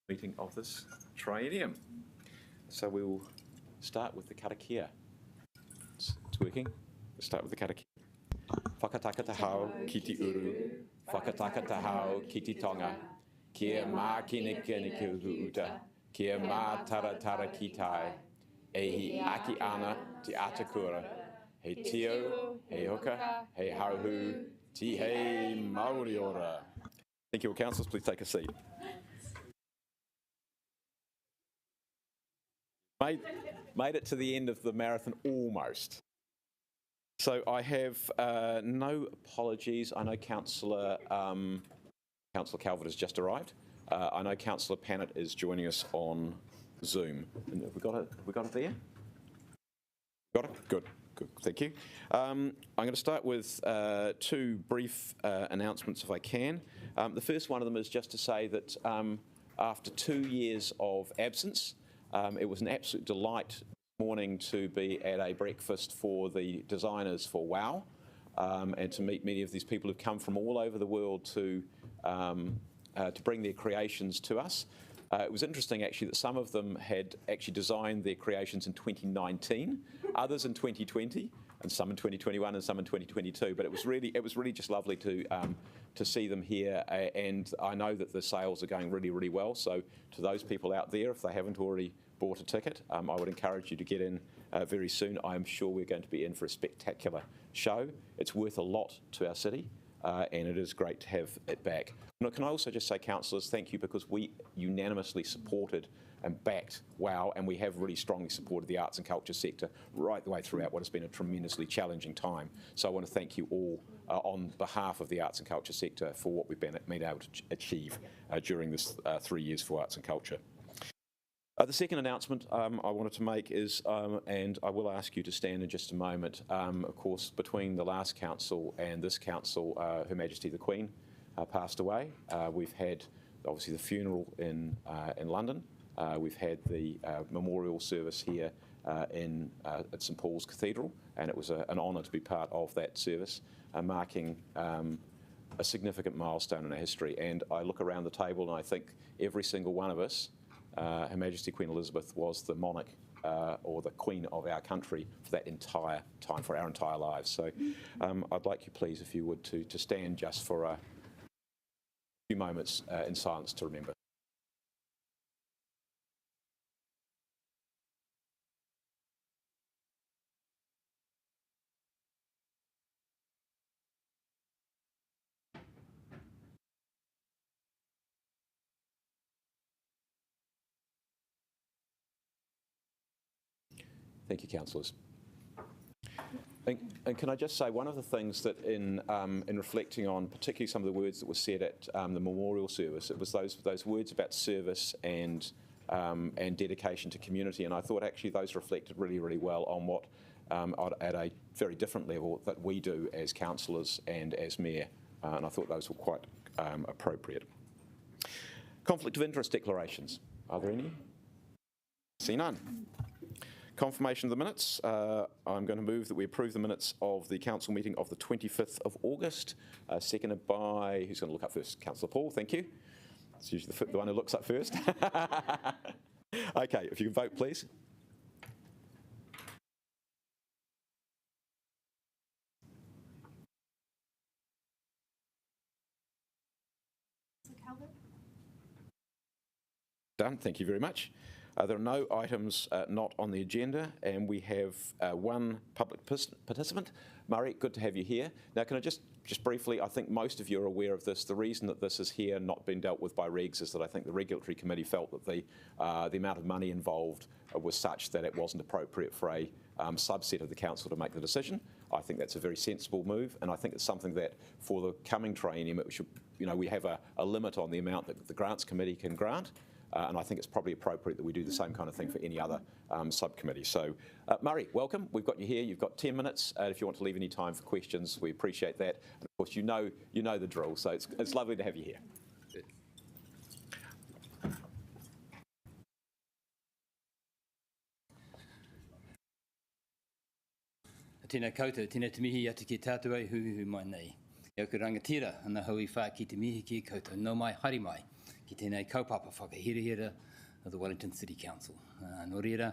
meeting of this triennium. So we will start with the karakia. It's working. We'll start with the karakia. Whakataka te hao ki te uru, whakataka te hao ki te tonga, kia mā kineke ni ki uta, kia mā tara ki tai, e hi aki ana te atakura, hei tio, hei hoka, hei hauhu, ti hei Māori ora. Thank you, all councillors. Please take a seat. Made it to the end of the marathon almost. So I have no apologies. I know Councillor Calvert has just arrived. I know Councillor Pannett is joining us on Zoom. Have we got it there? Got it? Good. Thank you. I'm going to start with two brief announcements if I can. The first one of them is just to say that after 2 years of absence, it was an absolute delight this morning to be at a breakfast for the designers for WOW and to meet many of these people who've come from all over the world to bring their creations to us. It was interesting actually that some of them had actually designed their creations in 2019, others in 2020, and some in 2021 and some in 2022. But it was really just lovely to see them here, and I know that the sales are going really well. So to those people out there, if they haven't already bought a ticket, I would encourage you to get in very soon. I am sure we're going to be in for a spectacular show. It's worth a lot to our city. And it is great to have it back. Can I also just say, councillors, thank you, because we unanimously supported and backed WOW, and we have really strongly supported the arts and culture sector right the way throughout what has been a tremendously challenging time. So I want to thank you all on behalf of the arts and culture sector for what we've been able to achieve during this 3 years for arts and culture. The second announcement I wanted to make is, and I will ask you to stand in just a moment, of course, between the last council and this council, Her Majesty the Queen passed away. We've had, obviously, the funeral in London. We've had the memorial service here at St Paul's Cathedral, and it was an honour to be part of that service, marking a significant milestone in our history. And I look around the table and I think every single one of us, Her Majesty Queen Elizabeth was the monarch or the queen of our country for that entire time, for our entire lives. So I'd like you, please, if you would, to stand just for a few moments in silence to remember. Thank you, councillors. And can I just say, one of the things that in reflecting on particularly some of the words that were said at the memorial service, it was those words about service and dedication to community, and I thought actually those reflected really well on what at a very different level that we do as councillors and as mayor, and I thought those were quite appropriate. Conflict of interest declarations. Are there any? See none. Confirmation of the minutes. I'm going to move that we approve the minutes of the council meeting of the 25th of August, seconded by, who's going to look up first? Councillor Paul, thank you. It's usually the one who looks up first. Okay, if you can vote, please. Done, thank you very much. There are no items not on the agenda, and we have one public participant. Murray, good to have you here. Now, can I just briefly, I think most of you are aware of this. The reason that this is here, not been dealt with by regs, is that I think the Regulatory Committee felt that the amount of money involved was such that it wasn't appropriate for a subset of the council to make the decision. I think that's a very sensible move, and I think it's something that for the coming triennium, it should, we have a limit on the amount that the Grants Committee can grant. And I think it's probably appropriate that we do the same kind of thing for any other subcommittee. So, Murray, welcome. We've got you here. You've got 10 minutes. If you want to leave any time for questions, we appreciate that. And of course, you know the drill, so it's lovely to have you here. Tēnā koutou, tēnā te mihi atu ki tātou ai huhu mai nei. Kia ku rangatira, ana hui whā ki te mihi ki koutou, no mai, haere mai. ki tēnei kaupapa whakahirehira of the Wellington City Council. Nō reira,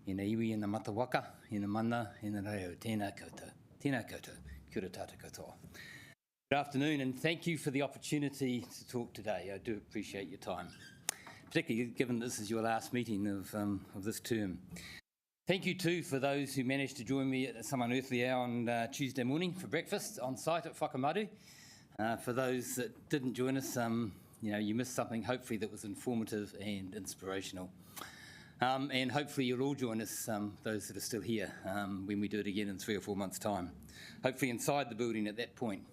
ina iwi ina matawaka, ina mana, ina reo, tēnā koutou. Tēnā koutou, kia ora tātou katoa. Good afternoon, and thank you for the opportunity to talk today. I do appreciate your time, particularly given this is your last meeting of this term. Thank you too for those who managed to join me at some unearthly hour on Tuesday morning for breakfast on site at Whakamaru. For those that didn't join us, you missed something hopefully that was informative and inspirational. And hopefully you'll all join us, those that are still here, when we do it again in 3 or 4 months' time. Hopefully inside the building at that point.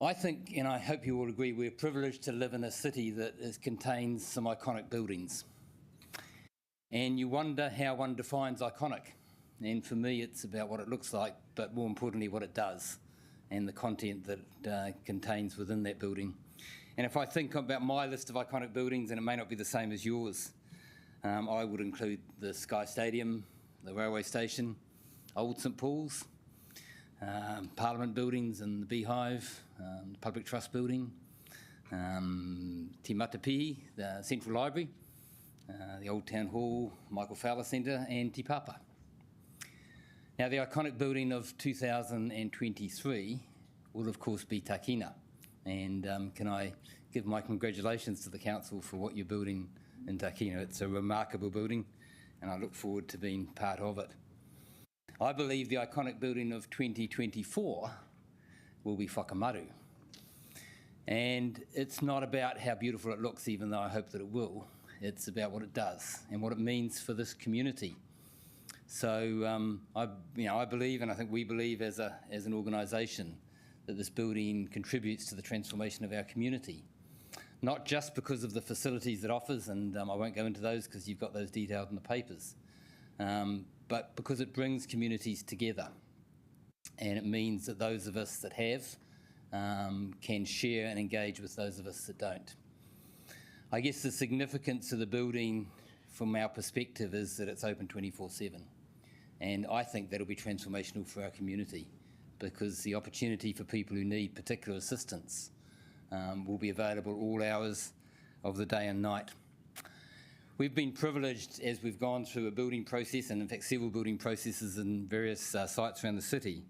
I think, and I hope you all agree, we're privileged to live in a city that contains some iconic buildings. And you wonder how one defines iconic. And for me, it's about what it looks like, but more importantly, what it does and the content that it contains within that building. And if I think about my list of iconic buildings, and it may not be the same as yours, I would include the Sky Stadium, the railway station, Old St Paul's, Parliament buildings and the Beehive, the Public Trust building, Te Matapihi, the Central Library, the Old Town Hall, Michael Fowler Centre, and Te Papa. Now, the iconic building of 2023 will, of course, be Tākina. And can I give my congratulations to the Council for what you're building in Tākina. It's a remarkable building, and I look forward to being part of it. I believe the iconic building of 2024 will be Whakamaru. And it's not about how beautiful it looks, even though I hope that it will. It's about what it does and what it means for this community. So I believe, and I think we believe as an organisation, that this building contributes to the transformation of our community. Not just because of the facilities it offers, and I won't go into those because you've got those detailed in the papers, but because it brings communities together. And it means that those of us that have can share and engage with those of us that don't. I guess the significance of the building from our perspective is that it's open 24/7. And I think that'll be transformational for our community, because the opportunity for people who need particular assistance will be available all hours of the day and night. We've been privileged as we've gone through a building process, and in fact several building processes in various sites around the city,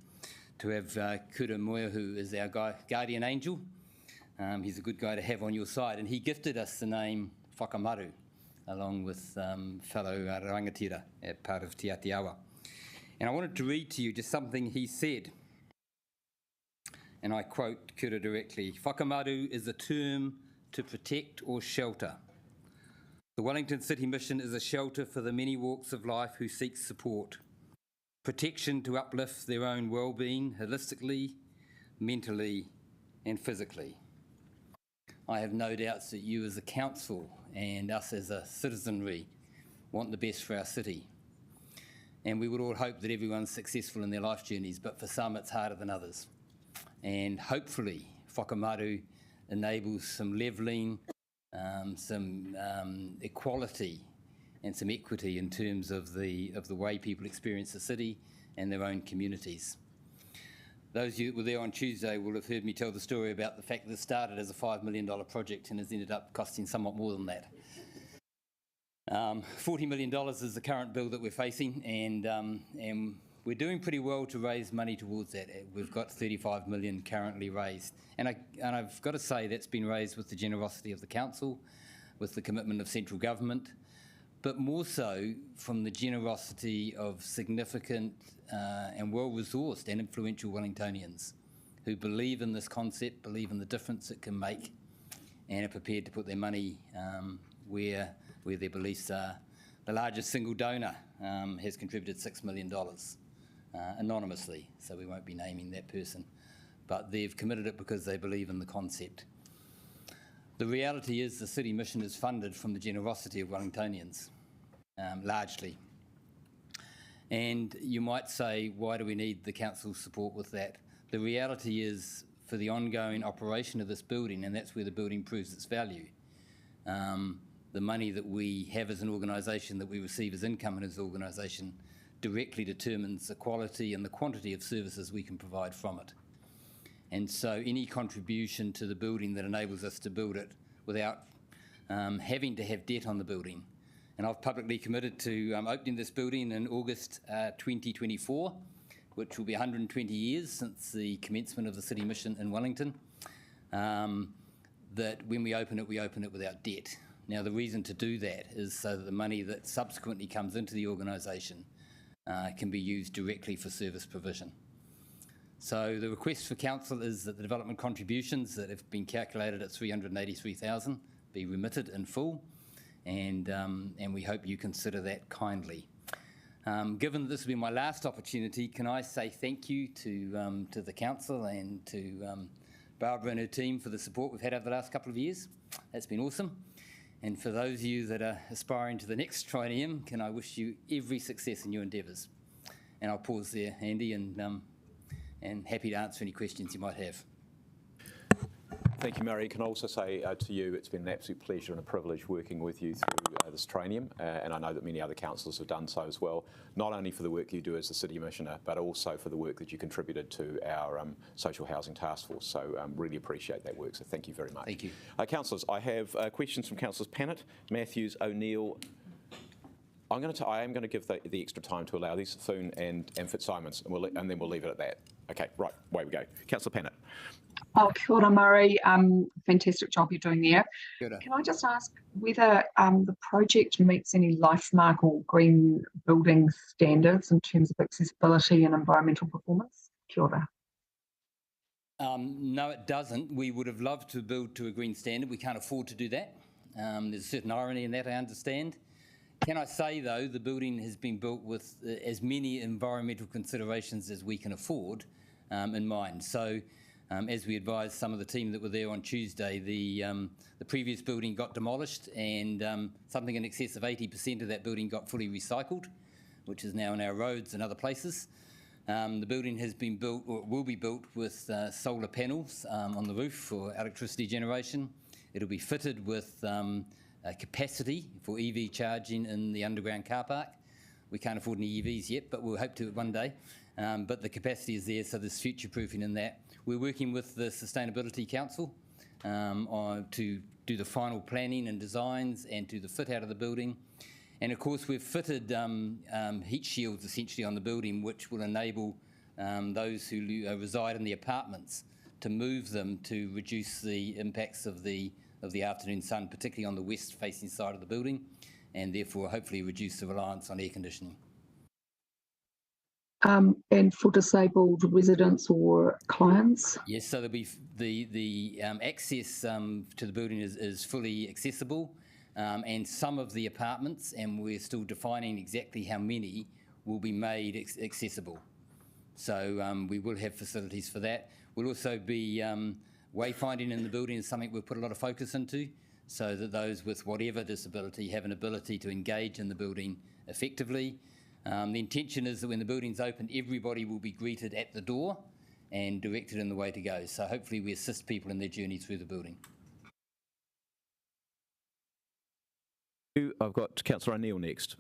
to have Kura Moya, who is our guardian angel. He's a good guy to have on your side, and he gifted us the name Whakamaru, along with fellow rangatira at part of Te Atiawa. And I wanted to read to you just something he said. And I quote Kura directly: "Whakamaru is a term to protect or shelter. The Wellington City Mission is a shelter for the many walks of life who seek support, protection to uplift their own well-being holistically, mentally and physically." I have no doubts that you as a council and us as a citizenry want the best for our city. And we would all hope that everyone's successful in their life journeys, but for some it's harder than others. And hopefully Whakamaru enables some levelling, some equality and some equity in terms of the way people experience the city and their own communities. Those of you that were there on Tuesday will have heard me tell the story about the fact that it started as a $5 million project and has ended up costing somewhat more than that. $40 million is the current bill that we're facing, and we're doing pretty well to raise money towards that. We've got $35 million currently raised. And I've got to say that's been raised with the generosity of the council, with the commitment of central government, but more so from the generosity of significant and well-resourced and influential Wellingtonians who believe in this concept, believe in the difference it can make, and are prepared to put their money where their beliefs are. The largest single donor has contributed $6 million anonymously, so we won't be naming that person, but they've committed it because they believe in the concept. The reality is the City Mission is funded from the generosity of Wellingtonians, largely. And you might say, why do we need the council's support with that? The reality is, for the ongoing operation of this building, and that's where the building proves its value, the money that we have as an organisation, that we receive as income in as an organisation, directly determines the quality and the quantity of services we can provide from it. And so any contribution to the building that enables us to build it without having to have debt on the building. And I've publicly committed to opening this building in August 2024, which will be 120 years since the commencement of the City Mission in Wellington, that when we open it without debt. Now, the reason to do that is so that the money that subsequently comes into the organisation can be used directly for service provision. So the request for council is that the development contributions that have been calculated at $383,000 be remitted in full, and we hope you consider that kindly. Given this will be my last opportunity, can I say thank you to the council and to Barbara and her team for the support we've had over the last couple of years. That's been awesome. And for those of you that are aspiring to the next triennium, can I wish you every success in your endeavours. And I'll pause there, Andy, and happy to answer any questions you might have. Thank you, Murray. Can I also say to you, it's been an absolute pleasure and a privilege working with you through this triennium, and I know that many other councillors have done so as well, not only for the work you do as the City Missioner, but also for the work that you contributed to our Social Housing Task Force. So really appreciate that work, so thank you very much. Thank you. Councillors, I have questions from Councillors Pannett, Matthews, O'Neill. I am going to give the extra time to allow these, Foon and Fitzsimons, and then we'll leave it at that. Okay, right, away we go. Councillor Pannett. Oh, kia ora, Murray. Fantastic job you're doing there. Can I just ask whether the project meets any LifeMark or green building standards in terms of accessibility and environmental performance? Kia ora. No, it doesn't. We would have loved to build to a green standard. We can't afford to do that. There's a certain irony in that, I understand. Can I say, though, the building has been built with as many environmental considerations as we can afford in mind. So, as we advised some of the team that were there on Tuesday, the previous building got demolished, and something in excess of 80% of that building got fully recycled, which is now in our roads and other places. The building has been built, or will be built, with solar panels on the roof for electricity generation. It'll be fitted with capacity for EV charging in the underground car park. We can't afford any EVs yet, but we'll hope to one day. But the capacity is there, so there's future-proofing in that. We're working with the Sustainability Council to do the final planning and designs and do the fit out of the building. And of course, we've fitted heat shields essentially on the building, which will enable those who reside in the apartments to move them to reduce the impacts of the afternoon sun, particularly on the west-facing side of the building, and therefore hopefully reduce the reliance on air conditioning. And for disabled residents or clients? Yes, so there'll be the access to the building is fully accessible, and some of the apartments, and we're still defining exactly how many, will be made accessible. So we will have facilities for that. We'll also be wayfinding in the building is something we've put a lot of focus into, so that those with whatever disability have an ability to engage in the building effectively. The intention is that when the building's open, everybody will be greeted at the door and directed in the way to go. So hopefully we assist people in their journey through the building. I've got Councillor O'Neill next.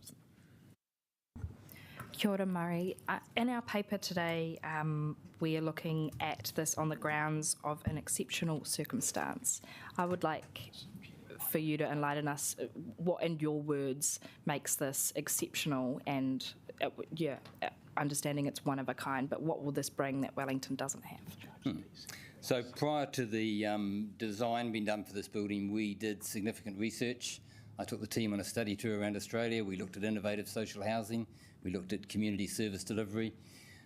Kia ora, Murray. In our paper today, we are looking at this on the grounds of an exceptional circumstance. I would like for you to enlighten us what, in your words, makes this exceptional and, understanding it's one of a kind, but what will this bring that Wellington doesn't have? So prior to the design being done for this building, we did significant research. I took the team on a study tour around Australia. We looked at innovative social housing. We looked at community service delivery.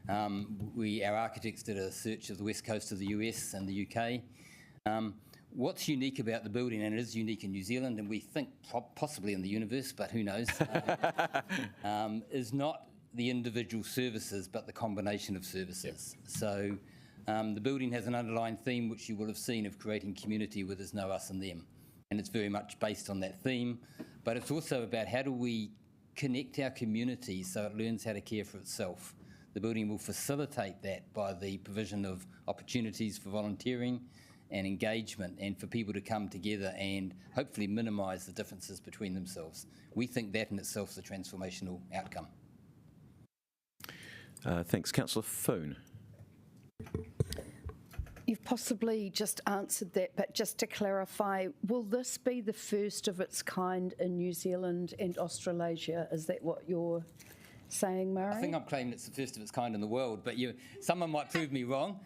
Our architects did a search of the west coast of the US and the UK. What's unique about the building, and it is unique in New Zealand, and we think possibly in the universe, but who knows, is not the individual services, but the combination of services. Yep. So the building has an underlying theme, which you will have seen, of creating community where there's no us and them. And it's very much based on that theme, but it's also about how do we connect our community so it learns how to care for itself. The building will facilitate that by the provision of opportunities for volunteering and engagement, and for people to come together and hopefully minimise the differences between themselves. We think that in itself is a transformational outcome. Thanks. Councillor Foon. You've possibly just answered that, but just to clarify, will this be the first of its kind in New Zealand and Australasia? Is that what you're saying, Murray? I think I'm claiming it's the first of its kind in the world, but someone might prove me wrong.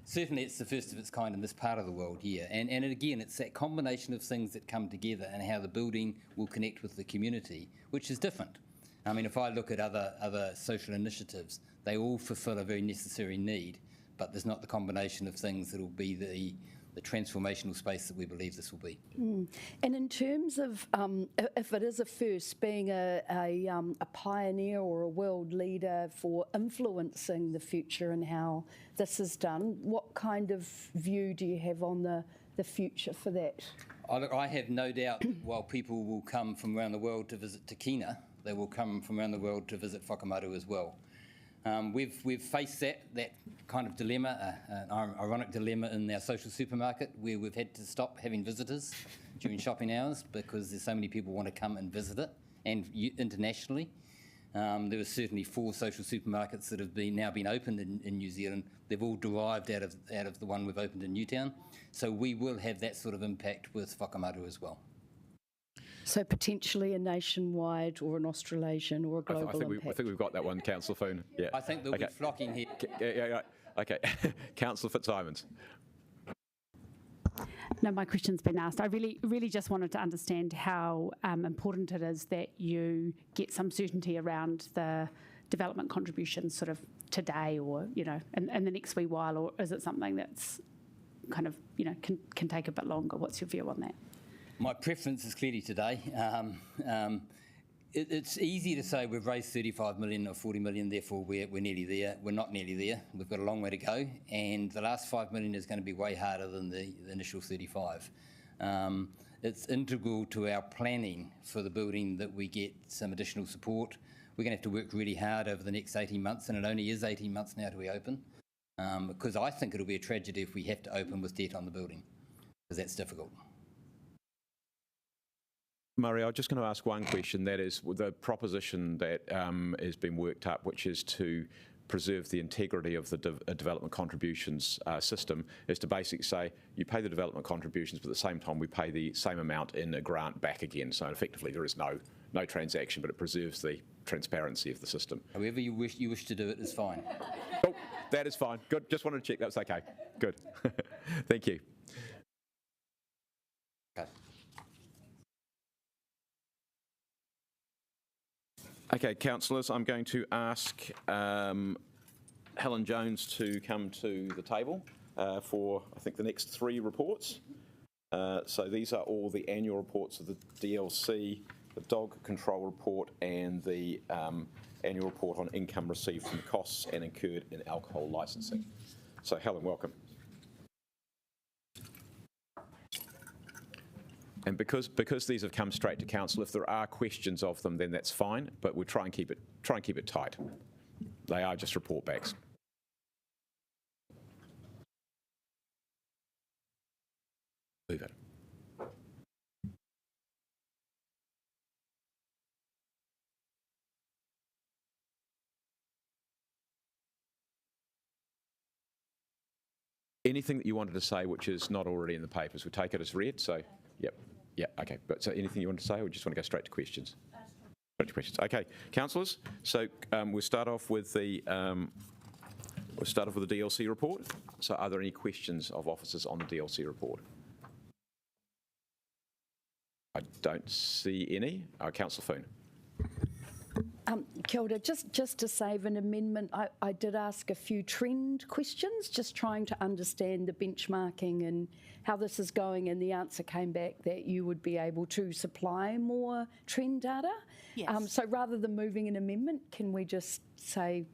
Certainly it's the first of its kind in this part of the world, yeah. And again, it's that combination of things that come together and how the building will connect with the community, which is different. I mean, if I look at other social initiatives, they all fulfil a very necessary need, but there's not the combination of things that will be the transformational space that we believe this will be. And in terms of, if it is a first, being a pioneer or a world leader for influencing the future and how this is done, what kind of view do you have on the future for that? I have no doubt that while people will come from around the world to visit Te Kina, they will come from around the world to visit Whakamaru as well. We've faced that kind of dilemma, an ironic dilemma in our social supermarket where we've had to stop having visitors during shopping hours because there's so many people want to come and visit it, and internationally. There were certainly 4 social supermarkets that have now been opened in New Zealand. They've all derived out of the one we've opened in Newtown. So we will have that sort of impact with Whakamaru as well. So potentially a nationwide or an Australasian or a global impact. I think we've got that one, Councillor Foon. Yeah. I think they'll be flocking here. Yeah. Okay. Councillor Fitzsimons. No, my question's been asked. I really just wanted to understand how important it is that you get some certainty around the development contributions sort of today or, in the next wee while, or is it something that's kind of, can take a bit longer? What's your view on that? My preference is clearly today. It's easy to say we've raised 35 million or 40 million, therefore we're nearly there. We're not nearly there. We've got a long way to go, and the last 5 million is going to be way harder than the initial 35. It's integral to our planning for the building that we get some additional support. We're going to have to work really hard over the next 18 months, and it only is 18 months now till we open, because I think it'll be a tragedy if we have to open with debt on the building, because that's difficult. Murray, I'm just going to ask one question. That is the proposition that has been worked up, which is to preserve the integrity of the development contributions system, is to basically say you pay the development contributions, but at the same time we pay the same amount in a grant back again. So effectively there is no transaction, but it preserves the transparency of the system. However you wish to do it is fine. Oh, that is fine. Good. Just wanted to check that's okay. Good. Thank you. Okay. Okay, councillors, I'm going to ask Helen Jones to come to the table for, I think, the next 3 reports. So these are all the annual reports of the DLC, the dog control report, and the annual report on income received from costs and incurred in alcohol licensing. So Helen, welcome. And because these have come straight to council, if there are questions of them, then that's fine. But we'll try and keep it tight. They are just report backs. Move it. Anything that you wanted to say which is not already in the papers, we take it as read. So, yep. Yeah, okay. But so anything you want to say, or just want to go straight to questions? Straight to questions. Okay, councillors. So we'll start off with the DLC report. So are there any questions of officers on the DLC report? I don't see any. Councillor Foon. Kia ora. Just to save an amendment, I did ask a few trend questions, just trying to understand the benchmarking and how this is going, and the answer came back that you would be able to supply more trend data. Yes. So rather than moving an amendment, can we just say,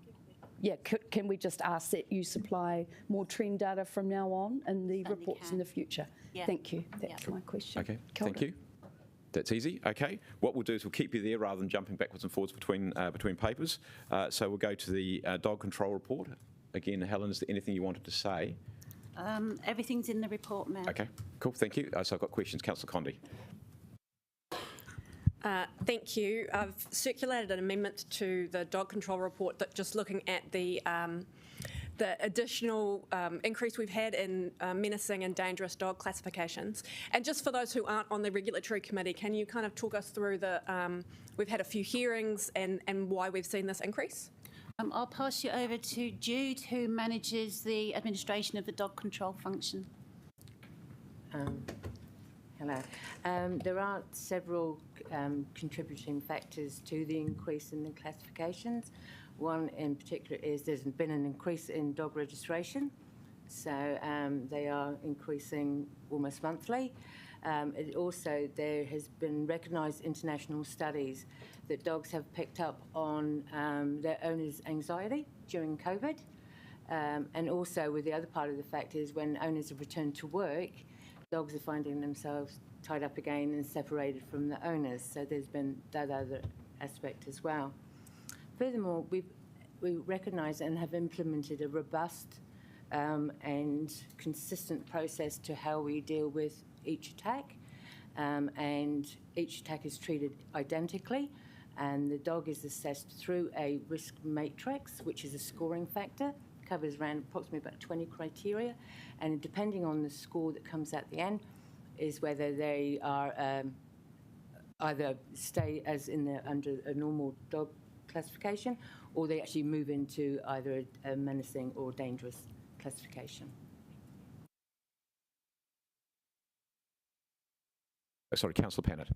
can we just ask that you supply more trend data from now on in the reports in the future? Yeah. Thank you. That's my question. Okay, Kia thank ora. you. That's easy. Okay. What we'll do is we'll keep you there rather than jumping backwards and forwards between papers. So we'll go to the dog control report. Again, Helen, is there anything you wanted to say? Everything's in the report, Mayor. Okay, cool. Thank you. So I've got questions. Councillor Condi. Thank you. I've circulated an amendment to the dog control report that just looking at the the additional increase we've had in menacing and dangerous dog classifications. And just for those who aren't on the regulatory committee, can you kind of talk us through we've had a few hearings and why we've seen this increase? I'll pass you over to Jude, who manages the administration of the dog control function. Hello. There are several contributing factors to the increase in the classifications. One in particular is there's been an increase in dog registration, so they are increasing almost monthly. There has been recognised international studies that dogs have picked up on their owners' anxiety during COVID. And also with the other part of the fact is when owners have returned to work, dogs are finding themselves tied up again and separated from the owners. So there's been that other aspect as well. Furthermore, we recognise and have implemented a robust and consistent process to how we deal with each attack. And each attack is treated identically, and the dog is assessed through a risk matrix, which is a scoring factor, covers around approximately about 20 criteria, and depending on the score that comes at the end is whether they are either stay as under a normal dog classification, or they actually move into either a menacing or dangerous classification. Sorry, Councillor Pannett.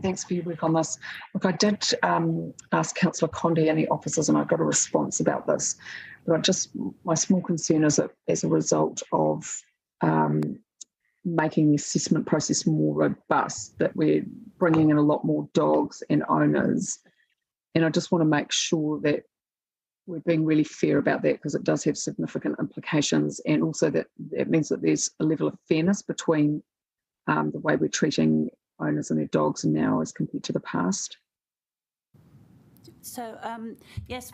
Thanks for your work on this. Look, I did ask Councillor Condi and the officers, and I got a response about this. But my small concern is that as a result of making the assessment process more robust, that we're bringing in a lot more dogs and owners. And I just want to make sure that we're being really fair about that, because it does have significant implications, and also that it means that there's a level of fairness between the way we're treating owners and their dogs now as compared to the past. So, yes,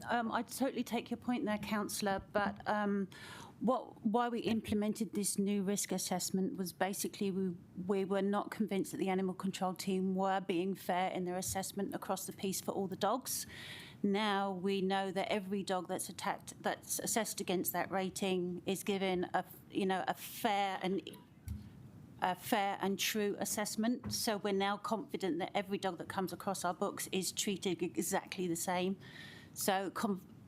I totally take your point there, Councillor, but why we implemented this new risk assessment was basically we were not convinced that the animal control team were being fair in their assessment across the piece for all the dogs. Now we know that every dog that's assessed against that rating is given a fair and true assessment. So we're now confident that every dog that comes across our books is treated exactly the same. So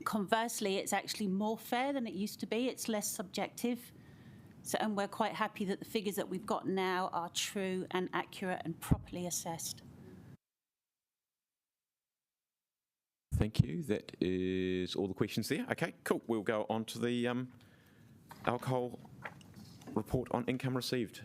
conversely, it's actually more fair than it used to be. It's less subjective. So, and we're quite happy that the figures that we've got now are true and accurate and properly assessed. Thank you. That is all the questions there. Okay, cool. We'll go on to the alcohol report on income received.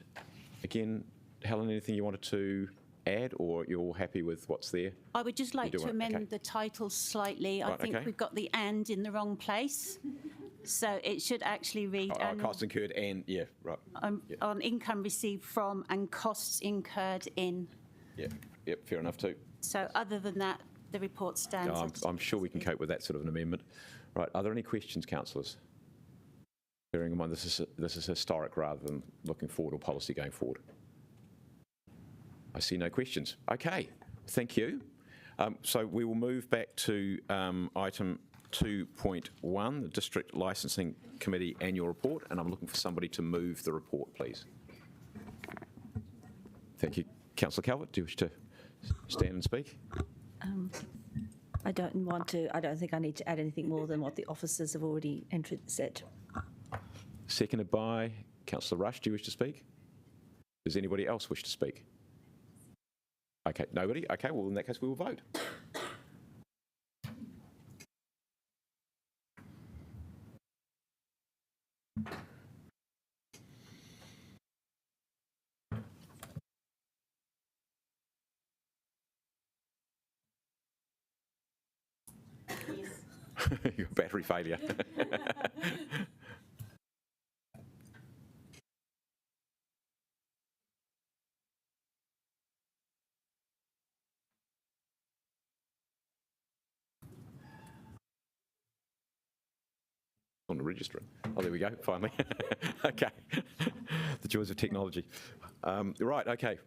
Again, Helen, anything you wanted to add, or you're all happy with what's there? I would just like to amend the title slightly. I think we've got the "and" in the wrong place. So it should actually read costs incurred and, yeah, right. On income received from and costs incurred in. Yeah, yep, fair enough too. So other than that, the report stands. No, I'm sure we can cope with that sort of an amendment. Right, are there any questions, councillors? Bearing in mind this is historic rather than looking forward or policy going forward. I see no questions. Okay, thank you. So we will move back to item 2.1, the District Licensing Committee Annual Report, and I'm looking for somebody to move the report, please. Thank you. Councillor Calvert, do you wish to stand and speak? I don't think I need to add anything more than what the officers have already said. Seconded by Councillor Rush. Do you wish to speak? Does anybody else wish to speak? Okay, nobody? Okay, well in that case we will vote. Your battery failure. On the registering. Oh, there we go, finally. Okay. The joys of technology. Right, okay.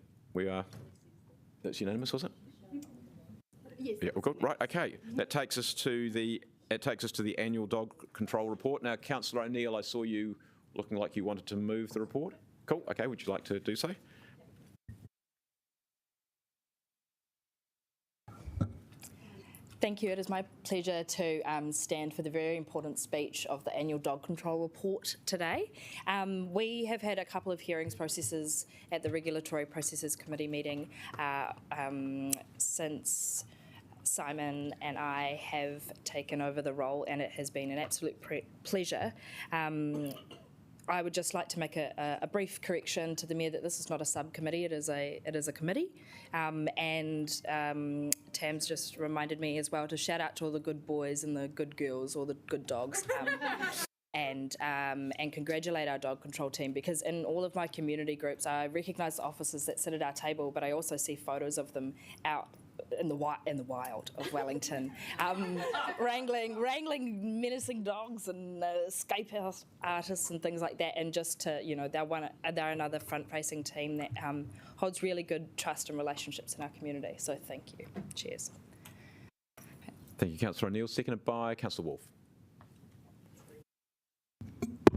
That's unanimous, was it? Yes. Yeah, well, good. Right, okay. That takes us to the It takes us to the annual dog control report. Now, Councillor O'Neill, I saw you looking like you wanted to move the report. Cool. Okay, would you like to do so? Thank you. It is my pleasure to stand for the very important speech of the annual dog control report today. We have had a couple of hearings processes at the Regulatory Processes Committee meeting since Simon and I have taken over the role, and it has been an absolute pleasure. I would just like to make a brief correction to the Mayor that this is not a subcommittee, it is a committee. Tam's just reminded me as well to shout out to all the good boys and the good girls, or the good dogs. And congratulate our dog control team, because in all of my community groups I recognise the officers that sit at our table, but I also see photos of them out in the wild of Wellington, wrangling menacing dogs and escape artists and things like that. And just to, they're another front-facing team that holds really good trust and relationships in our community. So thank you. Cheers. Thank you, Councillor O'Neill. Seconded by Councillor Wolf.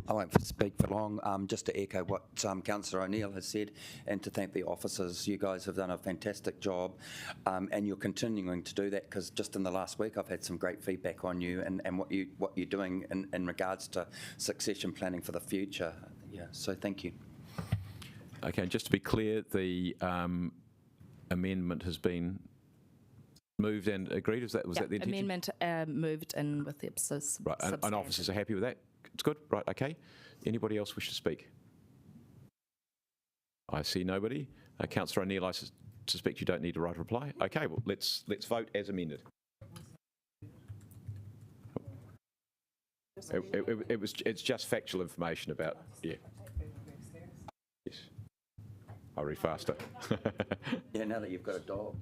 I won't speak for long, just to echo what Councillor O'Neill has said, and to thank the officers. You guys have done a fantastic job, and you're continuing to do that, because just in the last week I've had some great feedback on you and what you're doing in regards to succession planning for the future. Yeah, so thank you. Okay, just to be clear, the amendment has been moved and agreed. Was that the intention? Amendment moved in with the officers. Right, and officers are happy with that? It's good, right, okay. Anybody else wish to speak? I see nobody. Councillor O'Neill, I suspect you don't need to write a reply. Okay, well, let's vote as amended. It's just factual information about, yeah. Yes. I'll read faster. Yeah, now that you've got a dog.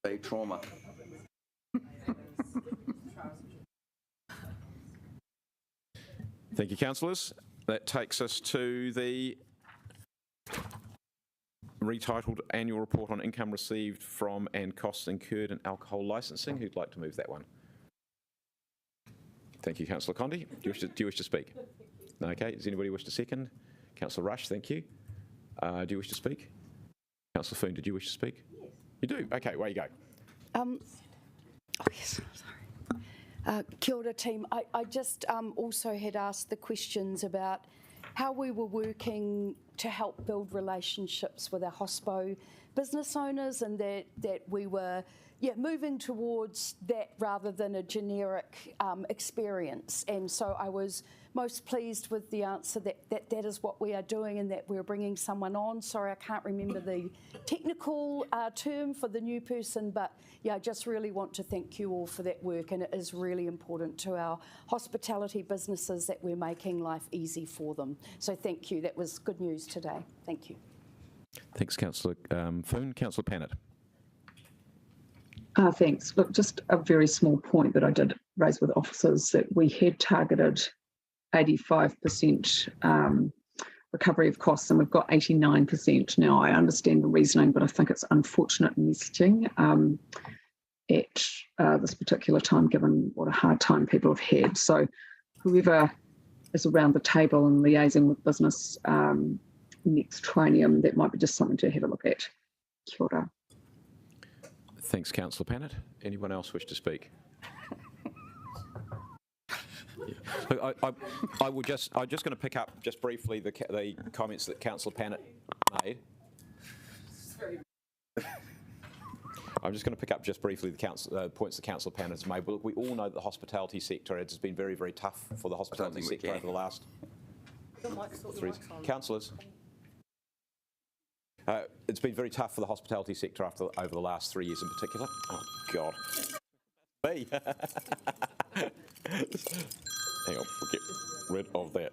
Big trauma. Thank you, councillors. That takes us to the retitled Annual Report on Income Received from and Costs Incurred in Alcohol Licensing. Who'd like to move that one? Thank you, Councillor Condi. Do you wish to speak? No, okay. Does anybody wish to second? Councillor Rush, thank you. Do you wish to speak? Councillor Foon, did you wish to speak? Yes. You do? Okay, away you go. Yes, sorry. Kia ora, team. I just also had asked the questions about how we were working to help build relationships with our hospo business owners, and that we were moving towards that rather than a generic experience. And so I was most pleased with the answer that is what we are doing, and that we're bringing someone on. Sorry, I can't remember the technical term for the new person, but yeah, I just really want to thank you all for that work, and it is really important to our hospitality businesses that we're making life easy for them. So thank you. That was good news today. Thank you. Thanks, Councillor Foon. Councillor Pannett. Thanks. Look, just a very small point that I did raise with officers, that we had targeted 85% recovery of costs, and we've got 89%. Now, I understand the reasoning, but I think it's unfortunate messaging at this particular time, given what a hard time people have had. So whoever is around the table and liaising with business next training, that might be just something to have a look at. Kia ora. Thanks, Councillor Pannett. Anyone else wish to speak? Look, I'm just going to pick up just briefly the comments that Councillor Pannett made. I'm just going to pick up just briefly the points that Councillor Pannett has made. Well, look, we all know that the hospitality sector has been very, very tough for the hospitality sector over the last 3 years. Councillors. It's been very tough for the hospitality sector over the last 3 years in particular. Oh, God. Me. Hang on, we'll get rid of that.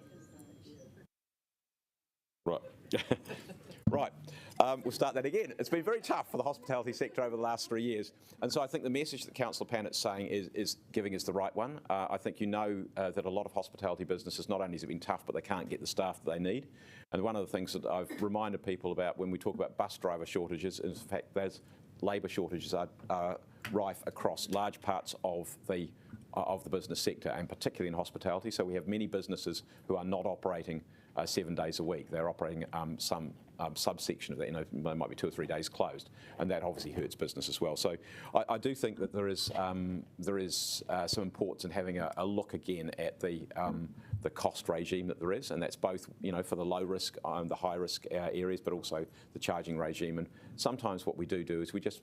Right. Right. We'll start that again. It's been very tough for the hospitality sector over the last 3 years. And so I think the message that Councillor Pannett's saying is giving is the right one. I think you know that a lot of hospitality businesses, not only has it been tough, but they can't get the staff that they need. And one of the things that I've reminded people about when we talk about bus driver shortages is the fact that labour shortages are rife across large parts of the business sector, and particularly in hospitality. So we have many businesses who are not operating 7 days a week. They're operating some subsection of that. You know, they might be 2 or 3 days closed, and that obviously hurts business as well. So I do think that there is some importance in having a look again at the cost regime that there is, and that's both, you know, for the low risk, the high risk areas, but also the charging regime. And sometimes what we do is we just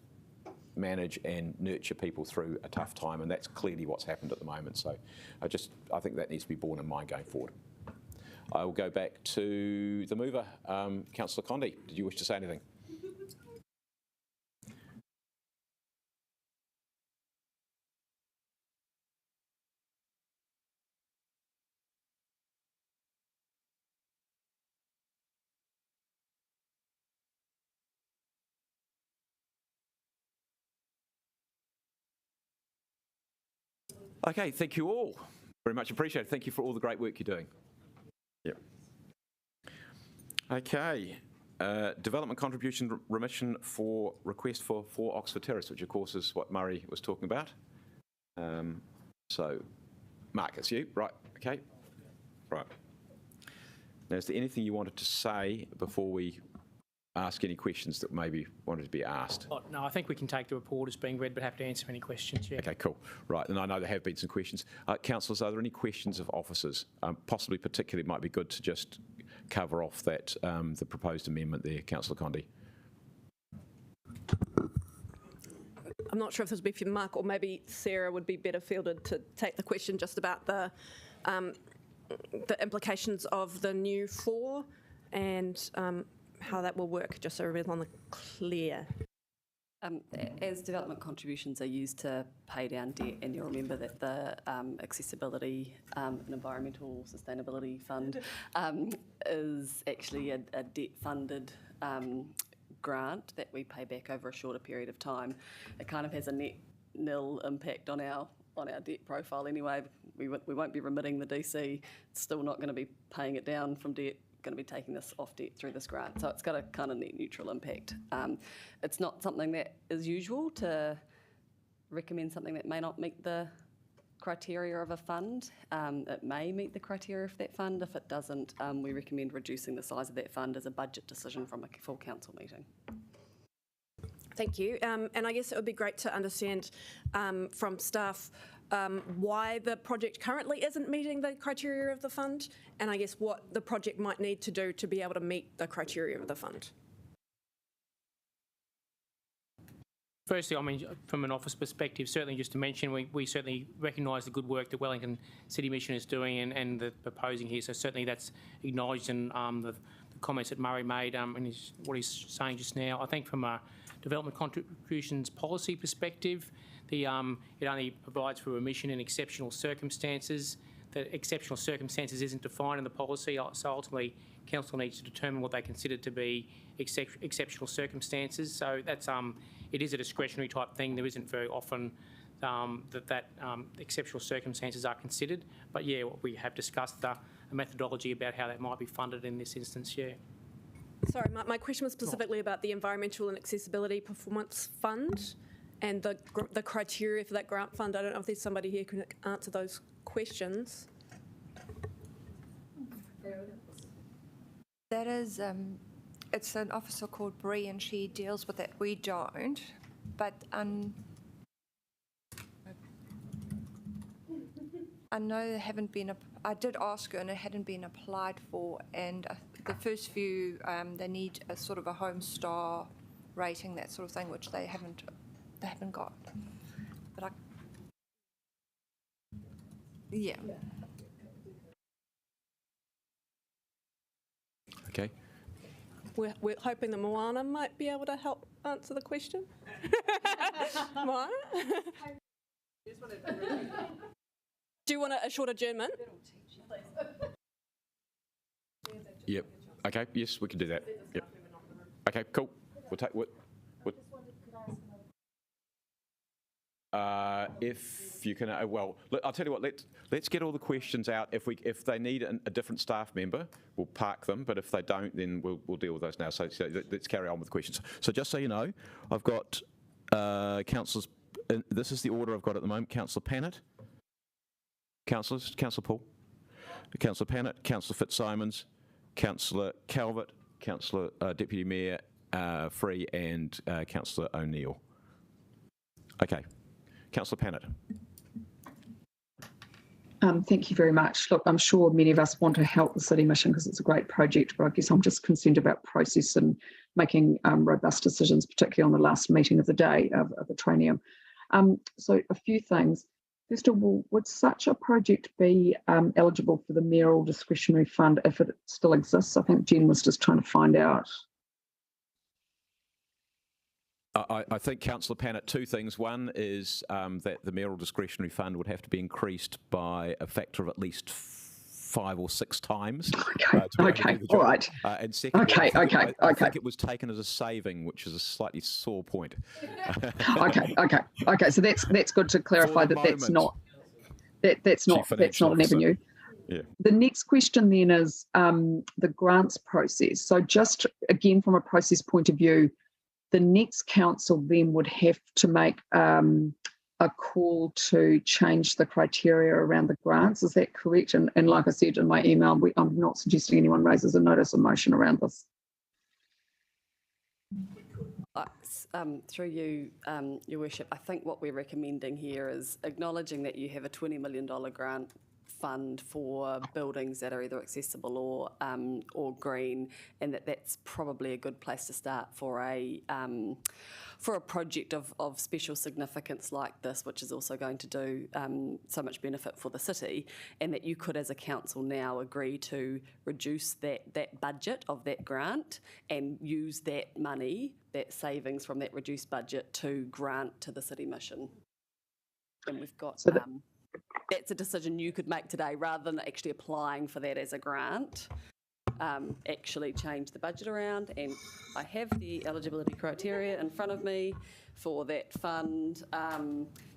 manage and nurture people through a tough time, and that's clearly what's happened at the moment. So I think that needs to be borne in mind going forward. I will go back to the mover, Councillor Condi. Did you wish to say anything? Okay, thank you all. Very much appreciated. Thank you for all the great work you're doing. Yep. Okay. Development contribution remission for request for 4 Oxford Terrace, which of course is what Murray was talking about. So, Mark, it's you. Right, okay. Right. Now, is there anything you wanted to say before we ask any questions that maybe wanted to be asked? Oh, no, I think we can take the report as being read, but happy to answer any questions. Yeah. Okay, cool. Right, and I know there have been some questions. Councillors, are there any questions of officers? Possibly, particularly, it might be good to just cover off that the proposed amendment there, Councillor Condi. I'm not sure if this would be for Mark, or maybe Sarah would be better fielded to take the question just about the implications of the new 4 and how that will work, just so everyone's on the clear. As development contributions are used to pay down debt, and you'll remember that the Accessibility and Environmental Sustainability Fund is actually a debt-funded grant that we pay back over a shorter period of time. It kind of has a net nil impact on our debt profile anyway. We won't be remitting the DC, it's still not going to be paying it down from debt, going to be taking this off debt through this grant. So it's got a kind of net neutral impact. It's not something that is usual to recommend something that may not meet the criteria of a fund. It may meet the criteria of that fund. If it doesn't, we recommend reducing the size of that fund as a budget decision from a full council meeting. Thank you. And I guess it would be great to understand from staff why the project currently isn't meeting the criteria of the fund, and I guess what the project might need to do to be able to meet the criteria of the fund. Firstly, I mean, from an office perspective, certainly just to mention, we certainly recognise the good work that Wellington City Mission is doing and the proposing here. So certainly that's acknowledged in the comments that Murray made and what he's saying just now. I think from a development contributions policy perspective, it only provides for remission in exceptional circumstances. The exceptional circumstances isn't defined in the policy, so ultimately council needs to determine what they consider to be exceptional circumstances. So that's it is a discretionary type thing. There isn't very often that exceptional circumstances are considered. But yeah, we have discussed a methodology about how that might be funded in this instance. Yeah. Sorry, my question was specifically about the Environmental and Accessibility Performance Fund and the criteria for that grant fund. I don't know if there's somebody here who can answer those questions. That is, it's an officer called Bree, and she deals with it. We don't, but I know there haven't been. I did ask her, and it hadn't been applied for. And the first few, they need a sort of a home star rating, that sort of thing, which they haven't got. But yeah. Okay. We're hoping that Moana might be able to help answer the question. Moana? Do you want a short adjournment? Yep. Okay. Yes, we can do that. Yep. Okay, cool. We'll take what. If you can, well, look, I'll tell you what. Let's get all the questions out. If they need a different staff member, we'll park them. But if they don't, then we'll deal with those now. So let's carry on with the questions. So just so you know, I've got councillors. This is the order I've got at the moment. Councillor Pannett, Councillor Paul, Councillor Pannett, Councillor Fitzsimons, Councillor Calvert, Councillor Deputy Mayor Free, and Councillor O'Neill. Okay. Councillor Pannett. Thank you very much. Look, I'm sure many of us want to help the City Mission because it's a great project, but I guess I'm just concerned about process and making robust decisions, particularly on the last meeting of the day of the Traineum. So a few things. First of all, would such a project be eligible for the mayoral discretionary fund if it still exists? I think Jen was just trying to find out. I think, Councillor Pannett, two things. One is that the mayoral discretionary fund would have to be increased by a factor of at least 5 or 6 times. Okay, all right. And secondly, I think it was taken as a saving, which is a slightly sore point. Okay. So that's good to clarify that that's not an avenue. Yeah. The next question then is the grants process. So just again from a process point of view, the next council then would have to make a call to change the criteria around the grants. Is that correct? And like I said in my email, I'm not suggesting anyone raises a notice of motion around this. Through you, Your Worship, I think what we're recommending here is acknowledging that you have a $20 million grant fund for buildings that are either accessible or green, and that's probably a good place to start for a project of special significance like this, which is also going to do so much benefit for the city, and that you could as a council now agree to reduce that budget of that grant and use that money, that savings from that reduced budget, to grant to the City Mission. And we've got that's a decision you could make today rather than actually applying for that as a grant. Actually change the budget around, and I have the eligibility criteria in front of me for that fund.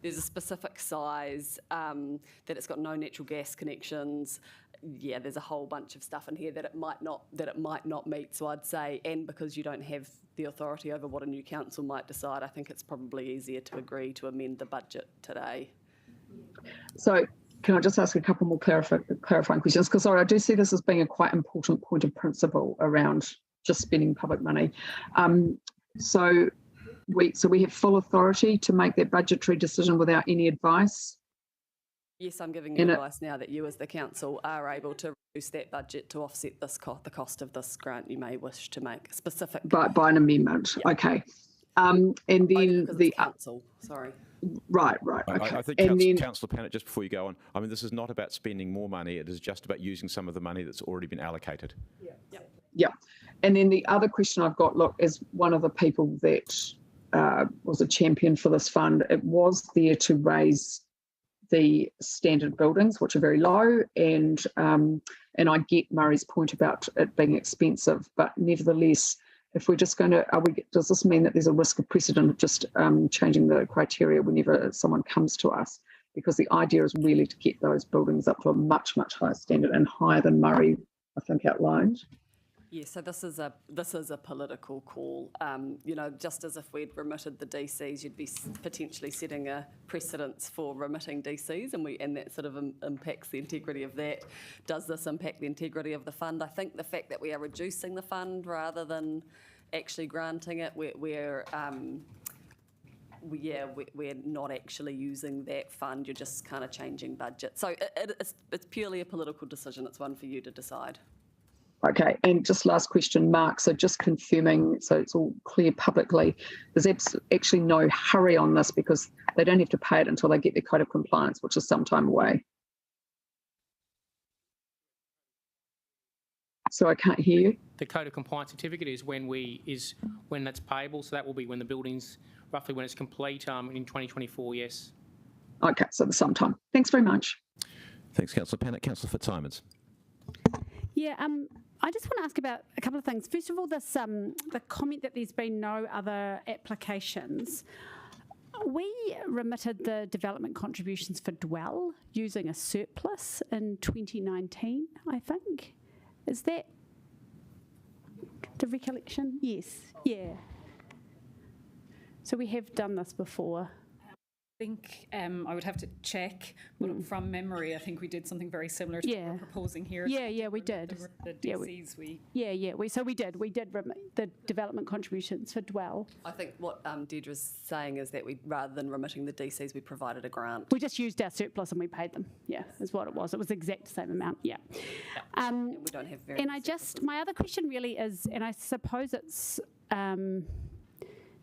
There's a specific size, that it's got no natural gas connections. Yeah, there's a whole bunch of stuff in here that it might not meet. So I'd say, and because you don't have the authority over what a new council might decide, I think it's probably easier to agree to amend the budget today. So can I just ask a couple more clarifying questions? Because I do see this as being a quite important point of principle around just spending public money. So we have full authority to make that budgetary decision without any advice? Yes, I'm giving you advice now that you as the council are able to reduce that budget to offset this the cost of this grant you may wish to make specific. By an amendment, yeah. Okay. And then the council, sorry. Right. Okay. I think, Councillor Pannett, just before you go on, I mean, this is not about spending more money. It is just about using some of the money that's already been allocated. Yeah. And then the other question I've got, look, is one of the people that was a champion for this fund. It was there to raise the standard buildings, which are very low, and I get Murray's point about it being expensive, but nevertheless, if we're just going to, does this mean that there's a risk of precedent of just changing the criteria whenever someone comes to us? Because the idea is really to get those buildings up to a much, much higher standard and higher than Murray, I think, outlined. Yeah, so this is a political call. Just as if we'd remitted the DCs, you'd be potentially setting a precedence for remitting DCs, and that sort of impacts the integrity of that. Does this impact the integrity of the fund? I think the fact that we are reducing the fund rather than actually granting it, we're not actually using that fund. You're just kind of changing budget. So it's purely a political decision. It's one for you to decide. Okay, and just last question, Mark, so just confirming, so it's all clear publicly, there's actually no hurry on this because they don't have to pay it until they get their code of compliance, which is some time away. So I can't hear you. The code of compliance certificate is when that's payable, so that will be when the building's roughly when it's complete in 2024, yes. Okay, so there's some time. Thanks very much. Thanks, Councillor Pannett. Councillor Fitzsimons. Yeah, I just want to ask about a couple of things. First of all, this the comment that there's been no other applications. We remitted the development contributions for Dwell using a surplus in 2019, I think. Is that the recollection? Yes. Yeah. So we have done this before. I think I would have to check, but from memory, I think we did something very similar to what we're proposing here. Yeah, we did. The DCs we did. We did the development contributions for Dwell. I think what Deirdre's saying is that we, rather than remitting the DCs, we provided a grant. We just used our surplus and we paid them. Yeah, is what it was. It was the exact same amount. Yeah. And we don't have very. And my other question really is, and I suppose it's.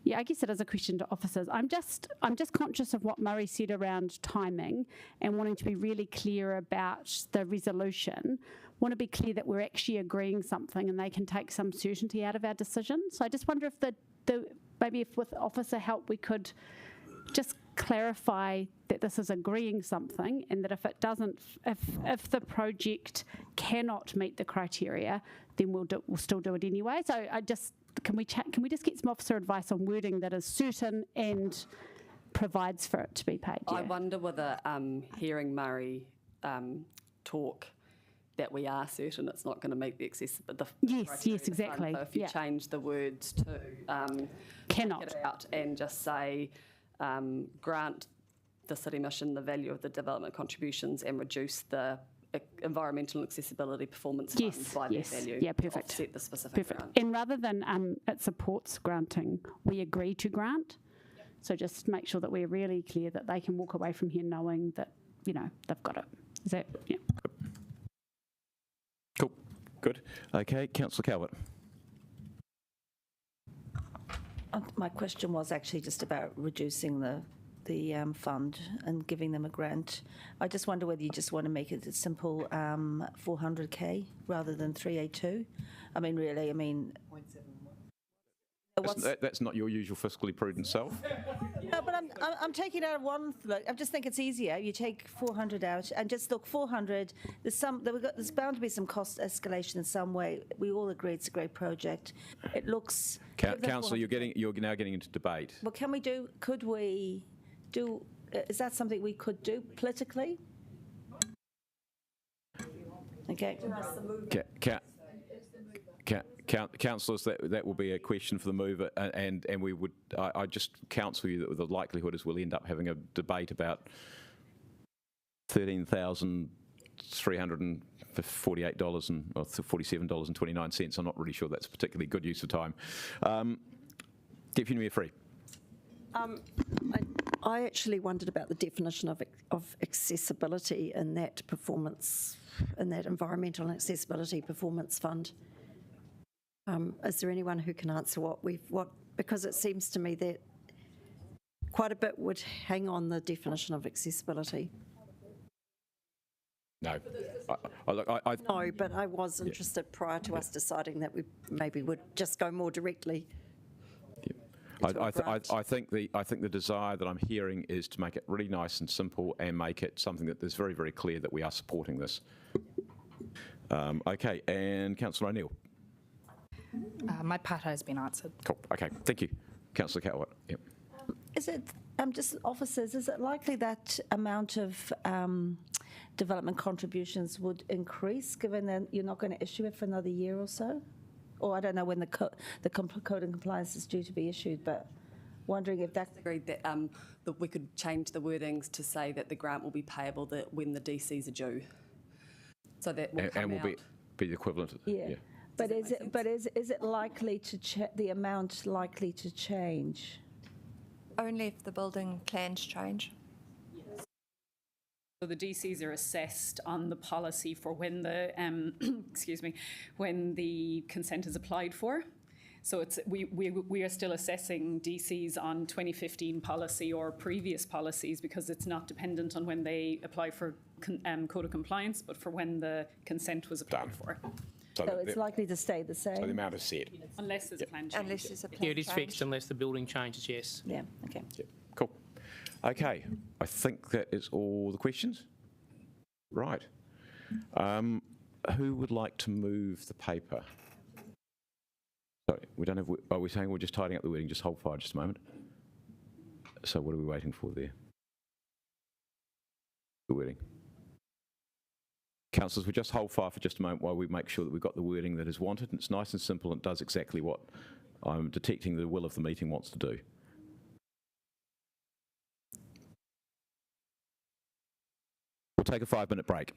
Yeah, I guess it is a question to officers. I'm just conscious of what Murray said around timing and wanting to be really clear about the resolution. Want to be clear that we're actually agreeing something and they can take some certainty out of our decision. So I just wonder if maybe if with officer help we could just clarify that this is agreeing something, and that if it doesn't, if the project cannot meet the criteria, then we'll still do it anyway. So can we just get some officer advice on wording that is certain and provides for it to be paid? Yeah. I wonder whether hearing Murray talk that we are certain it's not going to meet the accessibility. Yes, exactly. So if you change the words to cannot take it out and just say grant the City Mission the value of the development contributions and reduce the environmental accessibility performance funds by their value. Yeah, perfect. Offset the specific grant. And rather than it supports granting, we agree to grant. Yep. So just make sure that we're really clear that they can walk away from here knowing that, they've got it. Is that, yeah. Cool. Good. Okay, Councillor Calvert. My question was actually just about reducing the fund and giving them a grant. I just wonder whether you just want to make it a simple 400k rather than 382. That's not your usual fiscally prudent self. No, but I'm taking it out of one. I just think it's easier. You take 400 out and just look 400. There's bound to be some cost escalation in some way. We all agree it's a great project. It looks. Councillor, you're now getting into debate. Well, could we do? Is that something we could do politically? Okay. Councillors, that will be a question for the mover, and we would. I just counsel you that the likelihood is we'll end up having a debate about $13,348 or $47.29. I'm not really sure that's a particularly good use of time. Deputy Mayor Free. I actually wondered about the definition of accessibility in that environmental and accessibility performance fund. Is there anyone who can answer because it seems to me that quite a bit would hang on the definition of accessibility. No. No, but I was interested prior to us deciding that we maybe would just go more directly. I think the desire that I'm hearing is to make it really nice and simple and make it something that is very, very clear that we are supporting this. Okay, and Councillor O'Neill. My part has been answered. Cool. Okay. Thank you, Councillor Calvert. Yep. Is it just officers? Is it likely that amount of development contributions would increase, given that you're not going to issue it for another year or so? Or I don't know when the code and compliance is due to be issued, but wondering if that's agreed that we could change the wordings to say that the grant will be payable when the DCs are due. So that will come and will out. be the equivalent. Yeah. But is it likely to the amount likely to change? Only if the building plans change. Yes. So the DCs are assessed on the policy for when the when the consent is applied for. So we are still assessing DCs on 2015 policy or previous policies because it's not dependent on when they apply for code of compliance, but for when the consent was applied for. So it's likely to stay the same? So the amount is set. Unless there's a plan change. Unless there's a plan Yeah, it is change. fixed unless the building changes, yes. Yeah, okay. Yep. Cool. Okay, I think that is all the questions. Right. Who would like to move the paper? Sorry, we don't have, are we saying we're just tidying up the wording? Just hold fire just a moment. So what are we waiting for there? The wording. Councillors, we just hold fire for just a moment while we make sure that we've got the wording that is wanted, and it's nice and simple and does exactly what I'm detecting the will of the meeting wants to do. We'll take a 5-minute break.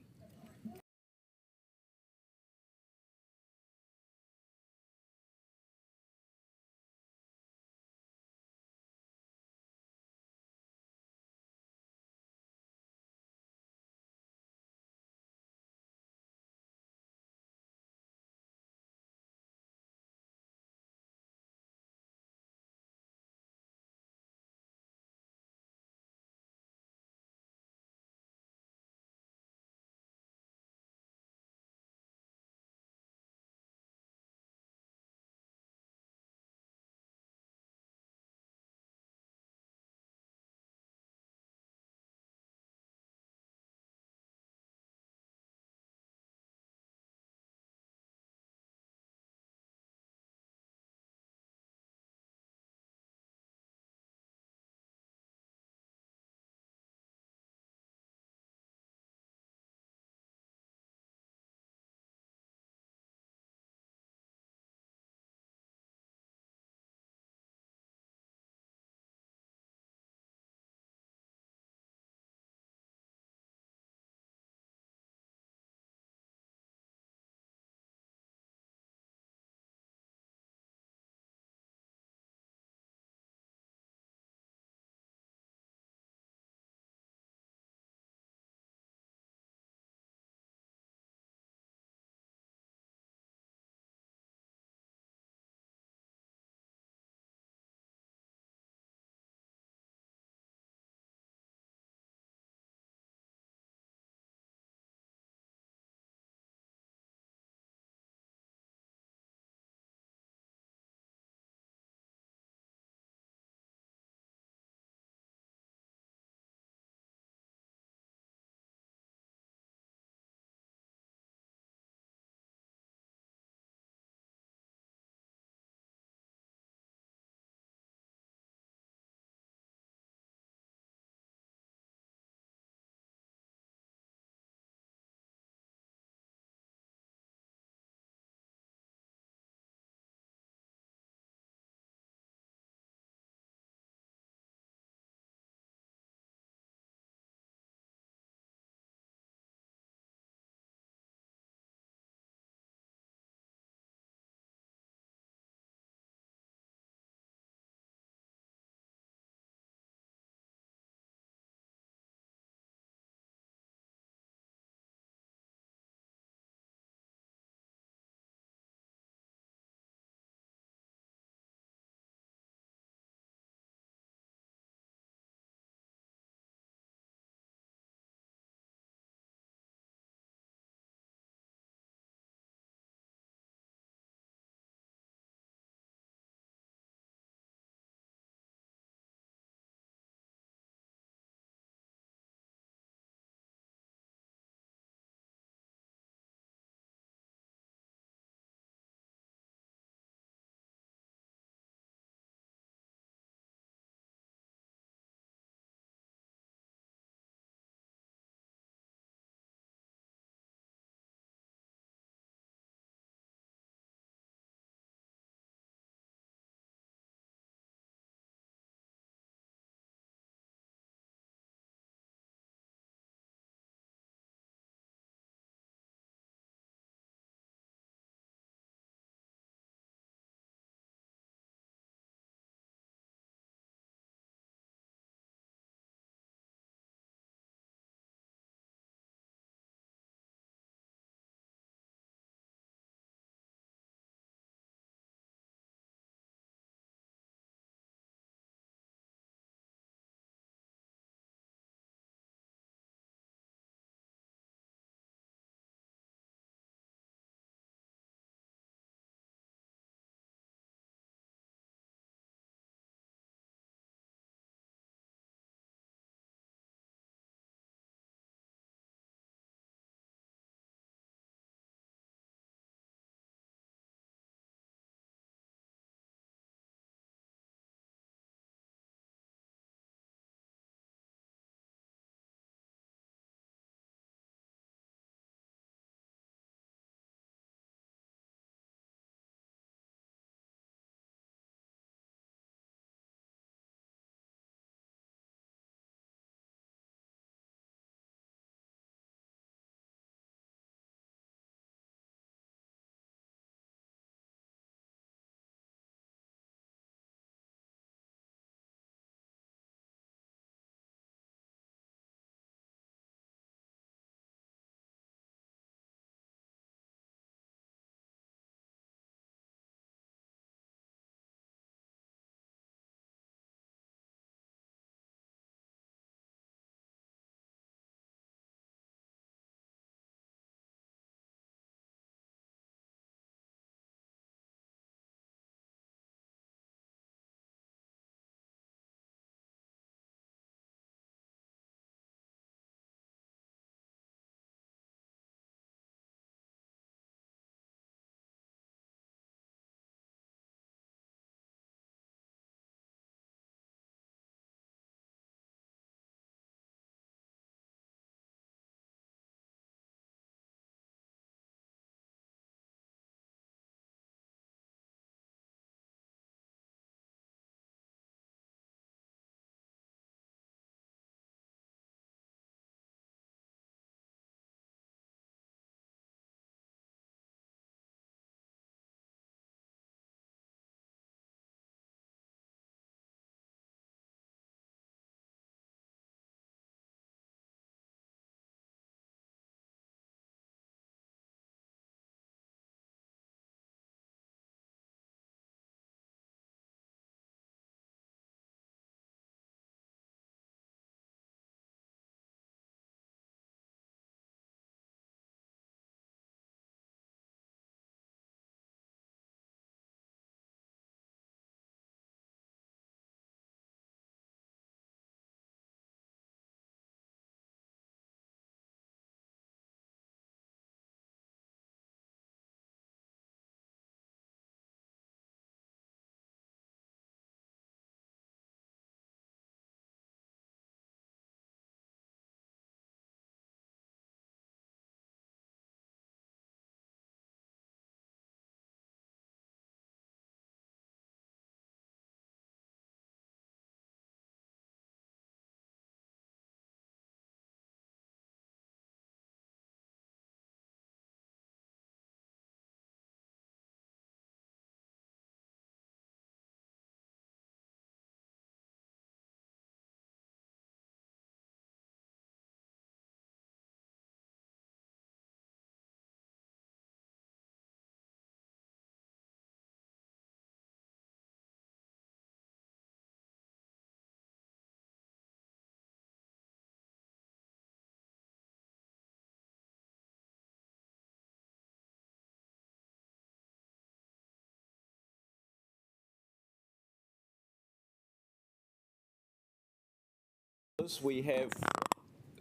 officers, we have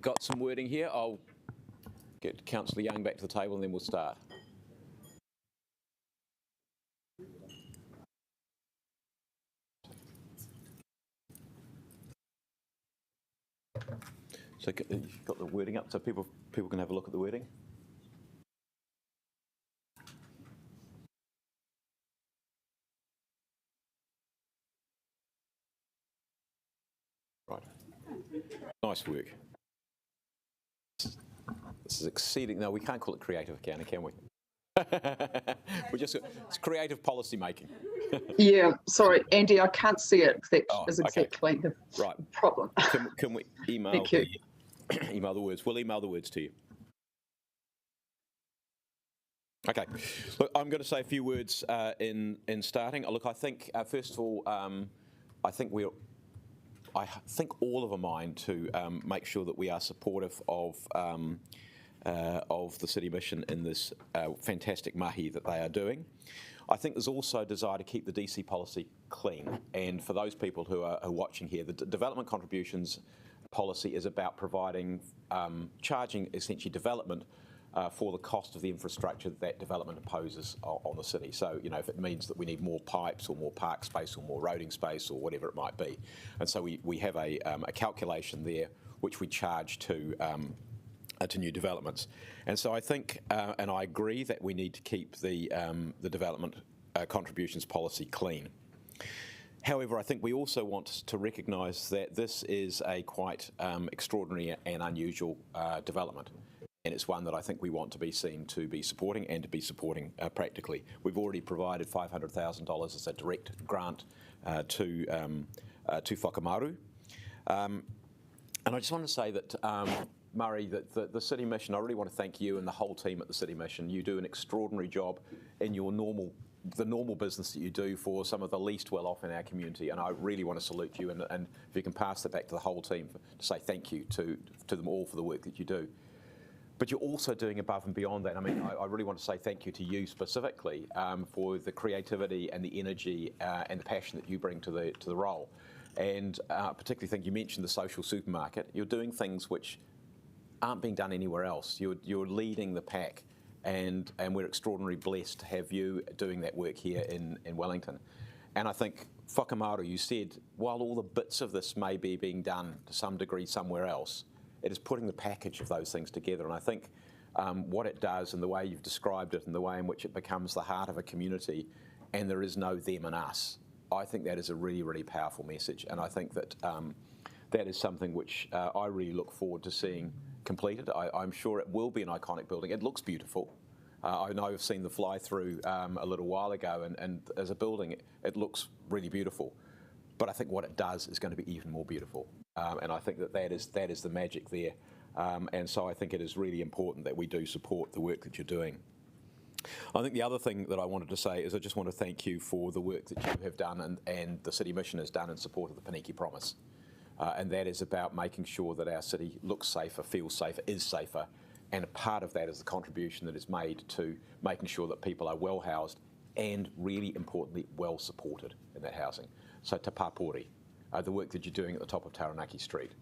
got some wording here. I'll get Councillor Young back to the table and then we'll start. So you've got the wording up so people can have a look at the wording. Right. Nice work. This is exceeding. No, we can't call it creative accounting, can we? It's creative policy making. Yeah, sorry, Andy, I can't see it. That is okay. exactly the Right. problem. Can we email Thank you. email the words? We'll email the words to you. Okay. Look, I'm going to say a few words in starting. Look, I think first of all, I think all of a mind to make sure that we are supportive of the City Mission in this fantastic mahi that they are doing. I think there's also a desire to keep the DC policy clean. And for those people who are watching here, the development contributions policy is about providing, charging essentially development for the cost of the infrastructure that development imposes on the city. So, you know, if it means that we need more pipes or more park space or more roading space or whatever it might be. And so we have a calculation there which we charge to new developments. And so I think, and I agree that we need to keep the development contributions policy clean. However, I think we also want to recognise that this is a quite extraordinary and unusual development. And it's one that I think we want to be seen to be supporting and to be supporting practically. We've already provided $500,000 as a direct grant to Whakamaru. And I just want to say that Murray, that the City Mission, I really want to thank you and the whole team at the City Mission. You do an extraordinary job in your the normal business that you do for some of the least well off in our community, and I really want to salute you, and if you can pass that back to the whole team to say thank you to them all for the work that you do. But you're also doing above and beyond that. I mean, I really want to say thank you to you specifically for the creativity and the energy and the passion that you bring to the role. And particularly think you mentioned the social supermarket. You're doing things which aren't being done anywhere else. You're leading the pack, and we're extraordinarily blessed to have you doing that work here in Wellington. And I think, Whakamaru, you said, while all the bits of this may be being done to some degree somewhere else, it is putting the package of those things together. And I think what it does and the way you've described it and the way in which it becomes the heart of a community and there is no them and us, I think that is a really, really powerful message. And I think that that is something which I really look forward to seeing completed. I'm sure it will be an iconic building. It looks beautiful. I know I've seen the fly-through a little while ago, and as a building, it looks really beautiful. But I think what it does is going to be even more beautiful. And I think that is the magic there. And so I think it is really important that we do support the work that you're doing. I think the other thing that I wanted to say is I just want to thank you for the work that you have done and the City Mission has done in support of the Pōneke Promise. And that is about making sure that our city looks safer, feels safer, is safer. And a part of that is the contribution that is made to making sure that people are well housed and, really importantly, well supported in that housing. So Te Pāpori, the work that you're doing at the top of Taranaki Street,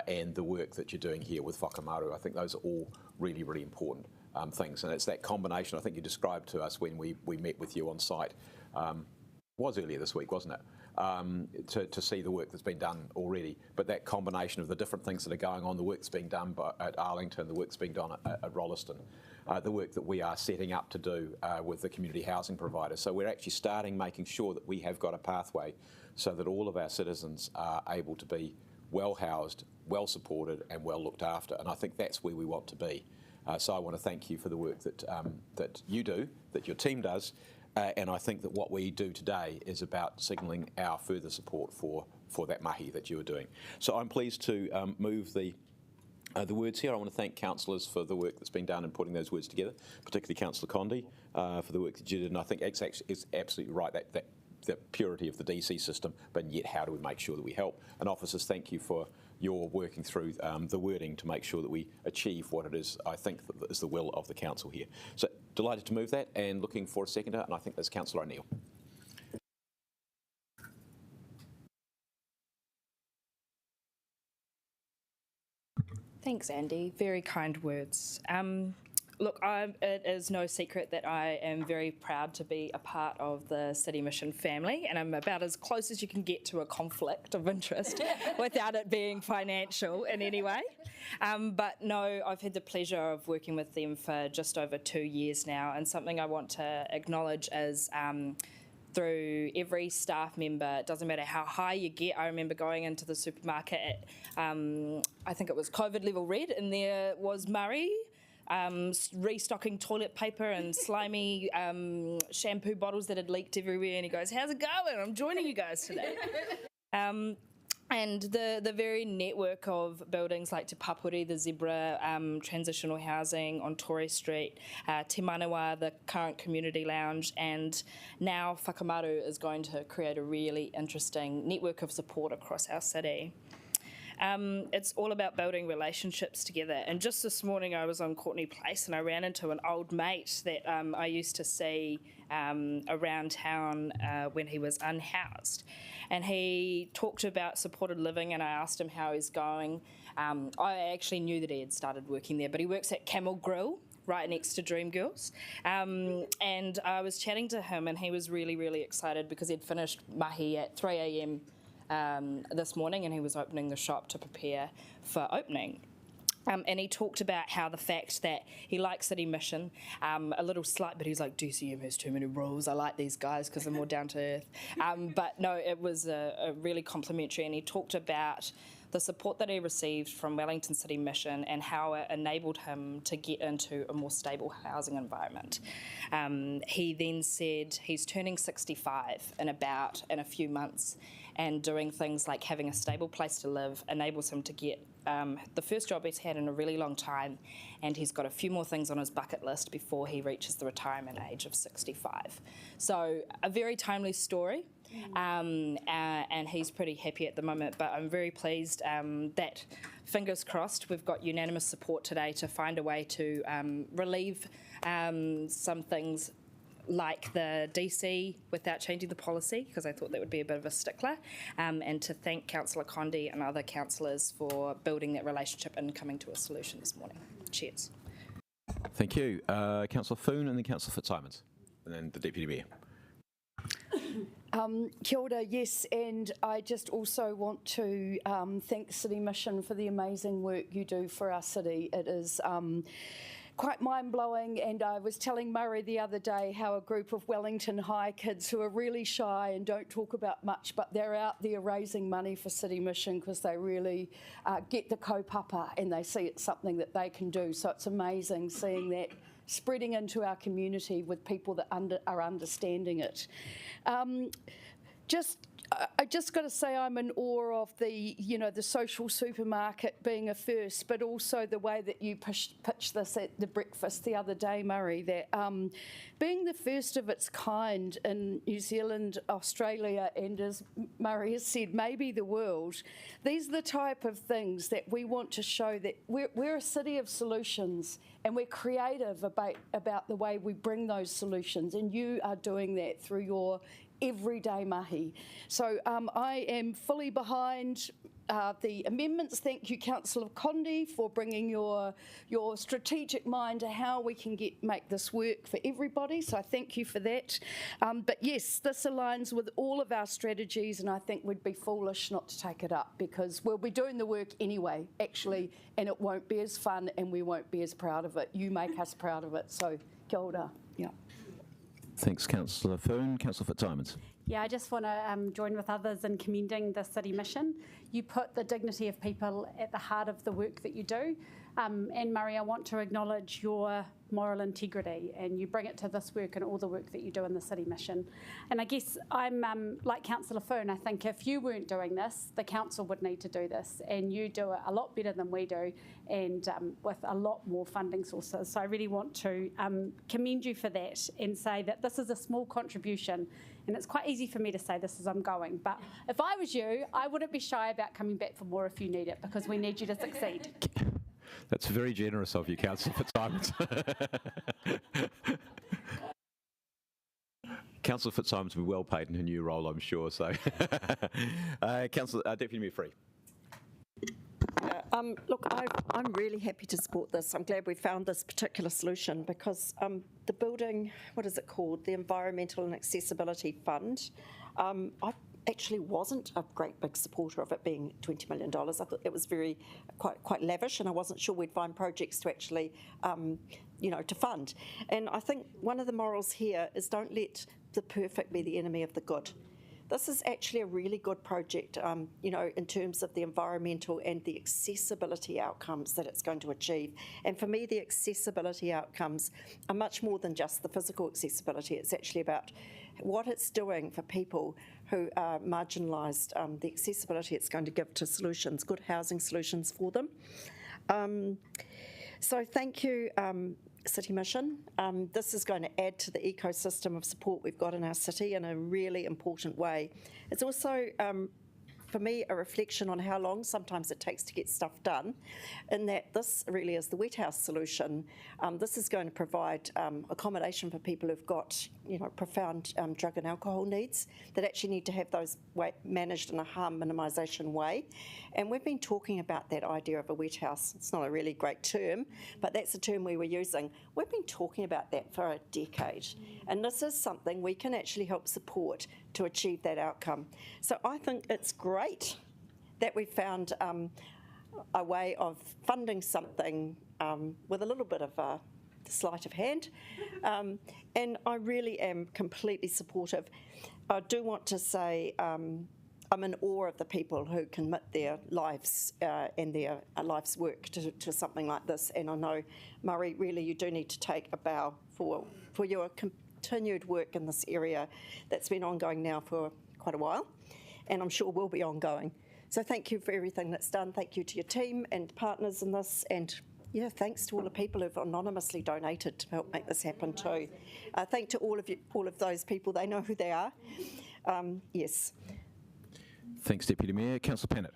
and the work that you're doing here with Whakamaru, I think those are all really, really important things. And it's that combination I think you described to us when we met with you on site. Was earlier this week, wasn't it? To see the work that's been done already, but that combination of the different things that are going on, the work that's being done at Arlington, the work that's being done at Rolleston, the work that we are setting up to do with the community housing providers. So we're actually starting making sure that we have got a pathway so that all of our citizens are able to be well housed, well supported and well looked after. And I think that's where we want to be. So I want to thank you for the work that you do, that your team does. And I think that what we do today is about signalling our further support for that mahi that you are doing. So I'm pleased to move the words here. I want to thank councillors for the work that's been done in putting those words together, particularly Councillor Condi for the work that you did. And I think it's absolutely right, that the purity of the DC system, but yet how do we make sure that we help? And officers, thank you for your working through the wording to make sure that we achieve what it is, I think, that is the will of the council here. So delighted to move that and looking for a seconder, and I think that's Councillor O'Neill. Thanks, Andy. Very kind words. Look, it is no secret that I am very proud to be a part of the City Mission family, and I'm about as close as you can get to a conflict of interest without it being financial in any way. But no, I've had the pleasure of working with them for just over 2 years now, and something I want to acknowledge is through every staff member, it doesn't matter how high you get. I remember going into the supermarket at, I think it was COVID level red, and there was Murray, restocking toilet paper and slimy shampoo bottles that had leaked everywhere, and he goes, "How's it going? I'm joining you guys today." And the very network of buildings like Te Papuri, the Zebra, transitional housing on Torrey Street, Te Manawa, the current community lounge, and now Whakamaru is going to create a really interesting network of support across our city. It's all about building relationships together. And just this morning I was on Courtney Place and I ran into an old mate that I used to see around town when he was unhoused. And he talked about supported living, and I asked him how he's going. I actually knew that he had started working there, but he works at Camel Grill, right next to Dreamgirls. And I was chatting to him, and he was really, really excited because he'd finished mahi at 3 a.m. This morning, and he was opening the shop to prepare for opening. And he talked about how the fact that he likes City Mission, a little slight, but he's like, DCM has too many rules. I like these guys because they're more down to earth. But no, it was a really complimentary, and he talked about the support that he received from Wellington City Mission and how it enabled him to get into a more stable housing environment. He then said he's turning 65 in a few months, and doing things like having a stable place to live enables him to get the first job he's had in a really long time, and he's got a few more things on his bucket list before he reaches the retirement age of 65. So a very timely story, and he's pretty happy at the moment, but I'm very pleased that, fingers crossed, we've got unanimous support today to find a way to relieve some things like the DC without changing the policy, because I thought that would be a bit of a stickler, and to thank Councillor Condi and other councillors for building that relationship and coming to a solution this morning. Cheers. Thank you. Councillor Foon and then Councillor Fitzsimons, and then the Deputy Mayor. Kia ora, yes, and I just also want to thank City Mission for the amazing work you do for our city. It is quite mind-blowing, and I was telling Murray the other day how a group of Wellington High kids who are really shy and don't talk about much, but they're out there raising money for City Mission because they really get the kaupapa and they see it's something that they can do. So it's amazing seeing that spreading into our community with people that are understanding it. I just got to say I'm in awe of the social supermarket being a first, but also the way that you pitched this at the breakfast the other day, Murray, that being the first of its kind in New Zealand, Australia, and as Murray has said, maybe the world, these are the type of things that we want to show that we're a city of solutions, and we're creative about the way we bring those solutions, and you are doing that through your everyday mahi. So I am fully behind the amendments. Thank you, Councillor Condi, for bringing your strategic mind to how we can make this work for everybody. So I thank you for that. But yes, this aligns with all of our strategies, and I think we'd be foolish not to take it up because we'll be doing the work anyway, actually, and it won't be as fun and we won't be as proud of it. You make us proud of it. So kia ora. Yeah. Thanks, Councillor Foon. Councillor Fitzsimons. Yeah, I just want to join with others in commending the City Mission. You put the dignity of people at the heart of the work that you do. And Murray, I want to acknowledge your moral integrity, and you bring it to this work and all the work that you do in the City Mission. And I guess I'm like Councillor Foon. I think if you weren't doing this, the council would need to do this, and you do it a lot better than we do, and with a lot more funding sources. So I really want to commend you for that and say that this is a small contribution. And it's quite easy for me to say this as I'm going, but if I was you, I wouldn't be shy about coming back for more if you need it, because we need you to succeed. That's very generous of you, Councillor Fitzsimons. Councillor Fitzsimons will be well paid in her new role, I'm sure. So, Councillor Deputy Mayor Free. Look, I'm really happy to support this. I'm glad we found this particular solution because the building, what is it called? The Environmental and Accessibility Fund. I actually wasn't a great big supporter of it being $20 million. I thought it was quite lavish, and I wasn't sure we'd find projects to actually, to fund. And I think one of the morals here is don't let the perfect be the enemy of the good. This is actually a really good project, in terms of the environmental and the accessibility outcomes that it's going to achieve. And for me, the accessibility outcomes are much more than just the physical accessibility. It's actually about what it's doing for people who are marginalised, the accessibility it's going to give to solutions, good housing solutions for them. So thank you, City Mission. This is going to add to the ecosystem of support we've got in our city in a really important way. It's also, for me, a reflection on how long sometimes it takes to get stuff done, in that this really is the wet house solution. This is going to provide accommodation for people who've got profound drug and alcohol needs that actually need to have those managed in a harm minimisation way. And we've been talking about that idea of a wet house. It's not a really great term, but that's the term we were using. We've been talking about that for a decade. And this is something we can actually help support to achieve that outcome. So I think it's great that we found a way of funding something with a little bit of a sleight of hand. And I really am completely supportive. I do want to say I'm in awe of the people who commit their lives and their life's work to something like this. And I know, Murray, really you do need to take a bow for your continued work in this area that's been ongoing now for quite a while, and I'm sure will be ongoing. So thank you for everything that's done. Thank you to your team and partners in this, and thanks to all the people who've anonymously donated to help make this happen too. Thank to all of you, all of those people. They know who they are. Yes. Thanks, Deputy Mayor. Councillor Pennant.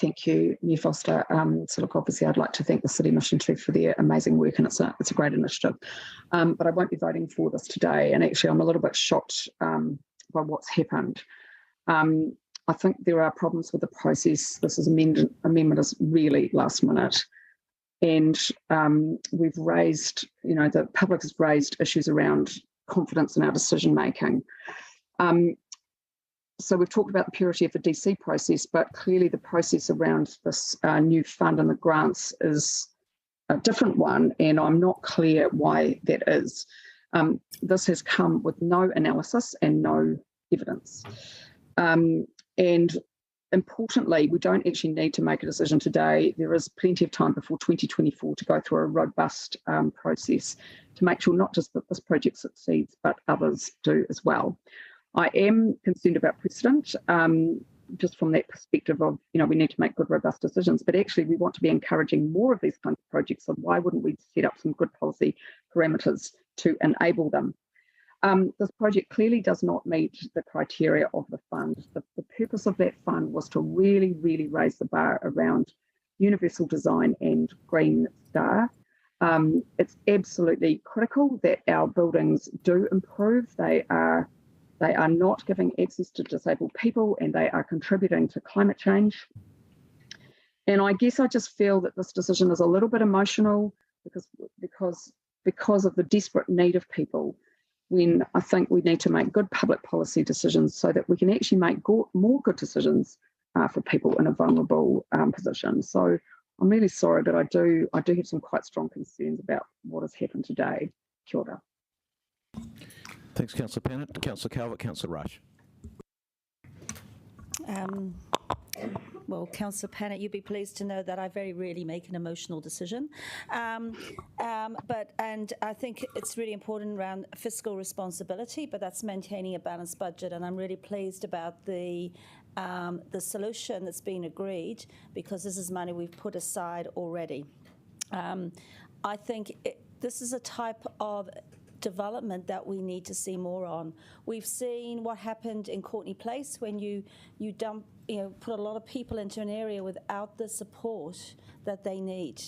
Thank you, Mayor Foster. So look, obviously I'd like to thank the City Mission too for their amazing work, and it's a great initiative. But I won't be voting for this today, and actually I'm a little bit shocked by what's happened. I think there are problems with the process. This amendment is really last minute. And we've raised, the public has raised issues around confidence in our decision making. So we've talked about the purity of the DC process, but clearly the process around this new fund and the grants is a different one, and I'm not clear why that is. This has come with no analysis and no evidence. And importantly, we don't actually need to make a decision today. There is plenty of time before 2024 to go through a robust process to make sure not just that this project succeeds, but others do as well. I am concerned about precedent, just from that perspective of, we need to make good, robust decisions, but actually we want to be encouraging more of these kinds of projects, so why wouldn't we set up some good policy parameters to enable them? This project clearly does not meet the criteria of the fund. The purpose of that fund was to really, really raise the bar around universal design and Green Star. It's absolutely critical that our buildings do improve. They are not giving access to disabled people, and they are contributing to climate change. And I guess I just feel that this decision is a little bit emotional because of the desperate need of people, when I think we need to make good public policy decisions so that we can actually make more good decisions for people in a vulnerable position. So I'm really sorry, but I do have some quite strong concerns about what has happened today. Kia ora. Thanks, Councillor Pennant. Councillor Calvert, Councillor Rush. Well, Councillor Pennant, you'd be pleased to know that I very rarely make an emotional decision. And I think it's really important around fiscal responsibility, but that's maintaining a balanced budget. And I'm really pleased about the solution that's been agreed, because this is money we've put aside already. I think this is a type of development that we need to see more on. We've seen what happened in Courtney Place when you put a lot of people into an area without the support that they need.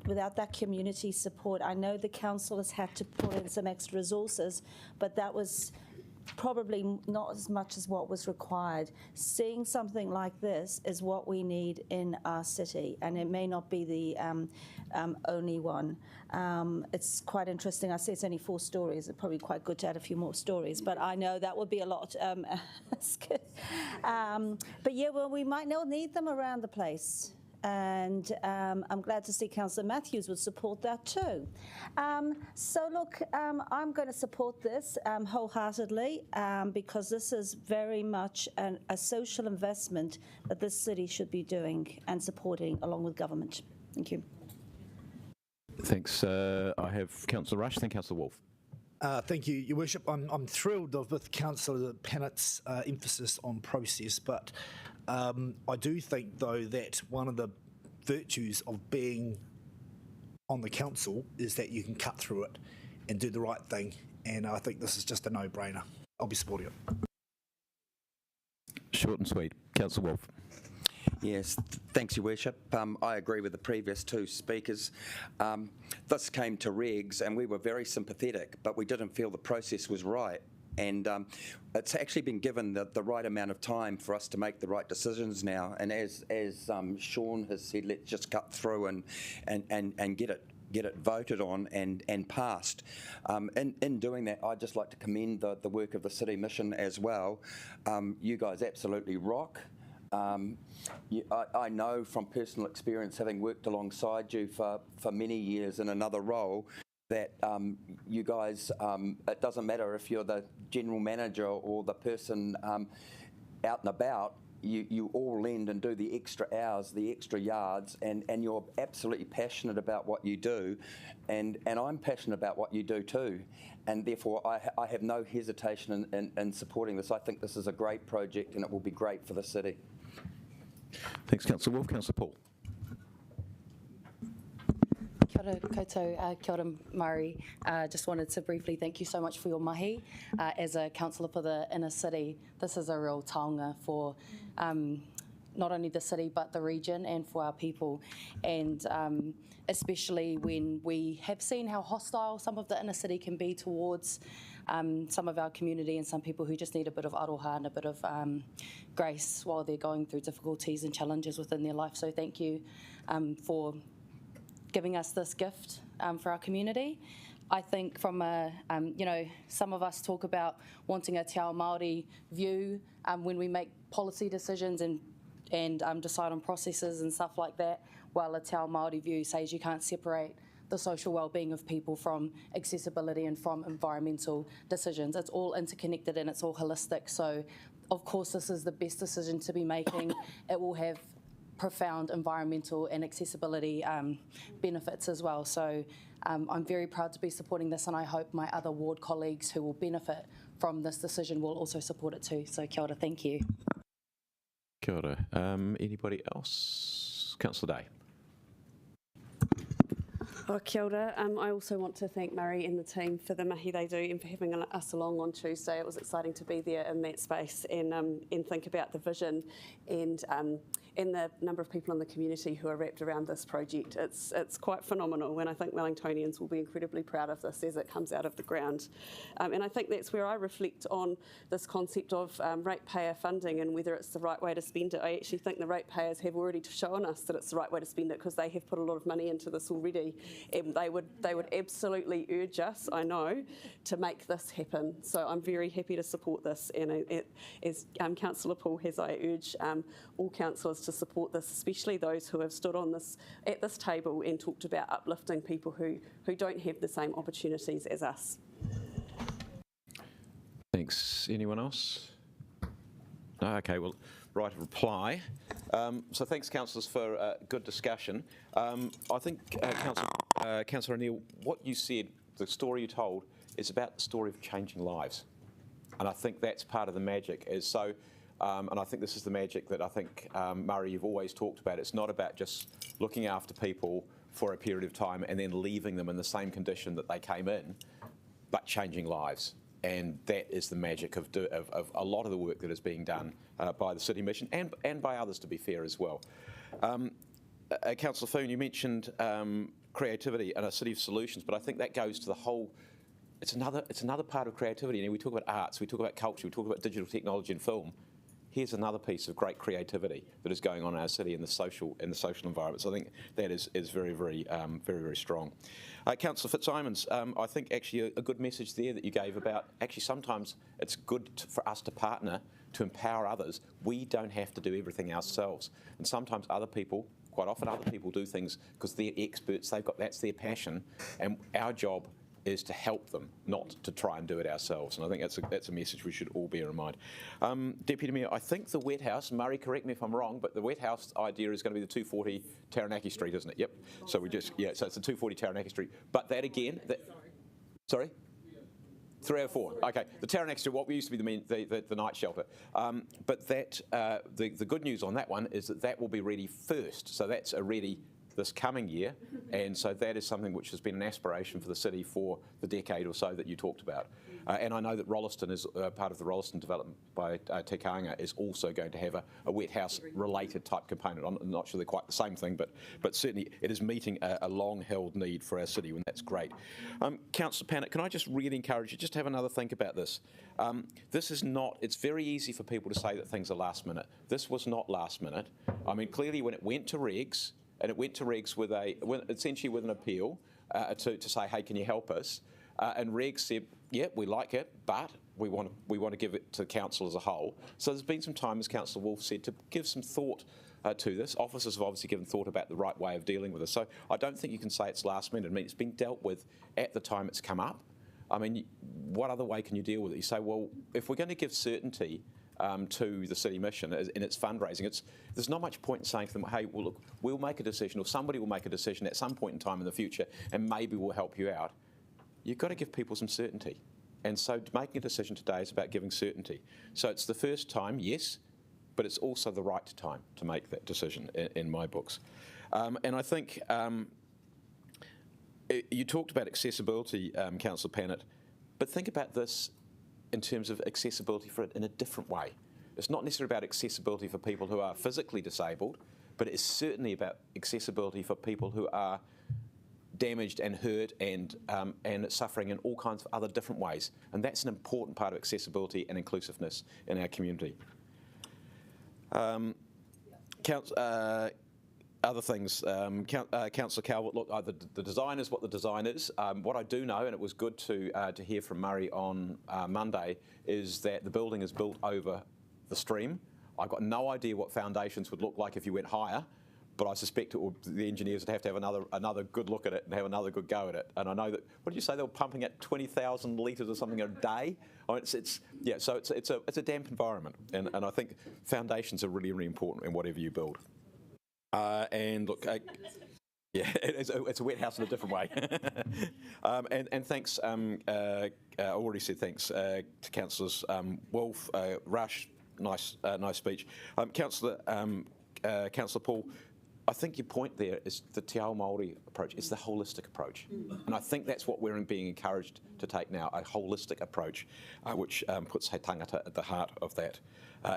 Without that community support. I know the council has had to put in some extra resources, but that was probably not as much as what was required. Seeing something like this is what we need in our city, and it may not be the only one. It's quite interesting. I say it's only 4 stories. It's probably quite good to add a few more stories, but I know that would be a lot. But yeah, well, we might not need them around the place. And I'm glad to see Councillor Matthews would support that too. So look, I'm going to support this wholeheartedly because this is very much a social investment that this city should be doing and supporting along with government. Thank you. Thanks. I have Councillor Rush, then Councillor Wolf. Thank you, Your Worship. I'm thrilled with Councillor Pennett's emphasis on process, but I do think, though, that one of the virtues of being on the council is that you can cut through it and do the right thing, and I think this is just a no-brainer. I'll be supporting it. Short and sweet. Councillor Wolf. Yes, thanks, Your Worship. I agree with the previous 2 speakers. This came to regs and we were very sympathetic, but we didn't feel the process was right. And it's actually been given the right amount of time for us to make the right decisions now. And as Sean has said, let's just cut through and get it voted on and passed. In doing that, I'd just like to commend the work of the City Mission as well. You guys absolutely rock. I know from personal experience, having worked alongside you for many years in another role, that you guys, it doesn't matter if you're the general manager or the person out and about, you all lend and do the extra hours, the extra yards, and you're absolutely passionate about what you do, and I'm passionate about what you do too, and therefore I have no hesitation in supporting this. I think this is a great project and it will be great for the city. Thanks, Councillor Wolf. Councillor Paul. Kia ora koutou, kia ora Murray. Just wanted to briefly thank you so much for your mahi. As a councillor for the inner city, this is a real taonga for not only the city but the region and for our people, and especially when we have seen how hostile some of the inner city can be towards some of our community and some people who just need a bit of aroha and a bit of grace while they're going through difficulties and challenges within their life. So thank you for giving us this gift for our community. I think from a, some of us talk about wanting a te ao Māori view when we make policy decisions and decide on processes and stuff like that, while a te ao Māori view says you can't separate the social well-being of people from accessibility and from environmental decisions. It's all interconnected and it's all holistic. So of course this is the best decision to be making. It will have profound environmental and accessibility benefits as well. So I'm very proud to be supporting this, and I hope my other ward colleagues who will benefit from this decision will also support it too. So kia ora, thank you. Kia ora. Anybody else? Councillor Day. Oh, kia ora. I also want to thank Murray and the team for the mahi they do and for having us along on Tuesday. It was exciting to be there in that space and think about the vision and the number of people in the community who are wrapped around this project. It's quite phenomenal, and I think Wellingtonians will be incredibly proud of this as it comes out of the ground. And I think that's where I reflect on this concept of ratepayer funding and whether it's the right way to spend it. I actually think the ratepayers have already shown us that it's the right way to spend it because they have put a lot of money into this already, and they would absolutely urge us, I know, to make this happen. So I'm very happy to support this, and as Councillor Paul has, I urge all councillors to support this, especially those who have stood on at this table and talked about uplifting people who don't have the same opportunities as us. Thanks. Anyone else? No, okay, well, right of reply. So thanks, councillors, for a good discussion. I think, Councillor O'Neill, what you said, the story you told, is about the story of changing lives. And I think that's part of the magic. And I think this is the magic that I think, Murray, you've always talked about. It's not about just looking after people for a period of time and then leaving them in the same condition that they came in, but changing lives. And that is the magic of a lot of the work that is being done by the City Mission and by others, to be fair, as well. Councillor Foon, you mentioned creativity and a city of solutions, but I think that goes to the whole it's another part of creativity. And we talk about arts, we talk about culture, we talk about digital technology and film. Here's another piece of great creativity that is going on in our city in the social environment. So I think that is very, very, very strong. Councillor Fitzsimons, I think actually a good message there that you gave about actually sometimes it's good for us to partner to empower others. We don't have to do everything ourselves, and sometimes other people, quite often other people do things because they're experts. That's their passion, and our job is to help them, not to try and do it ourselves. And I think that's a message we should all bear in mind. Deputy Mayor, I think the wet house, Murray, correct me if I'm wrong, but the wet house idea is going to be the 240 Taranaki Street, isn't it? Yep. So so it's the 240 Taranaki Street. But that again, sorry? 304. Okay, the Taranaki Street, what used to be the night shelter. But that the good news on that one is that will be ready first. So that's ready this coming year, and so that is something which has been an aspiration for the city for the decade or so that you talked about. And I know that Rolleston is part of the Rolleston development by Te Kāinga is also going to have a wet house related type component. I'm not sure they're quite the same thing, but certainly it is meeting a long-held need for our city, and that's great. Councillor Pannett, can I just really encourage you just to have another think about this? This is not, it's very easy for people to say that things are last minute. This was not last minute. I mean, clearly when it went to regs, and it went to regs essentially with an appeal to say, hey, can you help us? And regs said, yeah, we like it, but we want to give it to council as a whole. So there's been some time, as Councillor Wolfe said, to give some thought to this. Officers have obviously given thought about the right way of dealing with this. So I don't think you can say it's last minute. I mean, it's been dealt with at the time it's come up. I mean, what other way can you deal with it? You say, well, if we're going to give certainty to the city mission in its fundraising, there's not much point in saying to them, hey, well, look, we'll make a decision, or somebody will make a decision at some point in time in the future, and maybe we'll help you out. You've got to give people some certainty. And so making a decision today is about giving certainty. So it's the first time, yes, but it's also the right time to make that decision in my books. And I think you talked about accessibility, Councillor Pannett, but think about this in terms of accessibility for it in a different way. It's not necessarily about accessibility for people who are physically disabled, but it is certainly about accessibility for people who are damaged and hurt and suffering in all kinds of other different ways. And that's an important part of accessibility and inclusiveness in our community. Other things, Councillor Calvert, look, the design is what the design is. What I do know, and it was good to hear from Murray on Monday, is that the building is built over the stream. I've got no idea what foundations would look like if you went higher, but I suspect the engineers would have to have another good look at it and have another good go at it. And I know that, what did you say, they were pumping at 20,000 litres or something a day? I mean, so it's a damp environment, and I think foundations are really, really important in whatever you build. And look, yeah, it's a wet house in a different way. And thanks, I already said thanks to Councillors Wolfe, Rush, nice speech. Councillor Paul, I think your point there is the Te Ao Māori approach. It's the holistic approach. And I think that's what we're being encouraged to take now, a holistic approach, which puts he tangata at the heart of that.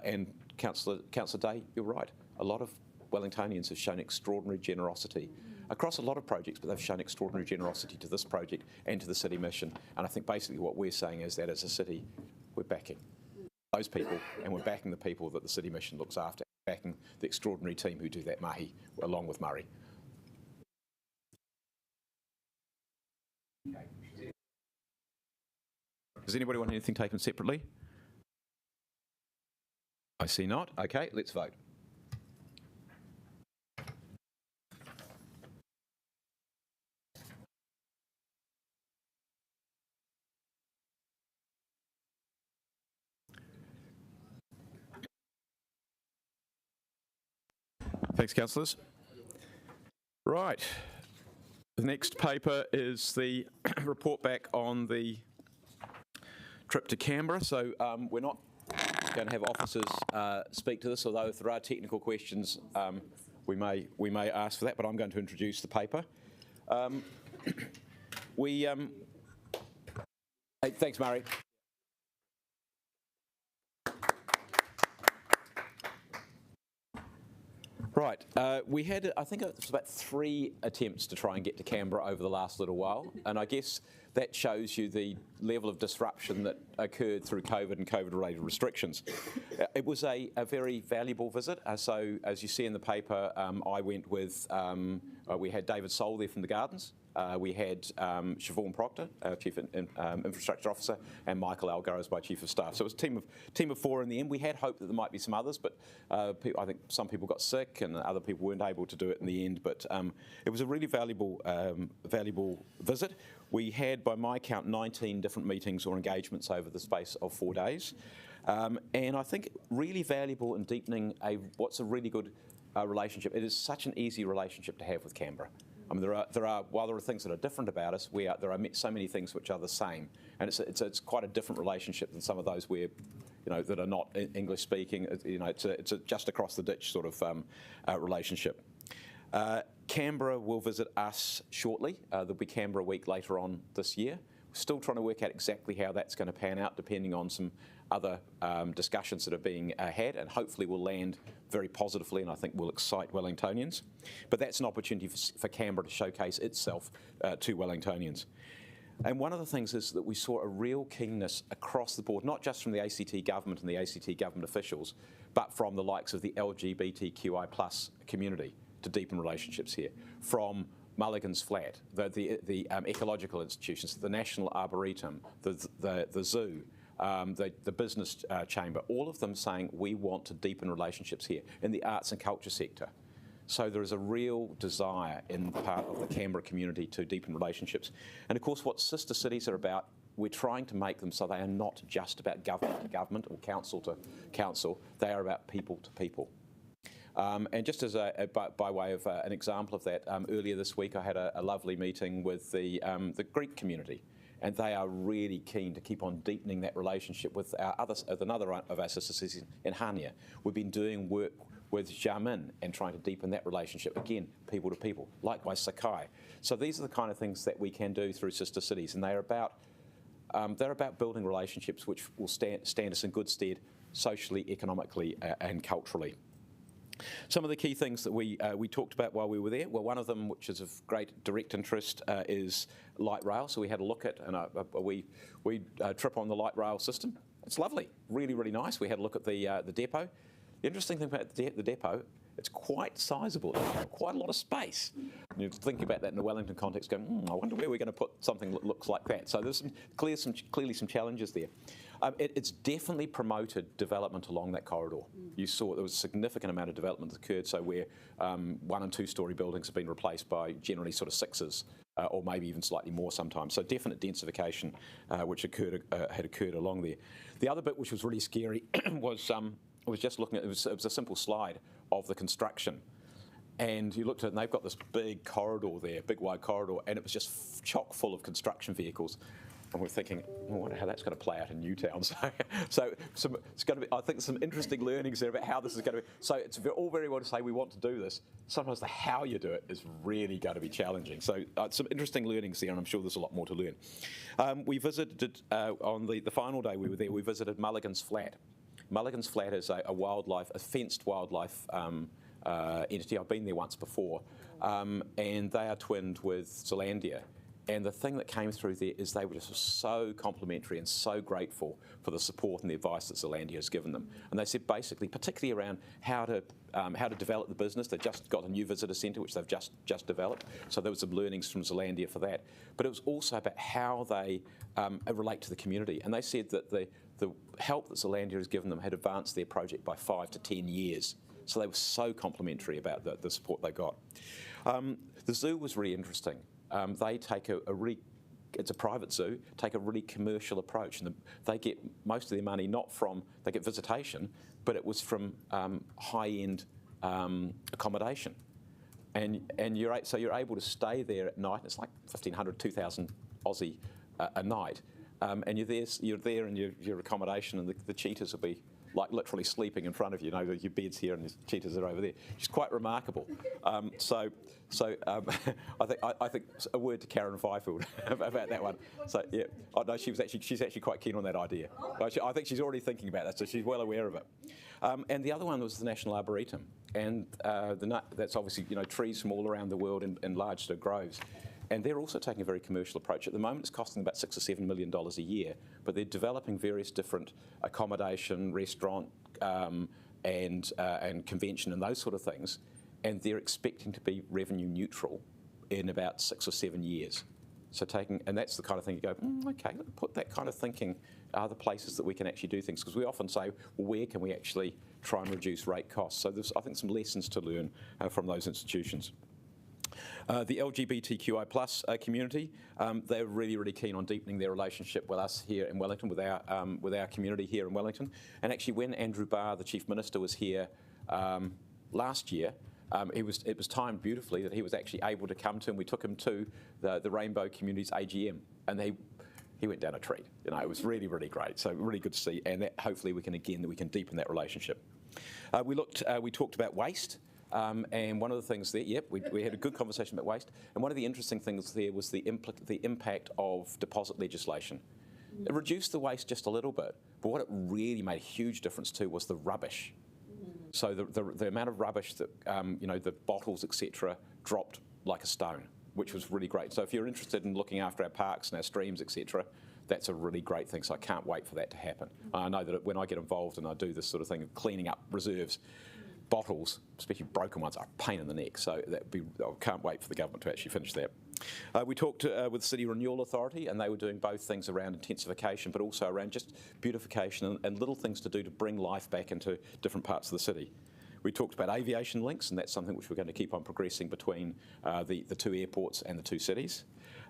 And Councillor Day, you're right. A lot of Wellingtonians have shown extraordinary generosity across a lot of projects, but they've shown extraordinary generosity to this project and to the city mission. And I think basically what we're saying is that as a city, we're backing those people, and we're backing the people that the city mission looks after, backing the extraordinary team who do that mahi, along with Murray. Does anybody want anything taken separately? I see not. Okay, let's vote. Thanks, councillors. Right. The next paper is the report back on the trip to Canberra. So we're not going to have officers speak to this, although if there are technical questions, we may ask for that. But I'm going to introduce the paper. Hey, thanks, Murray. Right, we had, I think it was about 3 attempts to try and get to Canberra over the last little while, and I guess that shows you the level of disruption that occurred through COVID and COVID-related restrictions. It was a very valuable visit. So, as you see in the paper, I went with, we had David Soul there from the Gardens. We had Siobhan Proctor, our Chief Infrastructure Officer, and Michael Algaras, my Chief of Staff. So it was a team of 4 in the end. We had hoped that there might be some others, but I think some people got sick and other people weren't able to do it in the end. But it was a really valuable visit. We had, by my count, 19 different meetings or engagements over the space of 4 days. And I think really valuable in deepening what's a really good relationship. It is such an easy relationship to have with Canberra. I mean, while there are things that are different about us, there are so many things which are the same, and it's quite a different relationship than some of those where, that are not English speaking. It's a just across the ditch sort of relationship. Canberra will visit us shortly. There'll be Canberra Week later on this year. We're still trying to work out exactly how that's going to pan out, depending on some other discussions that are being had, and hopefully will land very positively, and I think will excite Wellingtonians. But that's an opportunity for Canberra to showcase itself to Wellingtonians. And one of the things is that we saw a real keenness across the board, not just from the ACT government and the ACT government officials, but from the likes of the LGBTQI+ community to deepen relationships here, from Mulligan's Flat, the ecological institutions, the National Arboretum, the zoo, the business chamber, all of them saying we want to deepen relationships here in the arts and culture sector. So there is a real desire in part of the Canberra community to deepen relationships. And of course what sister cities are about, we're trying to make them so they are not just about government to government or council to council, they are about people to people. And just as by way of an example of that, earlier this week I had a lovely meeting with the Greek community, and they are really keen to keep on deepening that relationship with another of our sister cities in Hania. We've been doing work with Jamin and trying to deepen that relationship, again, people to people, likewise Sakai. So these are the kind of things that we can do through sister cities, and they're about building relationships which will stand us in good stead socially, economically and culturally. Some of the key things that we talked about while we were there, well, one of them, which is of great direct interest, is light rail. So we had a look at we trip on the light rail system. It's lovely, really, really nice. We had a look at the depot. The interesting thing about the depot, it's quite sizable, quite a lot of space. And you think about that in the Wellington context, going, I wonder where we're going to put something that looks like that. So there's clearly some challenges there. It's definitely promoted development along that corridor. You saw there was a significant amount of development that occurred, so where 1- and 2-storey buildings have been replaced by generally sort of 6s, or maybe even slightly more sometimes. So definite densification which had occurred along there. The other bit which was really scary was just looking at, it was a simple slide of the construction. And you looked at it and they've got this big corridor there, big wide corridor, and it was just chock full of construction vehicles. And we're thinking, I wonder how that's going to play out in Newtown. So it's going to be, I think, some interesting learnings there about how this is going to be. So it's all very well to say we want to do this. Sometimes the how you do it is really going to be challenging. So some interesting learnings there, and I'm sure there's a lot more to learn. We visited, on the final day we were there, we visited Mulligan's Flat. Mulligan's Flat is a fenced wildlife entity. I've been there once before, and they are twinned with Zealandia. And the thing that came through there is they were just so complimentary and so grateful for the support and the advice that Zealandia has given them. And they said basically, particularly around how to develop the business. They've just got a new visitor centre which they've just developed. So there was some learnings from Zealandia for that. But it was also about how they relate to the community. And they said that the help that Zealandia has given them had advanced their project by 5 to 10 years. So they were so complimentary about the support they got. The zoo was really interesting. They take it's a private zoo, take a really commercial approach, and they get most of their money they get visitation, but it was from high-end accommodation. And you're able to stay there at night. It's like 1,500, 2,000 Aussie a night, and you're there in your accommodation, and the cheetahs will be like literally sleeping in front of you. You know, your bed's here and the cheetahs are over there. It's quite remarkable. I think a word to Karen Fifield about that one. So yeah, no, she's actually quite keen on that idea. I think she's already thinking about that, so she's well aware of it. And the other one was the National Arboretum. And that's obviously, trees from all around the world in large sort of groves. And they're also taking a very commercial approach. At the moment, it's costing about $6 or $7 million a year, but they're developing various different accommodation, restaurant, and convention and those sort of things. And they're expecting to be revenue neutral in about 6 or 7 years. So and that's the kind of thing you go, okay, put that kind of thinking, are the places that we can actually do things? Because we often say, well, where can we actually try and reduce rate costs? So there's, I think, some lessons to learn from those institutions. The LGBTQI+ community, they're really, really keen on deepening their relationship with us here in Wellington, with our community here in Wellington. And actually, when Andrew Barr, the Chief Minister, was here last year, it was timed beautifully that he was actually able to come to, and we took him to the Rainbow Community's AGM, and he went down a treat. It was really, really great. So really good to see, and that hopefully we can deepen that relationship. We talked about waste. And one of the things there, we had a good conversation about waste. And one of the interesting things there was the impact of deposit legislation. It reduced the waste just a little bit, but what it really made a huge difference to was the rubbish. So the amount of rubbish that, the bottles, etc., dropped like a stone, which was really great. So if you're interested in looking after our parks and our streams, etc., that's a really great thing. So I can't wait for that to happen. I know that when I get involved and I do this sort of thing of cleaning up reserves, bottles, especially broken ones, are a pain in the neck. So I can't wait for the government to actually finish that. We talked with the City Renewal Authority, and they were doing both things around intensification, but also around just beautification and little things to do to bring life back into different parts of the city. We talked about aviation links, and that's something which we're going to keep on progressing between the two airports and the two cities.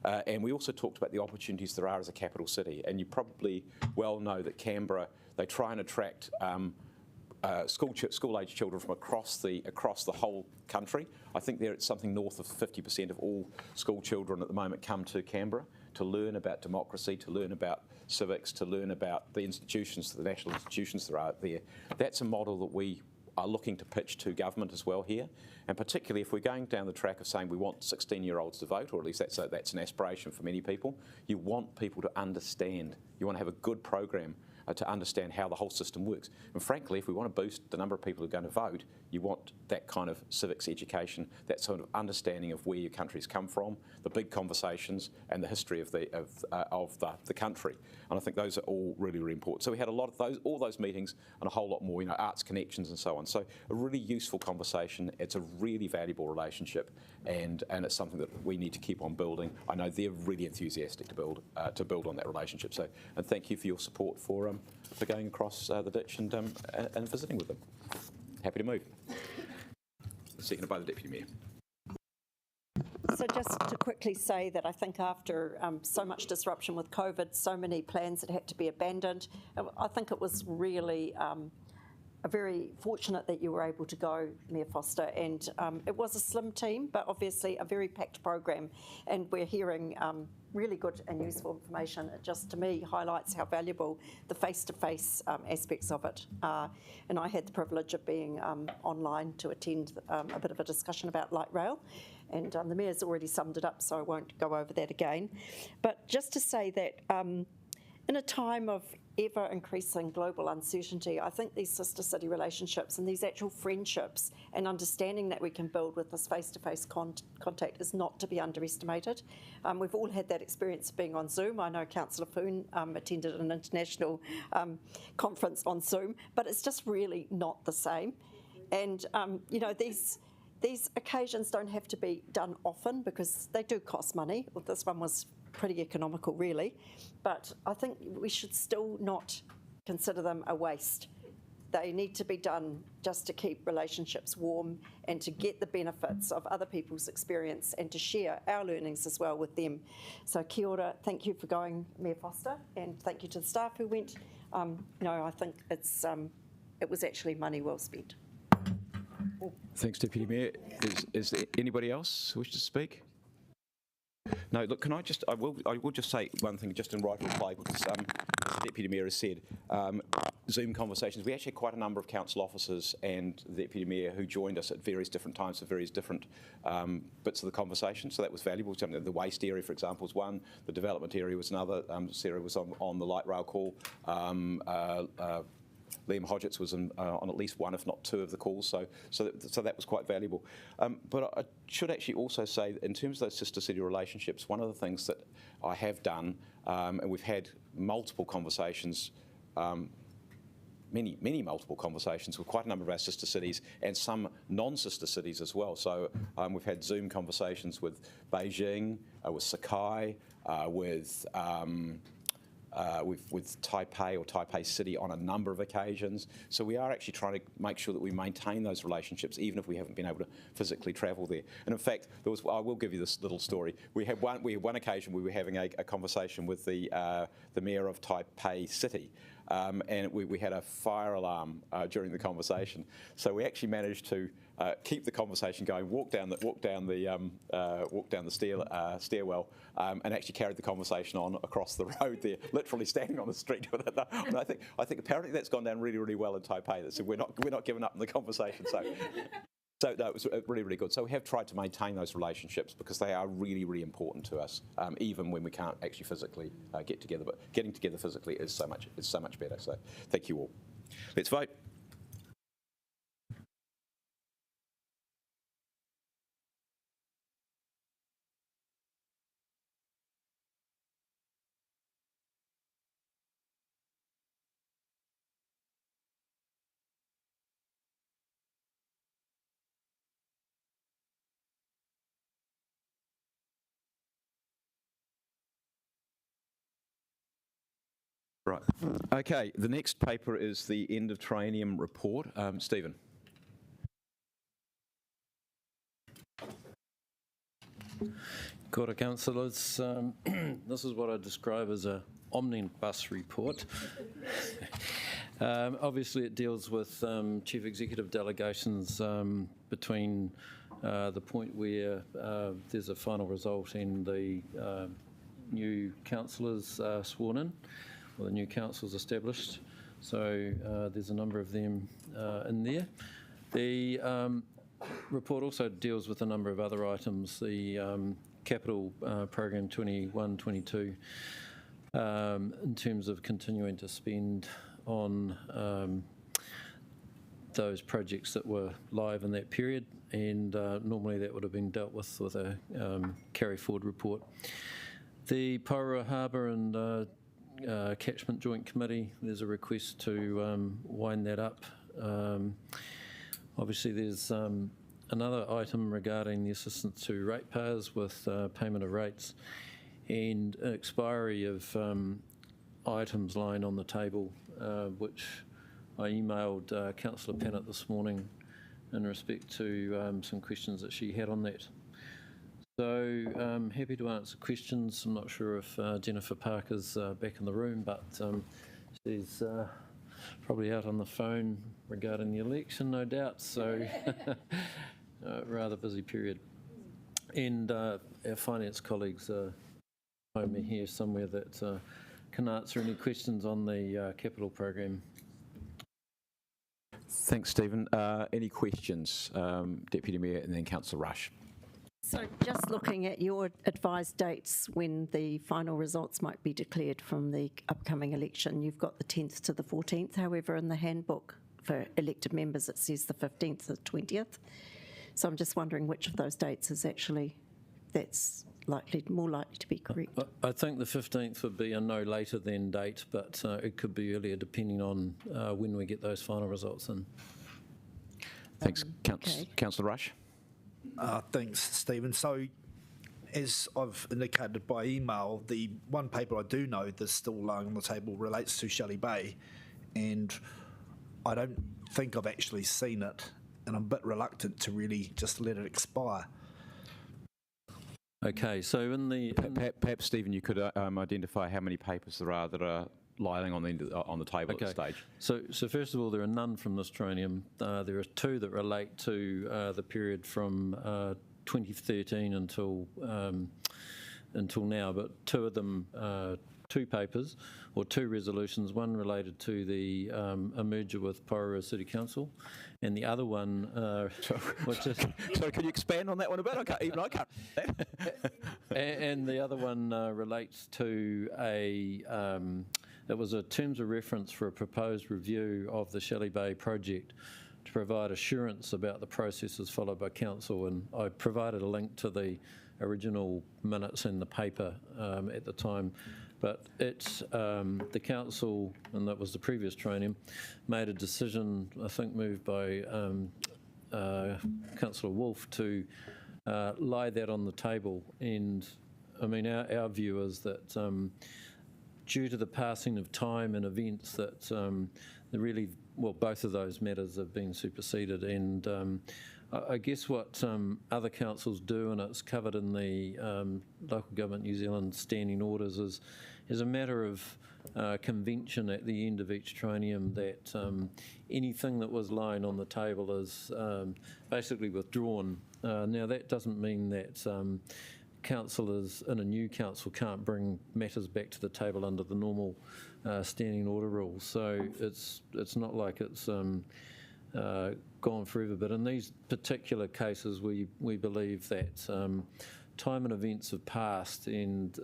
And we also talked about the opportunities there are as a capital city. And you probably well know that Canberra, they try and attract school-age children from across the whole country. I think it's something north of 50% of all school children at the moment come to Canberra to learn about democracy, to learn about civics, to learn about the institutions, the national institutions that are out there. That's a model that we are looking to pitch to government as well here, and particularly if we're going down the track of saying we want 16-year-olds to vote, or at least that's an aspiration for many people. You want people to understand. You want to have a good program to understand how the whole system works. And frankly, if we want to boost the number of people who are going to vote, you want that kind of civics education, that sort of understanding of where your country's come from, the big conversations, and the history of the country. And I think those are all really, really important. So we had a lot of all those meetings, and a whole lot more, arts connections and so on. So a really useful conversation. It's a really valuable relationship, and it's something that we need to keep on building. I know they're really enthusiastic to build on that relationship. So, and thank you for your support for going across the ditch and visiting with them. Happy to move. Seconded by the Deputy Mayor. So just to quickly say that I think after so much disruption with COVID, so many plans that had to be abandoned, I think it was really very fortunate that you were able to go, Mayor Foster, and it was a slim team, but obviously a very packed program, and we're hearing really good and useful information. It just, to me, highlights how valuable the face-to-face aspects of it are. And I had the privilege of being online to attend a bit of a discussion about light rail, and the Mayor's already summed it up, so I won't go over that again. But just to say that in a time of ever-increasing global uncertainty, I think these sister city relationships and these actual friendships and understanding that we can build with this face-to-face contact is not to be underestimated. We've all had that experience of being on Zoom. I know Councillor Poon attended an international conference on Zoom, but it's just really not the same. And, these occasions don't have to be done often because they do cost money. Well, this one was pretty economical, really. But I think we should still not consider them a waste. They need to be done just to keep relationships warm and to get the benefits of other people's experience and to share our learnings as well with them. So kia ora, thank you for going, Mayor Foster, and thank you to the staff who went. I think it was actually money well spent. Thanks, Deputy Mayor. Is there anybody else who wishes to speak? No, look, I will just say one thing just in right reply, because the Deputy Mayor has said, Zoom conversations. We actually had quite a number of council officers and the Deputy Mayor who joined us at various different times for various different bits of the conversation, so that was valuable. The waste area, for example, was one. The development area was another. Sarah was on the light rail call. Liam Hodgetts was on at least one, if not two, of the calls, so that was quite valuable. But I should actually also say, that in terms of those sister city relationships, one of the things that I have done, and we've had multiple conversations, many multiple conversations with quite a number of our sister cities and some non-sister cities as well. So we've had Zoom conversations with Beijing, with Sakai, with Taipei or Taipei City on a number of occasions. So we are actually trying to make sure that we maintain those relationships, even if we haven't been able to physically travel there. And in fact, I will give you this little story. We had one occasion where we were having a conversation with the mayor of Taipei City. And we had a fire alarm during the conversation, so we actually managed to keep the conversation going. Walk down the stairwell, and actually carried the conversation on across the road there, literally standing on the street with it. And I think apparently that's gone down really, really well in Taipei. So we're not giving up on the conversation. So no, it was really, really good. So we have tried to maintain those relationships because they are really, really important to us, even when we can't actually physically get together. But getting together physically is so much better. So thank you all. Let's vote. Right. Okay, the next paper is the end of triennium report. Stephen. Kia ora, councillors. This is what I describe as an omnibus report. Obviously, it deals with chief executive delegations between the point where there's a final result and the new councillors sworn in, or the new councils established. So there's a number of them in there. The report also deals with a number of other items. The capital program 21-22 in terms of continuing to spend on those projects that were live in that period, and normally that would have been dealt with a carry forward report. The Paurua Harbour and Catchment Joint Committee, there's a request to wind that up. Obviously there's another item regarding the assistance to ratepayers with payment of rates, and an expiry of items lying on the table, which I emailed Councillor Pennant this morning in respect to some questions that she had on that. So I'm happy to answer questions. I'm not sure if Jennifer Parker's back in the room, but she's probably out on the phone regarding the election, no doubt, so rather busy period. And our finance colleagues are home here somewhere that can answer any questions on the capital program. Thanks, Stephen. Any questions? Deputy Mayor and then Councillor Rush. So just looking at your advised dates when the final results might be declared from the upcoming election, you've got the 10th to the 14th. However, in the handbook for elected members, it says the 15th to the 20th. So I'm just wondering which of those dates is actually, that's more likely to be correct. I think the 15th would be a no later than date, but it could be earlier depending on when we get those final results in. Thanks, Councillor Rush. Thanks, Stephen. So, as I've indicated by email, the one paper I do know that's still lying on the table relates to Shelley Bay, and I don't think I've actually seen it, and I'm a bit reluctant to really just let it expire. Okay, so in the... Perhaps, Stephen, you could identify how many papers there are that are lying on the table at this stage. So first of all, there are none from this triennium. There are two that relate to the period from 2013 until now, but two of them, two papers or two resolutions. One related to the a merger with Pōneke City Council, and the other one, which is sorry, can you expand on that one a bit? Even I can't. and the other one relates to a it was a terms of reference for a proposed review of the Shelley Bay project to provide assurance about the processes followed by council, and I provided a link to the original minutes in the paper at the time. But it's the council, and that was the previous training, made a decision, I think moved by Councillor Wolfe, to lie that on the table. And I mean, our view is that due to the passing of time and events, that both of those matters have been superseded. And I guess what other councils do, and it's covered in the Local Government New Zealand standing orders, is a matter of convention at the end of each trinium that anything that was lying on the table is basically withdrawn. Now, that doesn't mean that councillors in a new council can't bring matters back to the table under the normal standing order rules. So it's not like it's gone forever. But in these particular cases, we believe that time and events have passed, and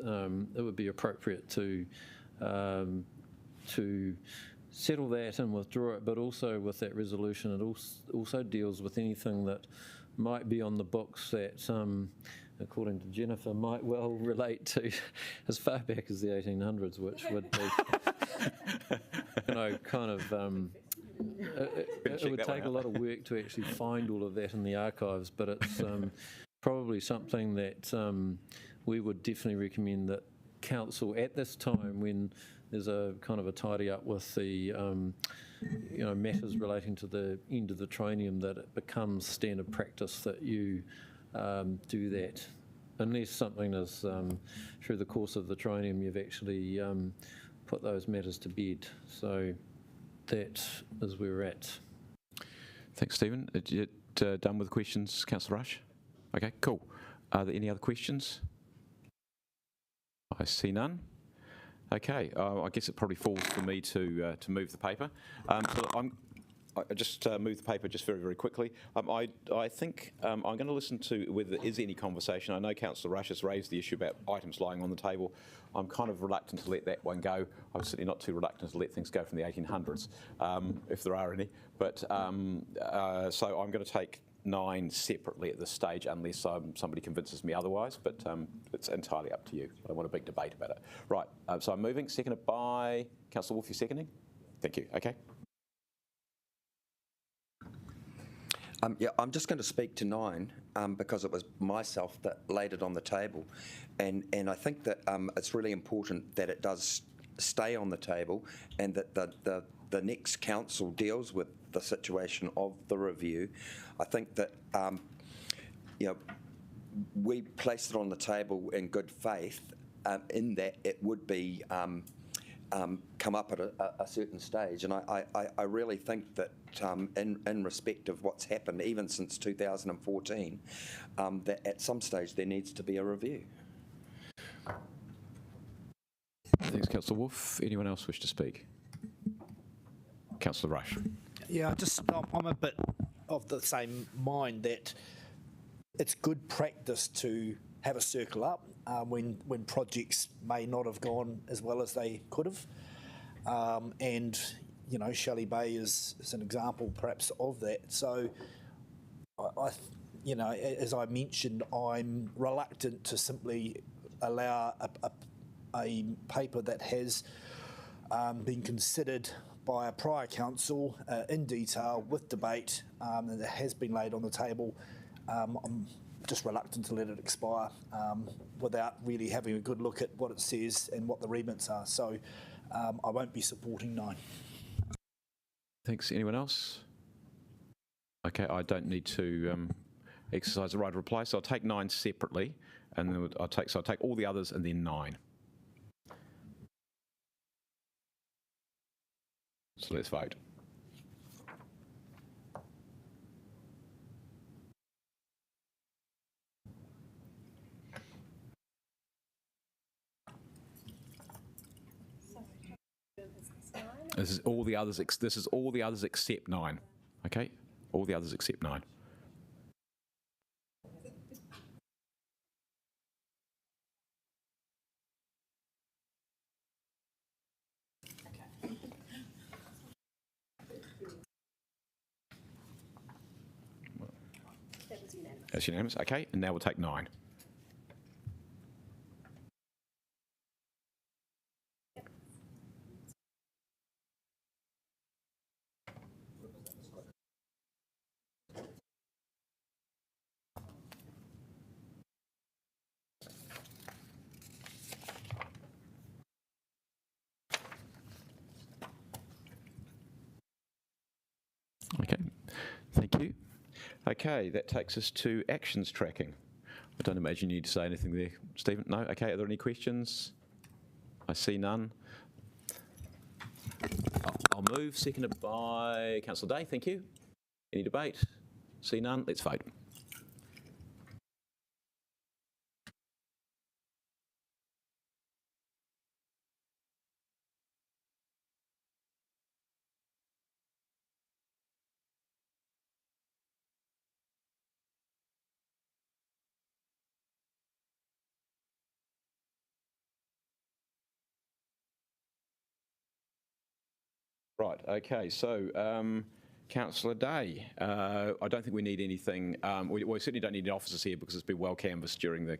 it would be appropriate to settle that and withdraw it. But also with that resolution, it also deals with anything that might be on the books that, according to Jennifer, might well relate to as far back as the 1800s, which would be, kind of, it would take a lot of work to actually find all of that in the archives, but it's probably something that we would definitely recommend that council at this time, when there's a kind of a tidy up with the matters relating to the end of the trinium, that it becomes standard practice that you do that, unless something is through the course of the trinium you've actually put those matters to bed. So that is where we're at. Thanks, Stephen. Done with questions, Councillor Rush? Okay, cool. Are there any other questions? I see none. Okay, I guess it probably falls for me to move the paper. So I just move the paper just very, very quickly. I think I'm going to listen to whether there is any conversation. I know Councillor Rush has raised the issue about items lying on the table. I'm kind of reluctant to let that one go. I'm certainly not too reluctant to let things go from the 1800s, if there are any. But so I'm going to take 9 separately at this stage, unless somebody convinces me otherwise, but it's entirely up to you. I don't want a big debate about it. Right, so I'm moving, seconded by Councillor Wolfe, you seconding? Thank you, okay. Yeah, I'm just going to speak to 9 because it was myself that laid it on the table, and I think that it's really important that it does stay on the table, and that the next council deals with the situation of the review. I think that we placed it on the table in good faith, in that it would be come up at a certain stage, and I really think that in respect of what's happened even since 2014, that at some stage there needs to be a review. Thanks, Councillor Wolfe. Anyone else wish to speak? Councillor Rush. Yeah, I'm a bit of the same mind that it's good practice to have a circle up when projects may not have gone as well as they could have, and Shelley Bay is an example perhaps of that. So as I mentioned, I'm reluctant to simply allow a paper that has been considered by a prior council in detail with debate, and that has been laid on the table. I'm just reluctant to let it expire without really having a good look at what it says and what the remits are. So I won't be supporting 9. Thanks. Anyone else? Okay, I don't need to exercise the right of reply, so I'll take 9 separately, and then I'll take all the others and then 9. So let's vote. This is all the others. This is all the others except 9. Okay, all the others except 9. That's unanimous. Okay, and now we'll take 9. Okay, thank you. Okay, that takes us to actions tracking. I don't imagine you need to say anything there, Stephen. No? Okay, are there any questions? I see none. I'll move, seconded by Councillor Day. Thank you. Any debate? See none. Let's vote. Right, okay, so Councillor Day, I don't think we need anything, we certainly don't need any officers here because it's been well canvassed during the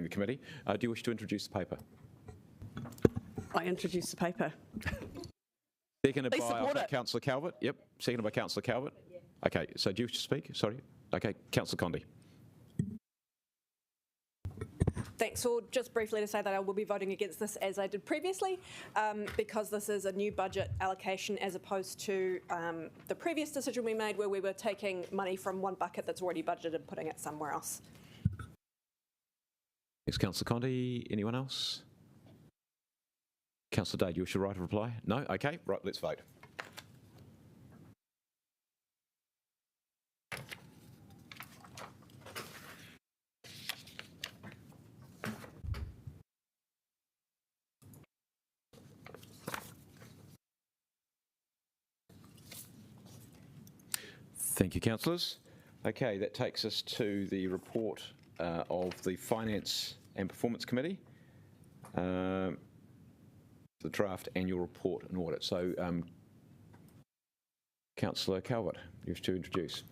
committee. Do you wish to introduce the paper? I introduce the paper. Seconded by Councillor Calvert. Yep, seconded by Councillor Calvert. Okay, so do you wish to speak? Sorry. Okay, Councillor Condi. Thanks. So just briefly to say that I will be voting against this as I did previously, because this is a new budget allocation as opposed to the previous decision we made where we were taking money from one bucket that's already budgeted and putting it somewhere else. Thanks, Councillor Condi. Anyone else? Councillor Day, do you wish to write a reply? No? Okay, right, let's vote. Thank you, councillors. Okay, that takes us to the report of the Finance and Performance Committee, the draft annual report and audit. So, Councillor Calvert, you wish to introduce.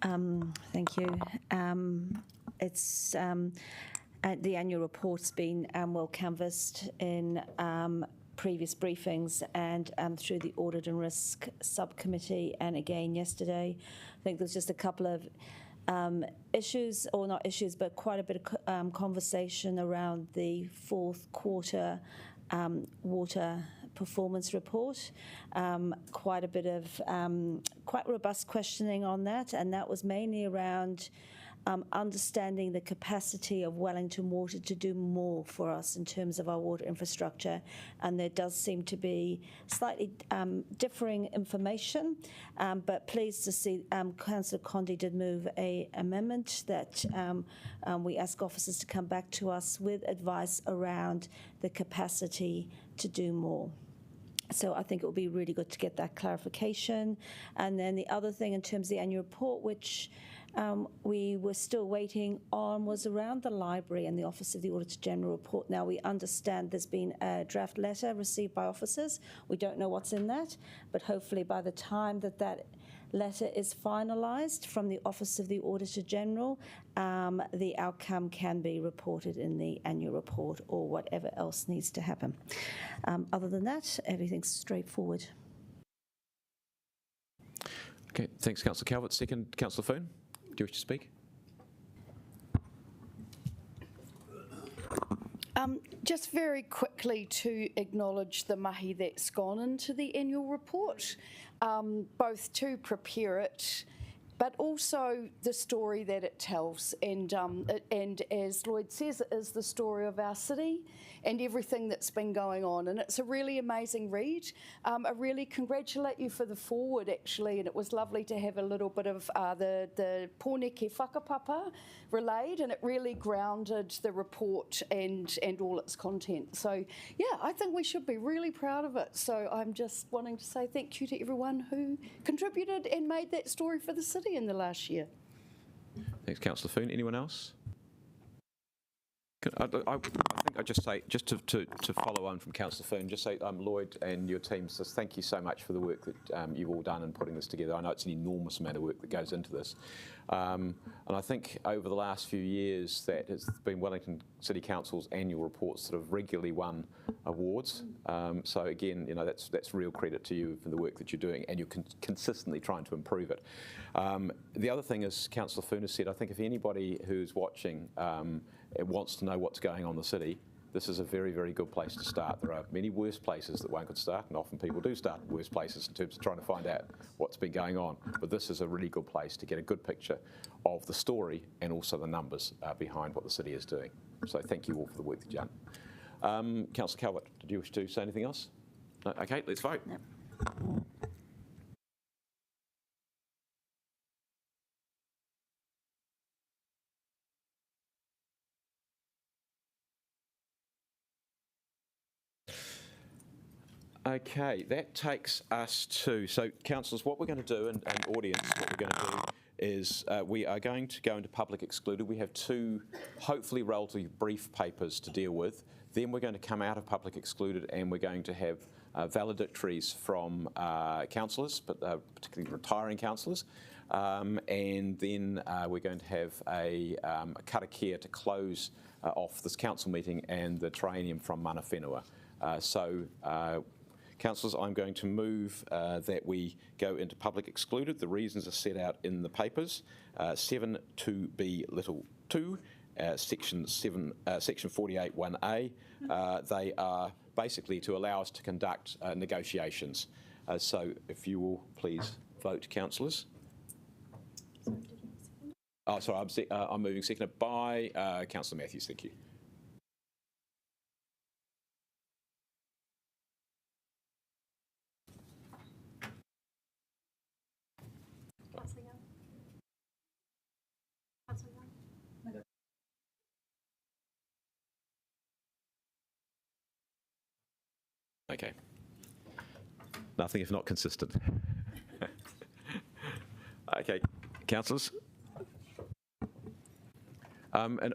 Thank you. It's the annual report's been well canvassed in previous briefings and through the Audit and Risk Subcommittee and again yesterday. I think there's just a couple of issues, or not issues, but quite a bit of conversation around the fourth quarter water performance report. Quite a bit of quite robust questioning on that, and that was mainly around understanding the capacity of Wellington Water to do more for us in terms of our water infrastructure. And there does seem to be slightly differing information, but pleased to see Councillor Condi did move an amendment that we ask officers to come back to us with advice around the capacity to do more. So I think it will be really good to get that clarification. And then the other thing in terms of the annual report, which we were still waiting on, was around the library and the Office of the Auditor General report. Now, we understand there's been a draft letter received by officers. We don't know what's in that, but hopefully by the time that that letter is finalised from the Office of the Auditor General, the outcome can be reported in the annual report or whatever else needs to happen. Other than that, everything's straightforward. Okay, thanks, Councillor Calvert. Second, Councillor Foon. Do you wish to speak? Just very quickly to acknowledge the mahi that's gone into the annual report, both to prepare it, but also the story that it tells. And as Lloyd says, it is the story of our city and everything that's been going on. And it's a really amazing read. I really congratulate you for the forward, actually, and it was lovely to have a little bit of the Pōneke whakapapa relayed, and it really grounded the report and all its content. So, yeah, I think we should be really proud of it. So I'm just wanting to say thank you to everyone who contributed and made that story for the city in the last year. Thanks, Councillor Foon. Anyone else? I think I'll just say, just to follow on from Councillor Fern, just say Lloyd and your team, just thank you so much for the work that you've all done in putting this together. I know it's an enormous amount of work that goes into this. And I think over the last few years that it's been Wellington City Council's annual reports that have regularly won awards. So again, you know, that's real credit to you for the work that you're doing, and you're consistently trying to improve it. The other thing, as Councillor Fern has said, I think if anybody who's watching wants to know what's going on in the city, this is a very, very good place to start. There are many worse places that one could start, and often people do start at worse places in terms of trying to find out what's been going on. But this is a really good place to get a good picture of the story and also the numbers behind what the city is doing. So thank you all for the work that you've done. Councillor Calvert, did you wish to say anything else? No? Okay, let's vote. Yep. Okay, that takes us to, so councillors, what we're going to do, and audience, what we're going to do is we are going to go into public excluded. We have two, hopefully relatively brief papers to deal with. Then we're going to come out of public excluded and we're going to have valedictories from councillors, but particularly retiring councillors. And then we're going to have a karakia to close off this council meeting and the triennium from Mana Whenua. Councillors, I'm going to move that we go into public excluded. The reasons are set out in the papers. 7 2B little 2, section 48 1A. They are basically to allow us to conduct negotiations. So if you will please vote, councillors. Oh, sorry, I'm moving seconded by Councillor Matthews. Thank you. Okay. Nothing if not consistent. Okay, councillors. And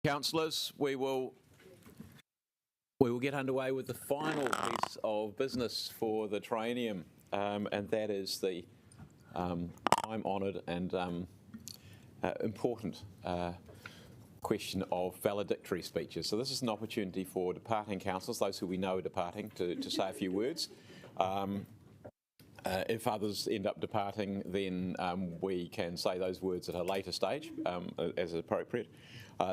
Councillors, we will get underway with the final piece of business for the triennium, and that is the time-honoured and important question of valedictory speeches. So this is an opportunity for departing councillors, those who we know are departing, to say a few words. If others end up departing, then we can say those words at a later stage, as appropriate.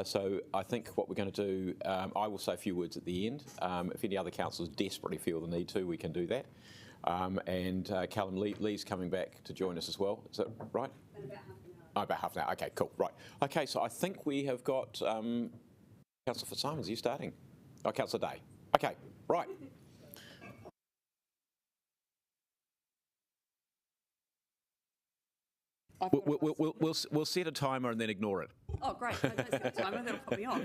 So I think what we're going to do, I will say a few words at the end. If any other councillors desperately feel the need to, we can do that. And Callum Lee's coming back to join us as well. Is that right? In about half an hour. Oh, about half an hour. Okay, cool. Right. Okay, so I think we have got Councillor Fitzsimons. Are you starting? Oh, Councillor Day. Okay, right. We'll set a timer and then ignore it. Oh, great. No, don't set a timer. That'll put me off.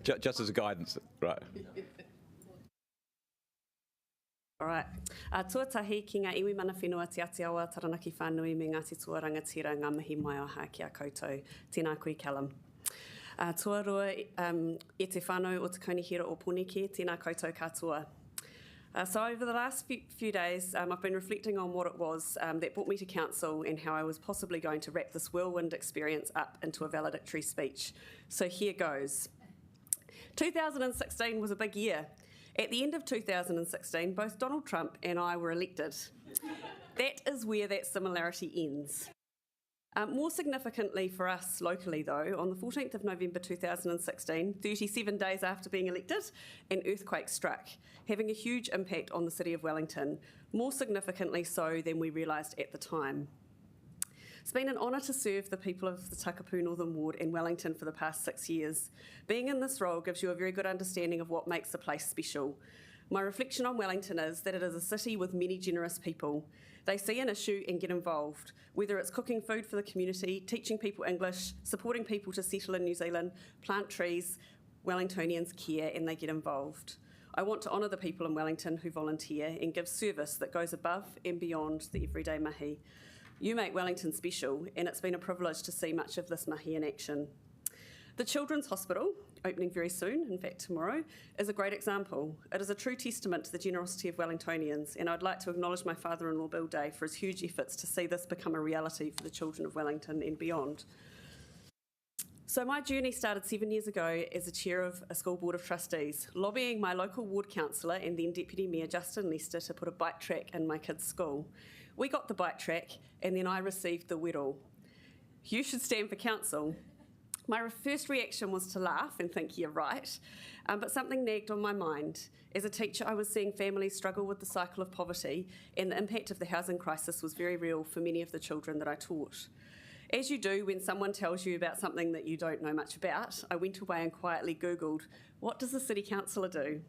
Just as a guidance, right. All right. Tuatahi ki ngā iwi mana whenua te ati awa taranaki whānui me Ngāti Tua rangatira ngā mihi mai o hā ki a koutou. Tēnā koe Callum. Tuarua e te whānau o te Kaunihera o Pōneke, tēnā koutou katoa. So over the last few days, I've been reflecting on what it was that brought me to council and how I was possibly going to wrap this whirlwind experience up into a valedictory speech. So here goes. 2016 was a big year. At the end of 2016, both Donald Trump and I were elected. That is where that similarity ends. More significantly for us locally, though, on the 14th of November 2016, 37 days after being elected, an earthquake struck, having a huge impact on the city of Wellington, more significantly so than we realised at the time. It's been an honour to serve the people of the Takapū Northern Ward in Wellington for the past 6 years. Being in this role gives you a very good understanding of what makes the place special. My reflection on Wellington is that it is a city with many generous people. They see an issue and get involved, whether it's cooking food for the community, teaching people English, supporting people to settle in New Zealand, plant trees, Wellingtonians care and they get involved. I want to honour the people in Wellington who volunteer and give service that goes above and beyond the everyday mahi. You make Wellington special, and it's been a privilege to see much of this mahi in action. The Children's Hospital, opening very soon, in fact tomorrow, is a great example. It is a true testament to the generosity of Wellingtonians, and I'd like to acknowledge my father-in-law Bill Day for his huge efforts to see this become a reality for the children of Wellington and beyond. So my journey started 7 years ago as the chair of a school board of trustees, lobbying my local ward councillor and then Deputy Mayor Justin Lester to put a bike track in my kids' school. We got the bike track, and then I received the whittle. You should stand for council. My first reaction was to laugh and think, yeah, right, but something nagged on my mind. As a teacher, I was seeing families struggle with the cycle of poverty, and the impact of the housing crisis was very real for many of the children that I taught. As you do when someone tells you about something that you don't know much about, I went away and quietly Googled, what does a city councillor do?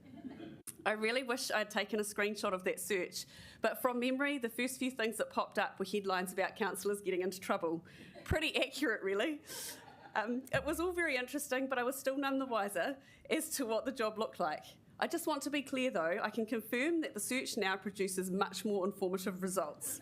I really wish I'd taken a screenshot of that search, but from memory, the first few things that popped up were headlines about councillors getting into trouble. Pretty accurate, really. It was all very interesting, but I was still none the wiser as to what the job looked like. I just want to be clear, though, I can confirm that the search now produces much more informative results.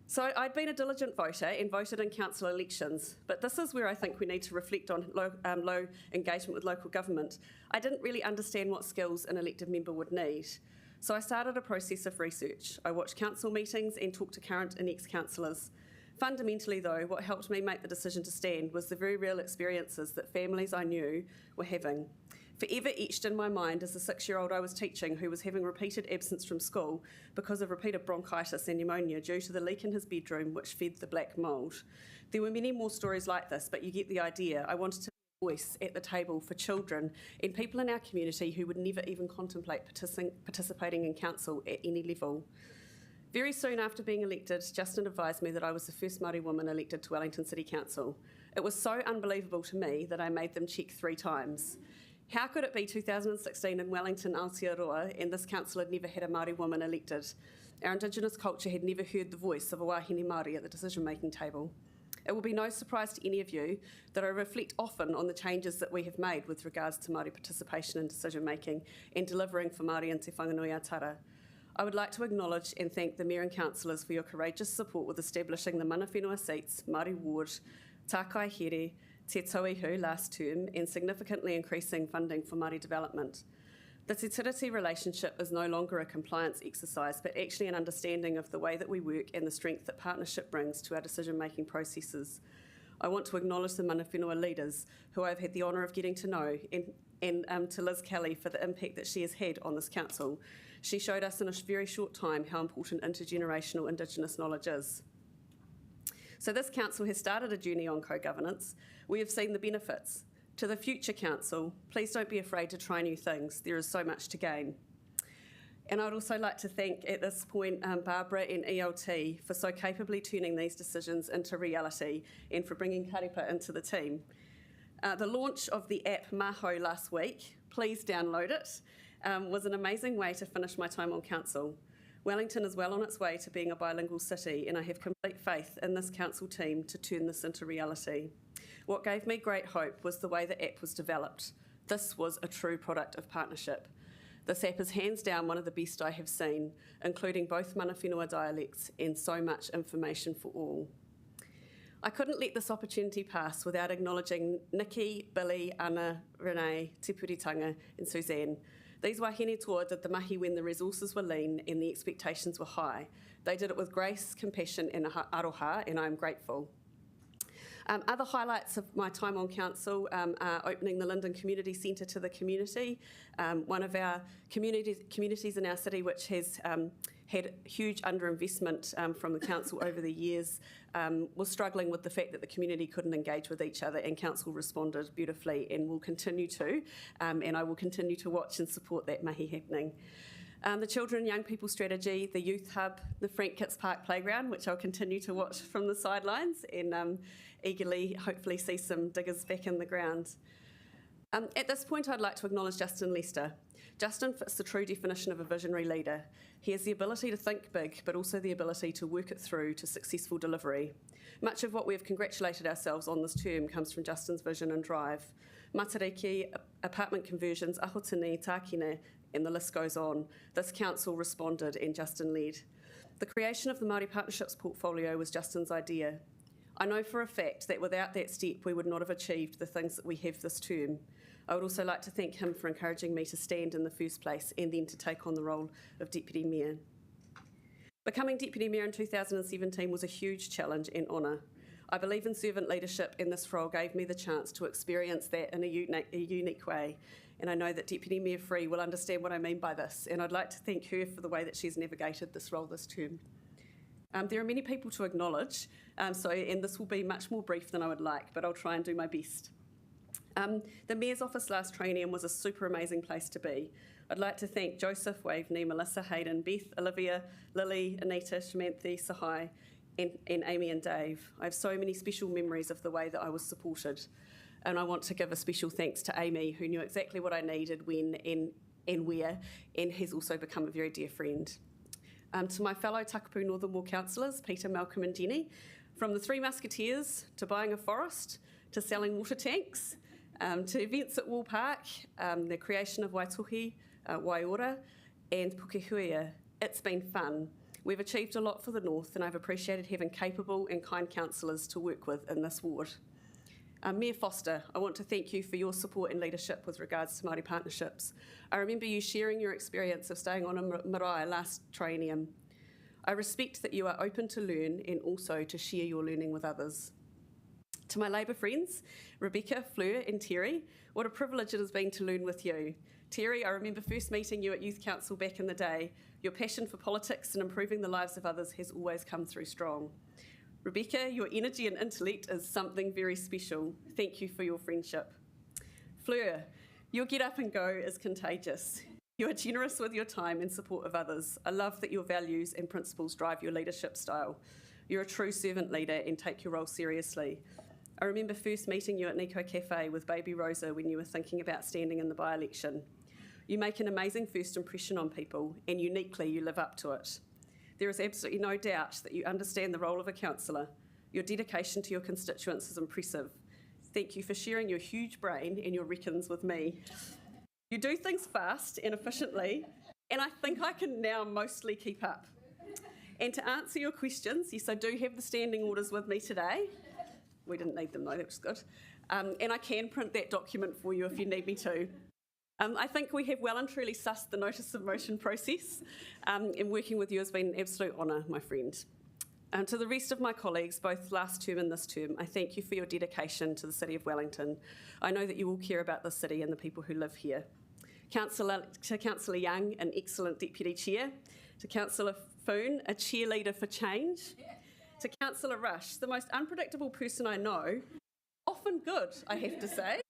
So I'd been a diligent voter and voted in council elections, but this is where I think we need to reflect on low engagement with local government. I didn't really understand what skills an elected member would need. So I started a process of research. I watched council meetings and talked to current and ex-councillors. Fundamentally, though, what helped me make the decision to stand was the very real experiences that families I knew were having. Forever etched in my mind is the 6-year-old I was teaching who was having repeated absence from school because of repeated bronchitis and pneumonia due to the leak in his bedroom which fed the black mould. There were many more stories like this, but you get the idea. I wanted to be a voice at the table for children and people in our community who would never even contemplate participating in council at any level. Very soon after being elected, Justin advised me that I was the first Māori woman elected to Wellington City Council. It was so unbelievable to me that I made them check 3 times. How could it be 2016 in Wellington, Aotearoa, and this council had never had a Māori woman elected? Our Indigenous culture had never heard the voice of a wahine Māori at the decision-making table. It will be no surprise to any of you that I reflect often on the changes that we have made with regards to Māori participation in decision-making and delivering for Māori and Te Whanganui-a-Tara. I would like to acknowledge and thank the Mayor and Councillors for your courageous support with establishing the mana whenua seats, Māori Ward, Tākai Here, Te Tauihu last term and significantly increasing funding for Māori development. The Te Tiriti relationship is no longer a compliance exercise, but actually an understanding of the way that we work and the strength that partnership brings to our decision-making processes. I want to acknowledge the mana whenua leaders who I've had the honour of getting to know, and to Liz Kelly for the impact that she has had on this council. She showed us in a very short time how important intergenerational Indigenous knowledge is. So this council has started a journey on co-governance. We have seen the benefits. To the future council, please don't be afraid to try new things. There is so much to gain. And I'd also like to thank at this point Barbara and ELT for so capably turning these decisions into reality and for bringing Karipa into the team. The launch of the app Maho last week, please download it, was an amazing way to finish my time on council. Wellington is well on its way to being a bilingual city, and I have complete faith in this council team to turn this into reality. What gave me great hope was the way the app was developed. This was a true product of partnership. This app is hands down one of the best I have seen, including both mana whenua dialects and so much information for all. I couldn't let this opportunity pass without acknowledging Nikki, Billy, Anna, Renee, Te Puritanga and Suzanne. These wahine toa did the mahi when the resources were lean and the expectations were high. They did it with grace, compassion and aroha, and I am grateful. Other highlights of my time on council are opening the Linden Community Centre to the community, one of our communities in our city which has had huge underinvestment from the council over the years, was struggling with the fact that the community couldn't engage with each other, and council responded beautifully and will continue to, and I will continue to watch and support that mahi happening. The Children and Young People Strategy, the Youth Hub, the Frank Kitts Park Playground, which I'll continue to watch from the sidelines and eagerly hopefully see some diggers back in the ground. At this point, I'd like to acknowledge Justin Lester. Justin fits the true definition of a visionary leader. He has the ability to think big, but also the ability to work it through to successful delivery. Much of what we have congratulated ourselves on this term comes from Justin's vision and drive. Matariki, apartment conversions, ahotini, tākina, and the list goes on. This council responded and Justin led. The creation of the Māori Partnerships portfolio was Justin's idea. I know for a fact that without that step we would not have achieved the things that we have this term. I would also like to thank him for encouraging me to stand in the first place and then to take on the role of Deputy Mayor. Becoming Deputy Mayor in 2017 was a huge challenge and honour. I believe in servant leadership, and this role gave me the chance to experience that in a unique way. And I know that Deputy Mayor Free will understand what I mean by this, and I'd like to thank her for the way that she's navigated this role this term. There are many people to acknowledge, and this will be much more brief than I would like, but I'll try and do my best. The Mayor's office last training was a super amazing place to be. I'd like to thank Joseph, Waveney, Melissa, Hayden, Beth, Olivia, Lily, Anita, Shamanthi, Sahai, and Amy and Dave. I have so many special memories of the way that I was supported. And I want to give a special thanks to Amy, who knew exactly what I needed when and where, and has also become a very dear friend. To my fellow Takapū Northern Ward councillors, Peter, Malcolm and Jenny, from the Three Musketeers to buying a forest, to selling water tanks, to events at Wall Park, the creation of Waitohi, Waiora and Pukehuia. It's been fun. We've achieved a lot for the North, and I've appreciated having capable and kind councillors to work with in this ward. Mayor Foster, I want to thank you for your support and leadership with regards to Māori partnerships. I remember you sharing your experience of staying on a marae last triennium. I respect that you are open to learn and also to share your learning with others. To my Labour friends, Rebecca, Fleur and Terry, what a privilege it has been to learn with you. Terry, I remember first meeting you at Youth Council back in the day. Your passion for politics and improving the lives of others has always come through strong. Rebecca, your energy and intellect is something very special. Thank you for your friendship. Fleur, your get up and go is contagious. You are generous with your time and support of others. I love that your values and principles drive your leadership style. You're a true servant leader and take your role seriously. I remember first meeting you at Nico Cafe with baby Rosa when you were thinking about standing in the by-election. You make an amazing first impression on people, and uniquely you live up to it. There is absolutely no doubt that you understand the role of a councillor. Your dedication to your constituents is impressive. Thank you for sharing your huge brain and your reckons with me. You do things fast and efficiently, and I think I can now mostly keep up. And to answer your questions, yes, I do have the standing orders with me today. We didn't need them though, that was good. and I can print that document for you if you need me to. I think we have well and truly sussed the notice of motion process, and working with you has been an absolute honour, my friend. To the rest of my colleagues, both last term and this term, I thank you for your dedication to the City of Wellington. I know that you all care about the city and the people who live here. To Councillor Young, an excellent Deputy Chair. To Councillor Foon, a cheerleader for change. To Councillor Rush, the most unpredictable person I know, often good, I have to say.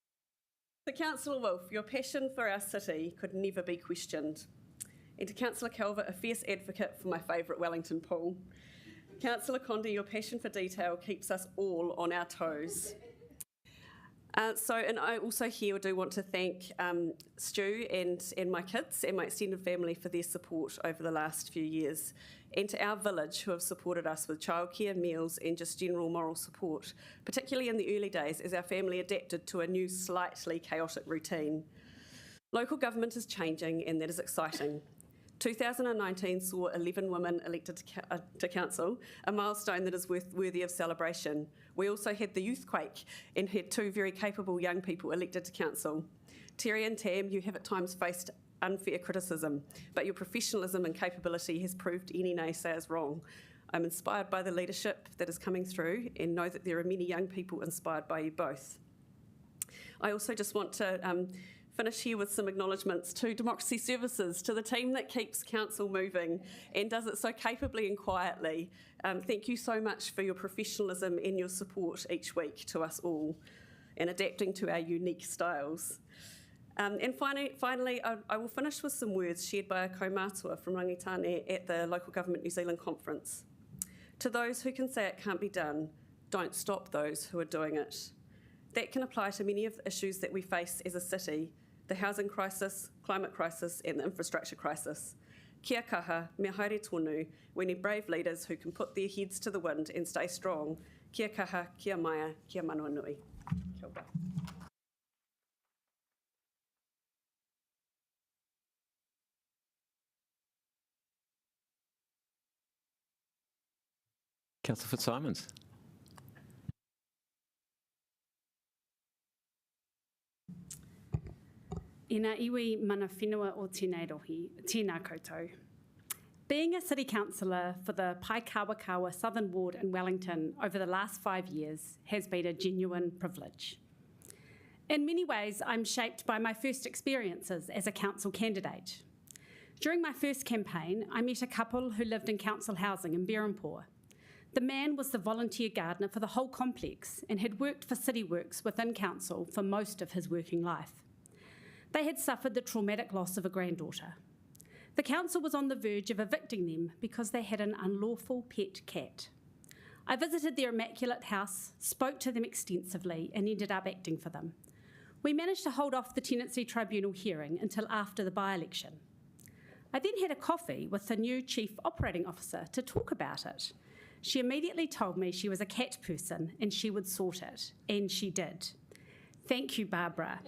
To Councillor Wolfe, your passion for our city could never be questioned. And to Councillor Calvert, a fierce advocate for my favourite Wellington pool. Councillor Condi, your passion for detail keeps us all on our toes. And I also here do want to thank Stu and my kids and my extended family for their support over the last few years, and to our village who have supported us with childcare, meals and just general moral support, particularly in the early days as our family adapted to a new, slightly chaotic routine. Local government is changing, and that is exciting. 2019 saw 11 women elected to council, a milestone that is worthy of celebration. We also had the Youthquake and had 2 very capable young people elected to council. Terry and Tam, you have at times faced unfair criticism, but your professionalism and capability has proved any naysayers wrong. I'm inspired by the leadership that is coming through and know that there are many young people inspired by you both. I also just want to finish here with some acknowledgements to Democracy Services, to the team that keeps council moving and does it so capably and quietly. Thank you so much for your professionalism and your support each week to us all and adapting to our unique styles. And finally, I will finish with some words shared by a kaumātua from Rangitane at the Local Government New Zealand conference. To those who can say it can't be done, don't stop those who are doing it. That can apply to many of the issues that we face as a city: the housing crisis, climate crisis and the infrastructure crisis. Kia kaha, mea haere tonu, we need brave leaders who can put their heads to the wind and stay strong. Kia kaha, kia maia, kia manua nui. Kia ora. Councillor Fitzsimons. Ina iwi mana whenua o tēnei rohi, tēnā koutou. Being a City Councillor for the Paikawakawa Southern Ward in Wellington over the last 5 years has been a genuine privilege. In many ways, I'm shaped by my first experiences as a council candidate. During my first campaign, I met a couple who lived in council housing in Berhampore. The man was the volunteer gardener for the whole complex and had worked for City Works within council for most of his working life. They had suffered the traumatic loss of a granddaughter. The council was on the verge of evicting them because they had an unlawful pet cat. I visited their immaculate house, spoke to them extensively and ended up acting for them. We managed to hold off the Tenancy Tribunal hearing until after the by-election. I then had a coffee with the new Chief Operating Officer to talk about it. She immediately told me she was a cat person and she would sort it, and she did. Thank you, Barbara.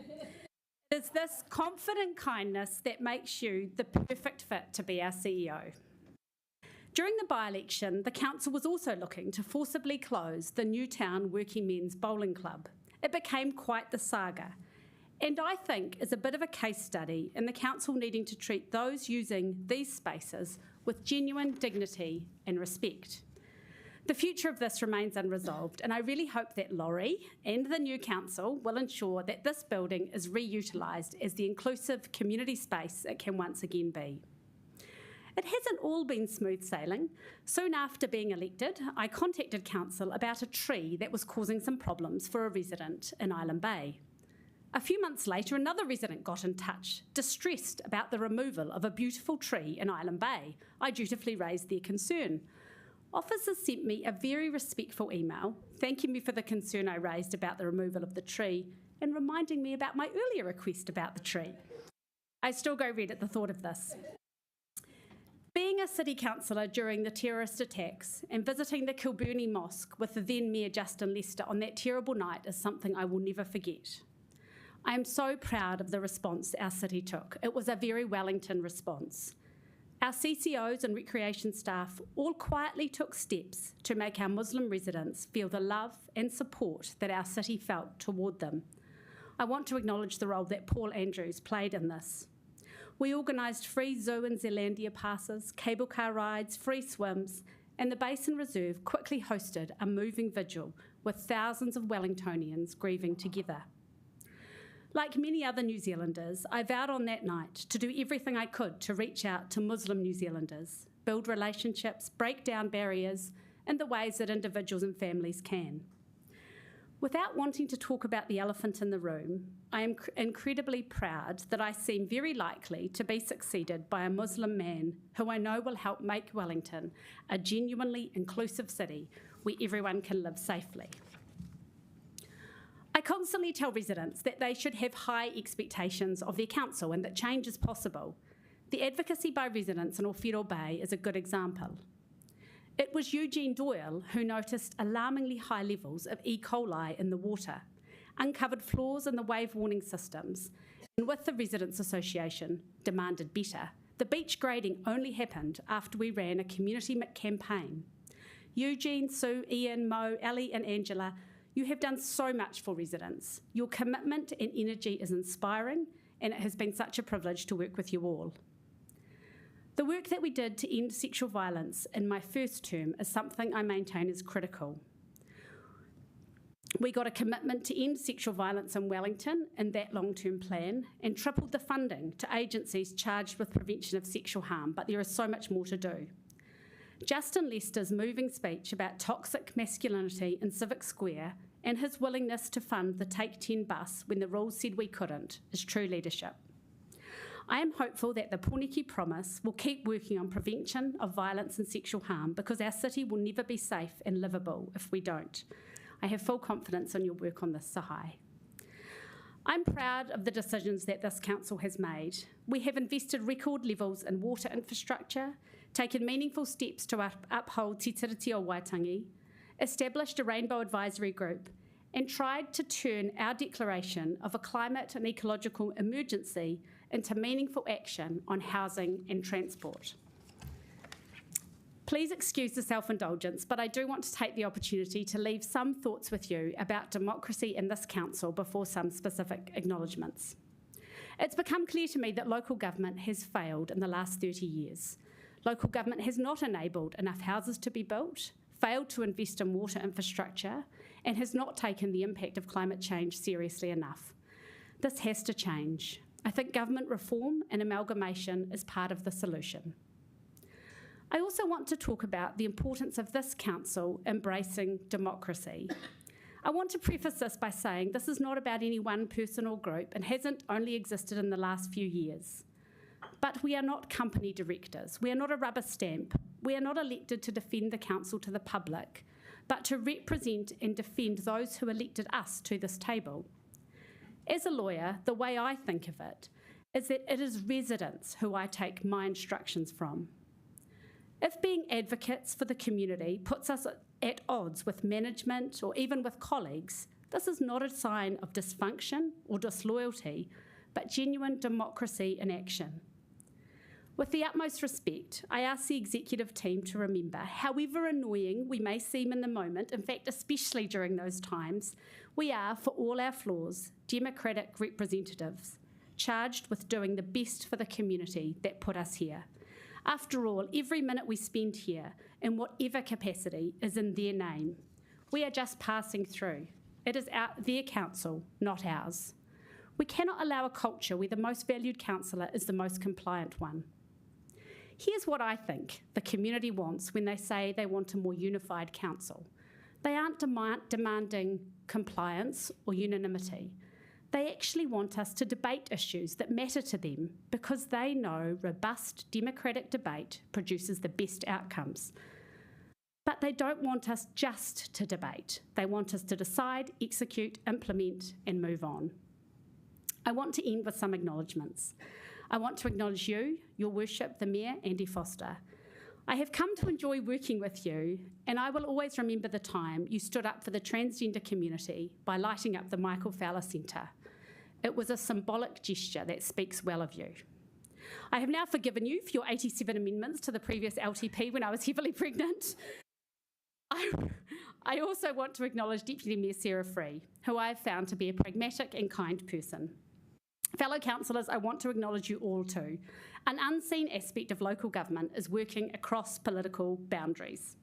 It is this confident kindness that makes you the perfect fit to be our CEO. During the by-election, the council was also looking to forcibly close the Newtown Working Men's Bowling Club. It became quite the saga, and I think is a bit of a case study in the council needing to treat those using these spaces with genuine dignity and respect. The future of this remains unresolved, and I really hope that Laurie and the new council will ensure that this building is reutilised as the inclusive community space it can once again be. It hasn't all been smooth sailing. Soon after being elected, I contacted council about a tree that was causing some problems for a resident in Island Bay. A few months later, another resident got in touch, distressed about the removal of a beautiful tree in Island Bay. I dutifully raised their concern. Officers sent me a very respectful email, thanking me for the concern I raised about the removal of the tree and reminding me about my earlier request about the tree. I still go red at the thought of this. Being a city councillor during the terrorist attacks and visiting the Kilburnie Mosque with the then Mayor Justin Lester on that terrible night is something I will never forget. I am so proud of the response our city took. It was a very Wellington response. Our CCOs and recreation staff all quietly took steps to make our Muslim residents feel the love and support that our city felt toward them. I want to acknowledge the role that Paul Andrews played in this. We organised free zoo and Zealandia passes, cable car rides, free swims, and the Basin Reserve quickly hosted a moving vigil with thousands of Wellingtonians grieving together. Like many other New Zealanders, I vowed on that night to do everything I could to reach out to Muslim New Zealanders, build relationships, break down barriers in the ways that individuals and families can. Without wanting to talk about the elephant in the room, I am incredibly proud that I seem very likely to be succeeded by a Muslim man who I know will help make Wellington a genuinely inclusive city where everyone can live safely. I constantly tell residents that they should have high expectations of their council and that change is possible. The advocacy by residents in Ōwhiro Bay is a good example. It was Eugene Doyle who noticed alarmingly high levels of E. coli in the water, uncovered flaws in the wave warning systems, and with the Residents Association, demanded better. The beach grading only happened after we ran a community campaign. Eugene, Sue, Ian, Mo, Ali and Angela, you have done so much for residents. Your commitment and energy is inspiring, and it has been such a privilege to work with you all. The work that we did to end sexual violence in my first term is something I maintain is critical. We got a commitment to end sexual violence in Wellington in that long-term plan and tripled the funding to agencies charged with prevention of sexual harm, but there is so much more to do. Justin Lester's moving speech about toxic masculinity in Civic Square and his willingness to fund the Take 10 bus when the rules said we couldn't is true leadership. I am hopeful that the Pōneke promise will keep working on prevention of violence and sexual harm because our city will never be safe and livable if we don't. I have full confidence in your work on this, Sahai. I'm proud of the decisions that this council has made. We have invested record levels in water infrastructure, taken meaningful steps to uphold Te Tiriti o Waitangi, established a Rainbow Advisory Group, and tried to turn our declaration of a climate and ecological emergency into meaningful action on housing and transport. Please excuse the self-indulgence, but I do want to take the opportunity to leave some thoughts with you about democracy in this council before some specific acknowledgements. It's become clear to me that local government has failed in the last 30 years. Local government has not enabled enough houses to be built, failed to invest in water infrastructure, and has not taken the impact of climate change seriously enough. This has to change. I think government reform and amalgamation is part of the solution. I also want to talk about the importance of this council embracing democracy. I want to preface this by saying this is not about any one person or group and hasn't only existed in the last few years. But we are not company directors. We are not a rubber stamp. We are not elected to defend the council to the public, but to represent and defend those who elected us to this table. As a lawyer, the way I think of it is that it is residents who I take my instructions from. If being advocates for the community puts us at odds with management or even with colleagues, this is not a sign of dysfunction or disloyalty, but genuine democracy in action. With the utmost respect, I ask the executive team to remember, however annoying we may seem in the moment, in fact, especially during those times, we are, for all our flaws, democratic representatives, charged with doing the best for the community that put us here. After all, every minute we spend here, in whatever capacity, is in their name. We are just passing through. It is their council, not ours. We cannot allow a culture where the most valued councillor is the most compliant one. Here's what I think the community wants when they say they want a more unified council. They aren't demanding compliance or unanimity. They actually want us to debate issues that matter to them because they know robust democratic debate produces the best outcomes. But they don't want us just to debate. They want us to decide, execute, implement, and move on. I want to end with some acknowledgements. I want to acknowledge you, your worship, the Mayor, Andy Foster. I have come to enjoy working with you, and I will always remember the time you stood up for the transgender community by lighting up the Michael Fowler Centre. It was a symbolic gesture that speaks well of you. I have now forgiven you for your 87 amendments to the previous LTP when I was heavily pregnant. I also want to acknowledge Deputy Mayor Sarah Free, who I have found to be a pragmatic and kind person. Fellow councillors, I want to acknowledge you all too. An unseen aspect of local government is working across political boundaries.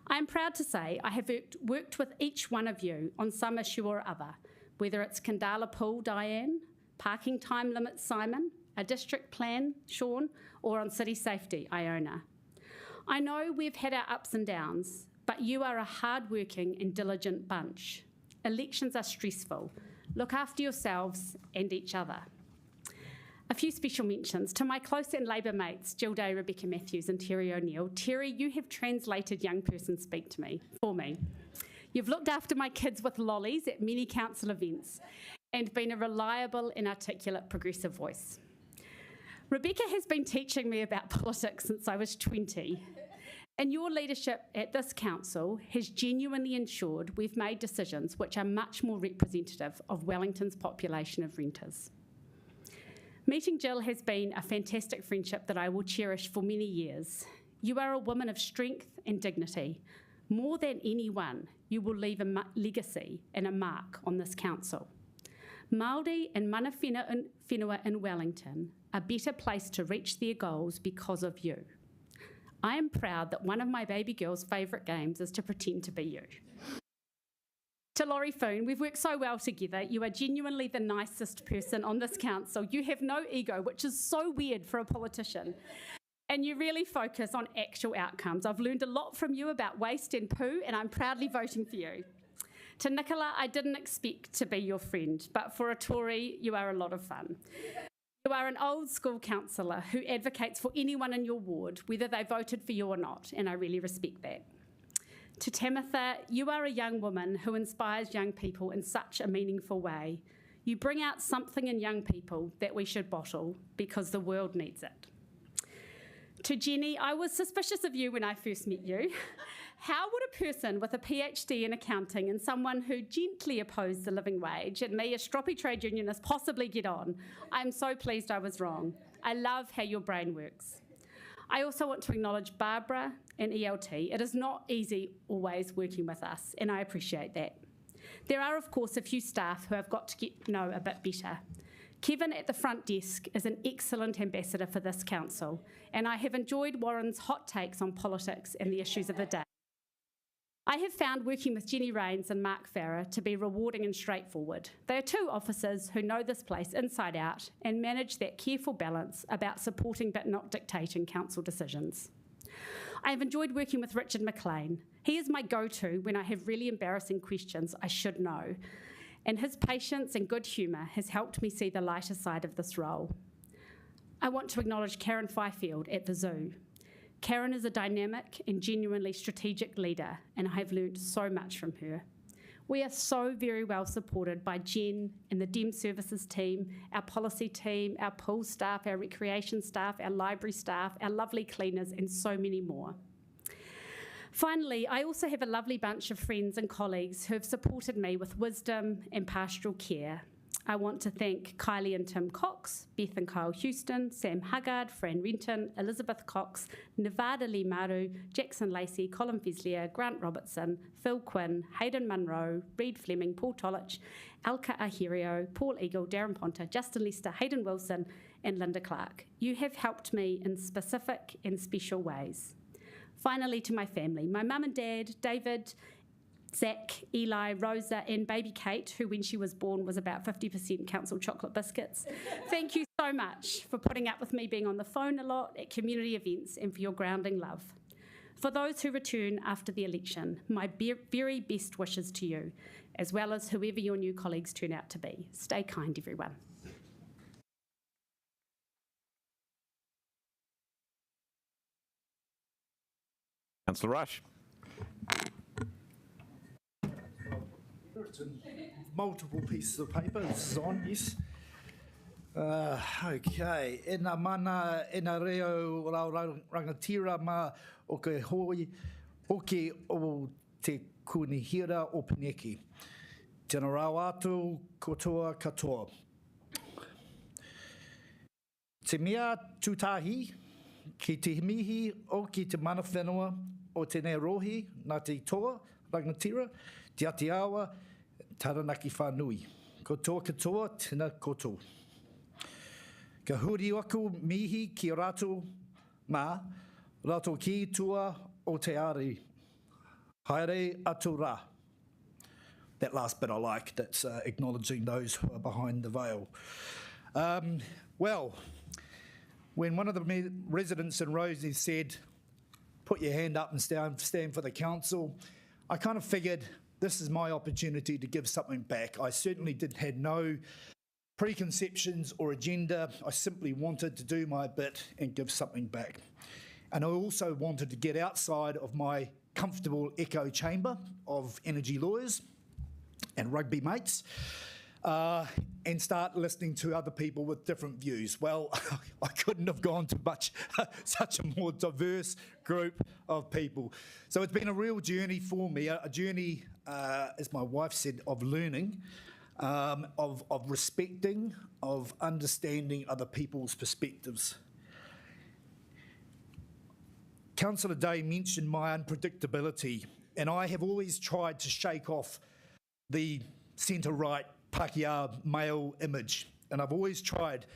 I am proud to say I have worked with each one of you on some issue or other, whether it's Kandala Pool, Diane, parking time limits, Simon, a district plan, Sean, or on city safety, Iona. I know we've had our ups and downs, but you are a hard-working and diligent bunch. Elections are stressful. Look after yourselves and each other. A few special mentions to my close and Labour mates, Jill Day, Rebecca Matthews and Terry O'Neill. Terry, you have translated young person speak to me, for me. You've looked after my kids with lollies at many council events and been a reliable and articulate progressive voice. Rebecca has been teaching me about politics since I was 20. And your leadership at this council has genuinely ensured we've made decisions which are much more representative of Wellington's population of renters. Meeting Jill has been a fantastic friendship that I will cherish for many years. You are a woman of strength and dignity. More than anyone, you will leave a legacy and a mark on this council. Māori and mana whenua in Wellington are better placed to reach their goals because of you. I am proud that one of my baby girl's favourite games is to pretend to be you. To Laurie Foon, we've worked so well together. You are genuinely the nicest person on this council. You have no ego, which is so weird for a politician. And you really focus on actual outcomes. I've learned a lot from you about waste and poo, and I'm proudly voting for you. To Nicola, I didn't expect to be your friend, but for a Tory, you are a lot of fun. You are an old school councillor who advocates for anyone in your ward, whether they voted for you or not, and I really respect that. To Tamitha, you are a young woman who inspires young people in such a meaningful way. You bring out something in young people that we should bottle because the world needs it. To Jenny, I was suspicious of you when I first met you. How would a person with a PhD in accounting and someone who gently opposed the living wage and me, a stroppy trade unionist, possibly get on? I'm so pleased I was wrong. I love how your brain works. I also want to acknowledge Barbara and ELT. It is not easy always working with us, and I appreciate that. There are, of course, a few staff who I've got to get to know a bit better. Kevin at the front desk is an excellent ambassador for this council, and I have enjoyed Warren's hot takes on politics and the issues of the day. I have found working with Jenny Rains and Mark Farrer to be rewarding and straightforward. They are two officers who know this place inside out and manage that careful balance about supporting but not dictating council decisions. I have enjoyed working with Richard McLean. He is my go-to when I have really embarrassing questions I should know, and his patience and good humour has helped me see the lighter side of this role. I want to acknowledge Karen Fifield at the Zoo. Karen is a dynamic and genuinely strategic leader, and I have learned so much from her. We are so very well supported by Jen and the DEM services team, our policy team, our pool staff, our recreation staff, our library staff, our lovely cleaners, and so many more. Finally, I also have a lovely bunch of friends and colleagues who have supported me with wisdom and pastoral care. I want to thank Kylie and Tim Cox, Beth and Kyle Houston, Sam Huggard, Fran Renton, Elizabeth Cox, Nevada Lee Maru, Jackson Lacey, Colin Feslier, Grant Robertson, Phil Quinn, Hayden Munro, Reid Fleming, Paul Tolich, Alka Ahirio, Paul Eagle, Darren Ponter, Justin Lester, Hayden Wilson, and Linda Clark. You have helped me in specific and special ways. Finally, to my family, my mum and dad, David, Zach, Eli, Rosa, and baby Kate, who when she was born was about 50% council chocolate biscuits. Thank you so much for putting up with me being on the phone a lot at community events and for your grounding love. For those who return after the election, my very best wishes to you, as well as whoever your new colleagues turn out to be. Stay kind, everyone. Councillor Rush. Multiple pieces of paper. This is on, yes. Okay. Ena mana, ena reo rau rangatira ma o ke hoi hoki o te Kaunihera o Pōneke. Tēnā rau atu, katoa katoa. Te mea tūtahi, ki te mihi o ki te mana whenua o tēnei rohi, nā te toa, rangatira, te ati awa, taranaki whanui. Ko toa katoa, tina koto. Ka huri aku mihi ki rātou mā, rātou ki tua o te ari. Haere atu rā. That last bit I like, that's acknowledging those who are behind the veil. Well, when one of the residents in Rosie said, put your hand up and stand for the council, I kind of figured this is my opportunity to give something back. I certainly had no preconceptions or agenda. I simply wanted to do my bit and give something back. And I also wanted to get outside of my comfortable echo chamber of energy lawyers and rugby mates and start listening to other people with different views. Well, I couldn't have gone to such a more diverse group of people. So it's been a real journey for me, a journey, as my wife said, of learning, of respecting, of understanding other people's perspectives. Councillor Day mentioned my unpredictability, and I have always tried to shake off the centre-right Pākehā male image, and I've always tried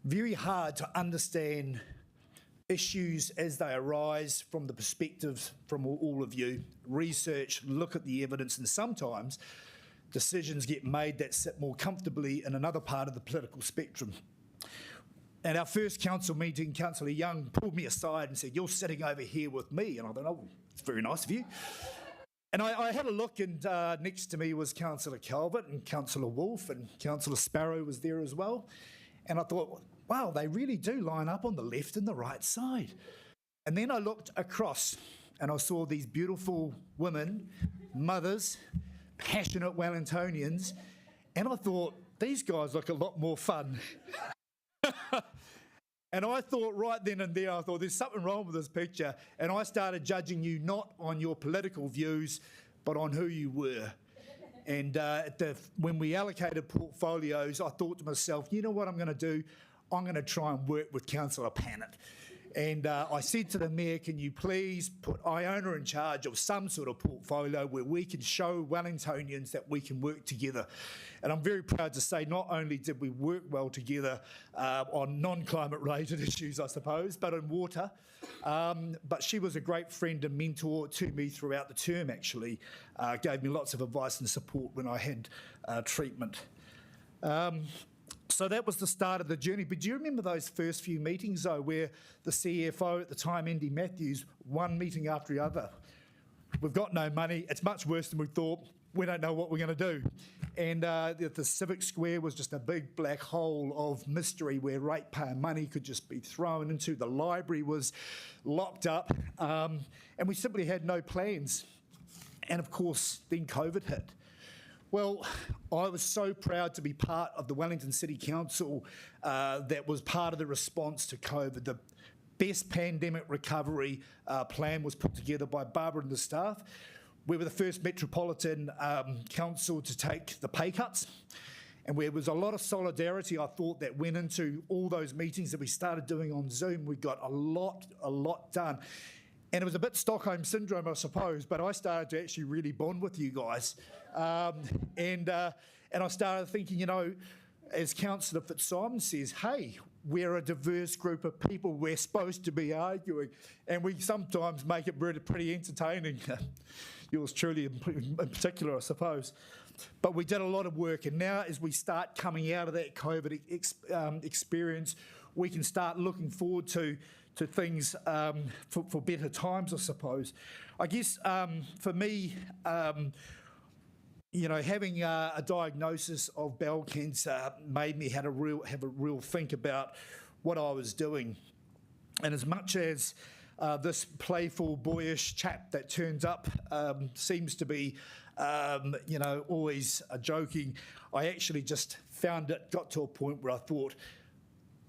very hard to understand issues as they arise from the perspectives from all of you, research, look at the evidence, and sometimes decisions get made that sit more comfortably in another part of the political spectrum. At our first council meeting, Councillor Young pulled me aside and said, "You're sitting over here with me." And I thought, "Oh, it's very nice of you." And I had a look, and next to me was Councillor Calvert and Councillor Wolfe, and Councillor Sparrow was there as well. And I thought, wow, they really do line up on the left and the right side. And then I looked across, and I saw these beautiful women, mothers, passionate Wellingtonians, and I thought, these guys look a lot more fun. And I thought right then and there, I thought there's something wrong with this picture, and I started judging you not on your political views, but on who you were. And when we allocated portfolios, I thought to myself, you know what I'm going to do? I'm going to try and work with Councillor Pannett. And I said to the Mayor, can you please put Iona in charge of some sort of portfolio where we can show Wellingtonians that we can work together. And I'm very proud to say not only did we work well together on non-climate related issues, I suppose, but in water, but she was a great friend and mentor to me throughout the term, actually. Gave me lots of advice and support when I had treatment. So that was the start of the journey. But do you remember those first few meetings, though, where the CFO at the time, Andy Matthews, one meeting after the other? We've got no money. It's much worse than we thought. We don't know what we're going to do. And the Civic Square was just a big black hole of mystery where ratepayer money could just be thrown into. The library was locked up, and we simply had no plans. And, of course, then COVID hit. Well, I was so proud to be part of the Wellington City Council that was part of the response to COVID. The best pandemic recovery plan was put together by Barbara and the staff. We were the first metropolitan council to take the pay cuts, and there was a lot of solidarity, I thought, that went into all those meetings that we started doing on Zoom. We got a lot done. And it was a bit Stockholm syndrome, I suppose, but I started to actually really bond with you guys. And I started thinking, you know, as Councillor Fitzsimon says, hey, we're a diverse group of people. We're supposed to be arguing, and we sometimes make it pretty entertaining. Yours truly in particular, I suppose. But we did a lot of work, and now as we start coming out of that COVID experience, we can start looking forward to things for better times, I suppose. I guess for me, you know, having a diagnosis of bowel cancer made me have a real think about what I was doing. And as much as this playful, boyish chap that turns up seems to be, you know, always joking, I actually just got to a point where I thought,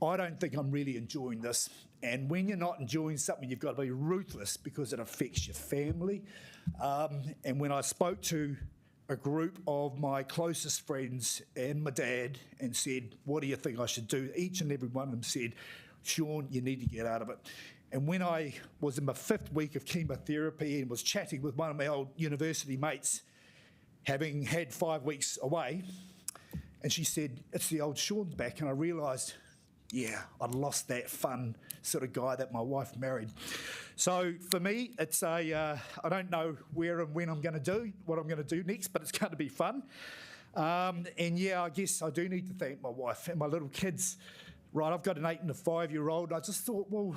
I don't think I'm really enjoying this. And when you're not enjoying something, you've got to be ruthless because it affects your family. And when I spoke to a group of my closest friends and my dad and said, what do you think I should do? Each and every one of them said, Sean, you need to get out of it. And when I was in my 5th week of chemotherapy and was chatting with one of my old university mates, having had 5 weeks away, and she said, it's the old Sean's back. And I realised, yeah, I'd lost that fun sort of guy that my wife married. So for me, it's I don't know where and when I'm going to do what I'm going to do next, but it's going to be fun. And yeah, I guess I do need to thank my wife and my little kids. Right, I've got an 8 and a 5-year-old. I just thought, well,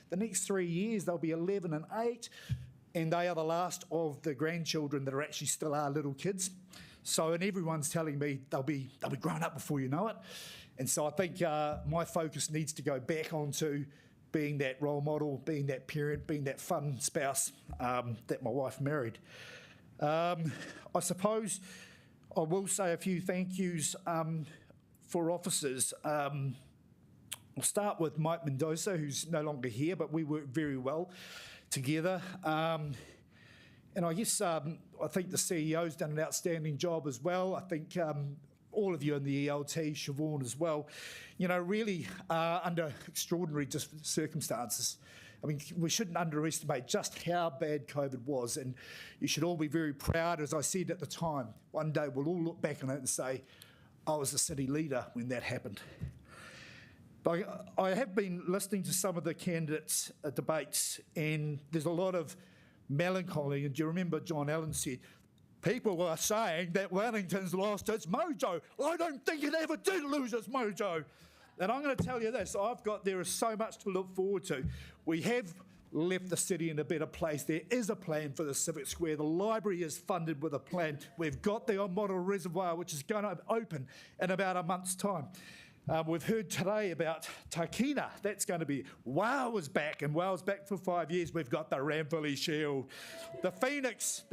the next 3 years, they'll be 11 and 8, and they are the last of the grandchildren that are actually still our little kids. So, and everyone's telling me they'll be grown up before you know it. And so I think my focus needs to go back onto being that role model, being that parent, being that fun spouse that my wife married. I suppose I will say a few thank yous for officers. I'll start with Mike Mendoza, who's no longer here, but we work very well together. And I guess I think the CEO's done an outstanding job as well. I think all of you in the ELT, Siobhan as well, you know, really under extraordinary circumstances. I mean, we shouldn't underestimate just how bad COVID was, and you should all be very proud. As I said at the time, one day we'll all look back on it and say, I was the city leader when that happened. But I have been listening to some of the candidates' debates, and there's a lot of melancholy. And do you remember John Allen said, people are saying that Wellington's lost its mojo. I don't think it ever did lose its mojo. And I'm going to tell you this, there is so much to look forward to. We have left the city in a better place. There is a plan for the Civic Square. The library is funded with a plan. We've got the model reservoir, which is going to open in about a month's time. We've heard today about Takina. That's going to be, WOW is back, and WOW's back for 5 years. We've got the Ramfully Shield. The Phoenix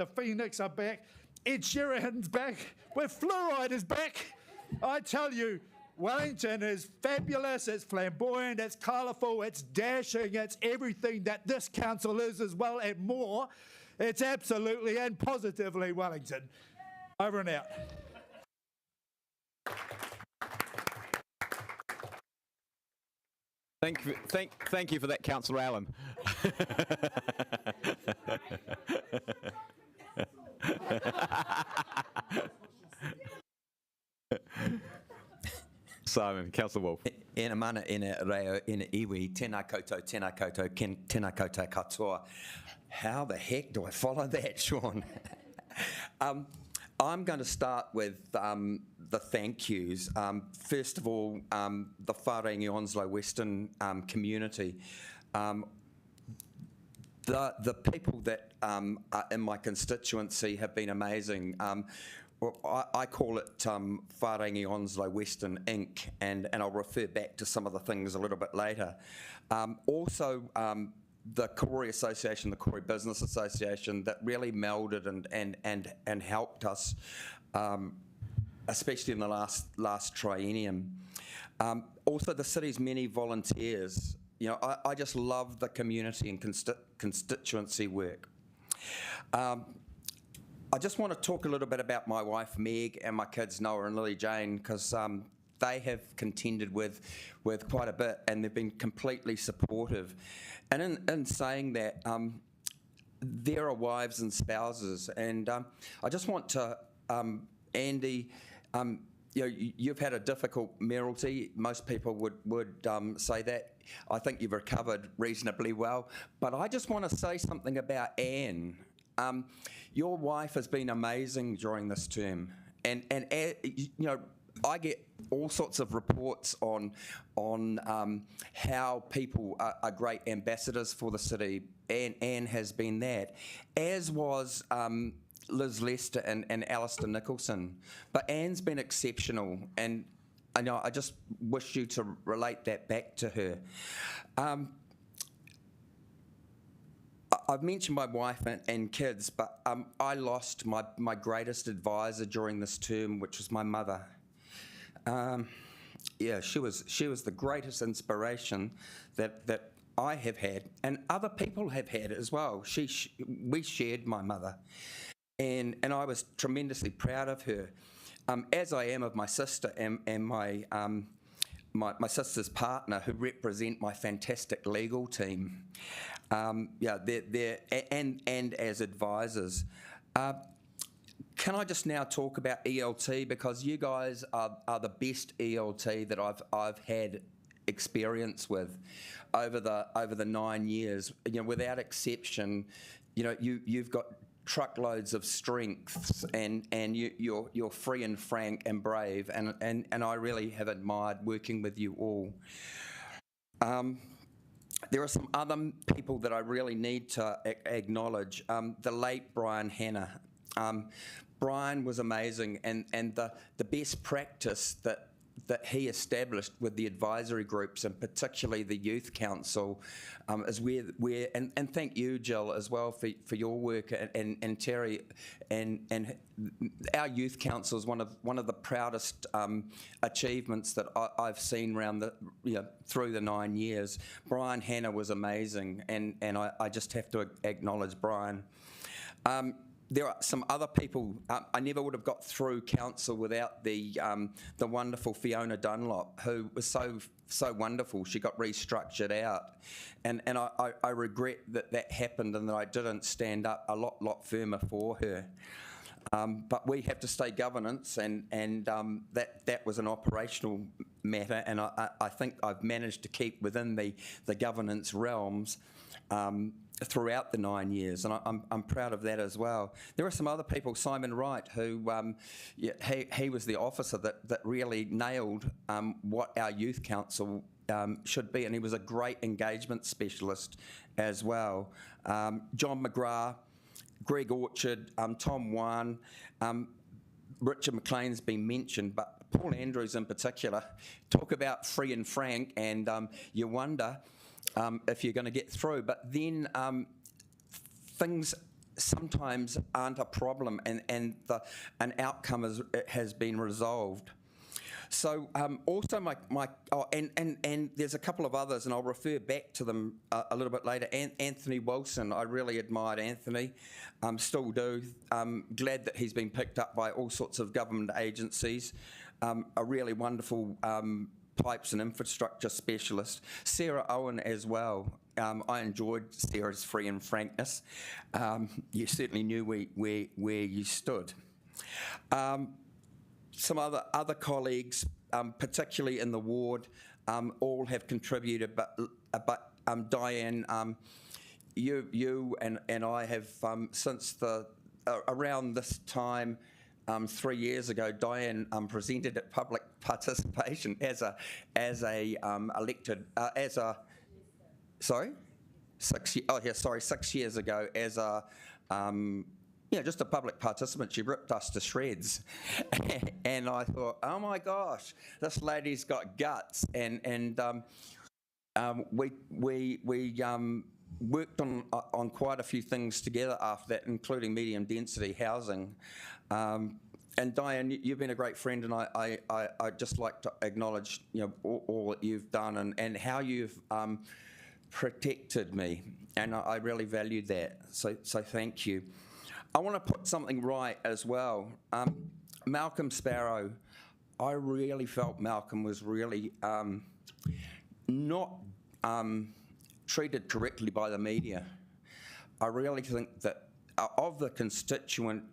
are back. Ed Sheeran's back. Fluoride is back. I tell you, Wellington is fabulous, it's flamboyant, it's colourful, it's dashing, it's everything that this council is as well and more. It's absolutely and positively Wellington. Over and out. Thank you for that, Councillor Allen. Simon, Councillor Wolf. Ena mana, ena reo, ena iwi, tēnā koutou, tēnā koutou katoa. How the heck do I follow that, Sean? I'm going to start with the thank yous. First of all, the Whārangi Onslow Western community. The people that are in my constituency have been amazing. I call it Whārangi Onslow Western Inc., and I'll refer back to some of the things a little bit later. Also, the Kāori Association, the Kāori Business Association, that really melded and helped us, especially in the last triennium. Also, the city's many volunteers. You know, I just love the community and constituency work. I just want to talk a little bit about my wife Meg and my kids Noah and Lily Jane, because they have contended with quite a bit, and they've been completely supportive. And in saying that, there are wives and spouses, and I just want to, Andy, you know, you've had a difficult mayoralty. Most people would say that. I think you've recovered reasonably well. But I just want to say something about Anne. Your wife has been amazing during this term, and you know, I get all sorts of reports on how people are great ambassadors for the city, and Anne has been that, as was Liz Lester and Alistair Nicholson. But Anne's been exceptional, and I know I just wish you to relate that back to her. I've mentioned my wife and kids, but I lost my greatest advisor during this term, which was my mother. Yeah, she was the greatest inspiration that I have had, and other people have had as well. We shared my mother, and I was tremendously proud of her, as I am of my sister and my my sister's partner, who represent my fantastic legal team. Yeah, they're and as advisors. Can I just now talk about ELT, because you guys are the best ELT that I've had experience with over the 9 years. You know, without exception, you know, you've got truckloads of strengths, and you're free and frank and brave, and I really have admired working with you all. There are some other people that I really need to acknowledge. The late Brian Hanna. Brian was amazing, and the best practice that he established with the advisory groups, and particularly the Youth Council, is where and thank you, Jill, as well for your work, and Terry, and our Youth Council is one of the proudest achievements that I've seen around through the 9 years. Brian Hanna was amazing, and I just have to acknowledge Brian. There are some other people. I never would have got through council without the wonderful Fiona Dunlop, who was so wonderful. She got restructured out, and I regret that happened, and that I didn't stand up a lot firmer for her. But we have to stay governance, and that was an operational matter, and I think I've managed to keep within the governance realms throughout the 9 years, and I'm proud of that as well. There are some other people, Simon Wright, who he was the officer that really nailed what our Youth Council should be, and he was a great engagement specialist as well. John McGrath, Greg Orchard, Tom Wan, Richard McLean's been mentioned, but Paul Andrews in particular. Talk about free and frank, and you wonder if you're going to get through. But then things sometimes aren't a problem, and an outcome has been resolved. So also and there's a couple of others, and I'll refer back to them a little bit later. Anthony Wilson, I really admired Anthony, still do. Glad that he's been picked up by all sorts of government agencies. A really wonderful pipes and infrastructure specialist. Sarah Owen as well. I enjoyed Sarah's free and frankness. You certainly knew where you stood. Some other colleagues, particularly in the ward, all have contributed, but Diane, you and I have since around this time 3 years ago, Diane presented at public participation as a elected sorry, 6 years ago as a just a public participant. She ripped us to shreds, and I thought, oh my gosh, this lady's got guts, and we worked on quite a few things together after that, including medium density housing. And Diane, you've been a great friend, and I just like to acknowledge all that you've done, and how you've protected me, and I really valued that. So thank you. I want to put something right as well. Malcolm Sparrow, I really felt Malcolm was really not treated correctly by the media. I really think that of the constituent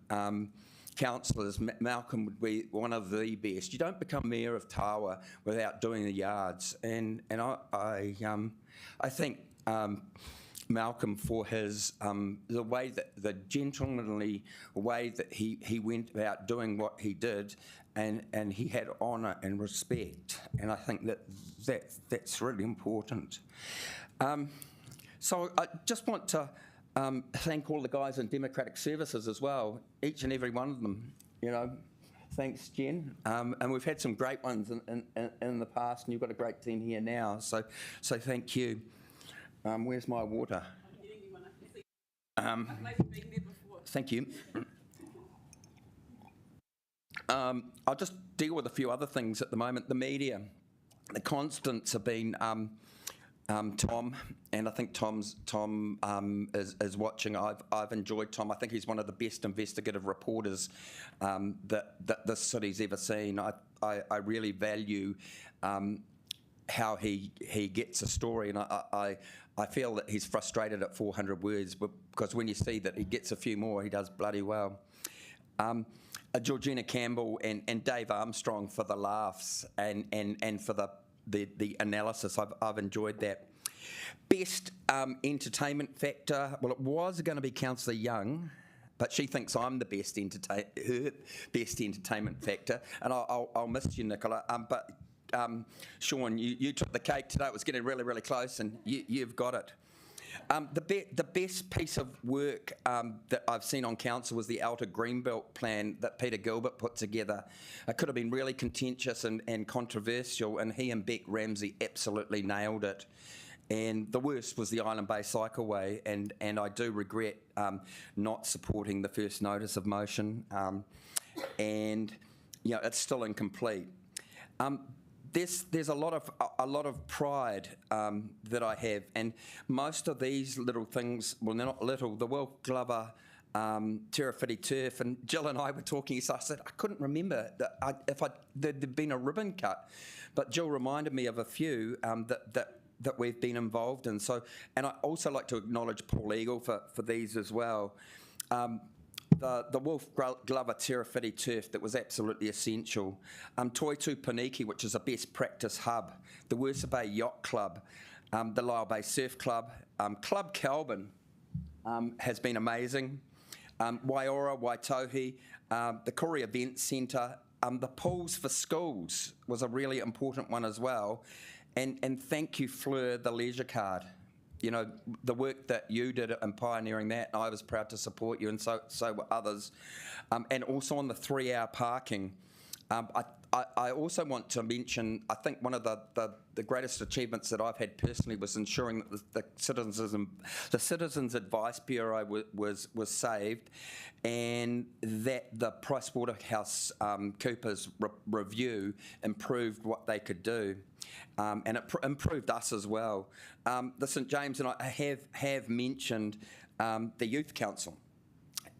councillors, Malcolm would be one of the best. You don't become Mayor of Tawa without doing the yards, and I think Malcolm for his the way that the gentlemanly way that he went about doing what he did, and he had honour and respect, and I think that's really important. So I just want to thank all the guys in Democratic Services as well, each and every one of them. Thanks, Jen. And we've had some great ones in the past, and you've got a great team here now. So thank you. Where's my water? Thank you. I'll just deal with a few other things at the moment. The media, the constants have been Tom, and I think Tom is watching. I've enjoyed Tom. I think he's one of the best investigative reporters that this city's ever seen. I really value how he gets a story, and I feel that he's frustrated at 400 words, because when you see that he gets a few more, he does bloody well. Georgina Campbell and Dave Armstrong for the laughs and for the analysis. I've enjoyed that. Best entertainment factor. Well, it was going to be Councillor Young, but she thinks I'm the best entertainment factor, and I'll miss you, Nicola. But Sean, you took the cake today. It was getting really, really close, and you've got it. The best piece of work that I've seen on council was the Outer Greenbelt plan that Peter Gilbert put together. It could have been really contentious and controversial, and he and Beck Ramsey absolutely nailed it. And the worst was the Island Bay Cycleway, and I do regret not supporting the first notice of motion, and it's still incomplete. There's a lot of pride that I have, and most of these little things, well, they're not little. The Wolf Glover Te Whiti turf, and Jill and I were talking, so I said I couldn't remember if there'd been a ribbon cut, but Jill reminded me of a few that we've been involved in. So, and I also like to acknowledge Paul Eagle for these as well. The Wolf Glover Te Whiti turf, that was absolutely essential. Toitu Pōneke, which is a best practice hub. The Wersa Bay Yacht Club, the Lyell Bay Surf Club. Club Kelvin has been amazing. Waiora, Waitohi, the Koori Event Centre. The pools for schools was a really important one as well. And thank you, Fleur, the leisure card. The work that you did in pioneering that, I was proud to support you, and so were others. And also on the 3-hour parking, I also want to mention, I think one of the greatest achievements that I've had personally was ensuring that the Citizens Advice Bureau was saved, and that the PricewaterhouseCoopers review improved what they could do. And it improved us as well. The St James and I have mentioned the Youth Council.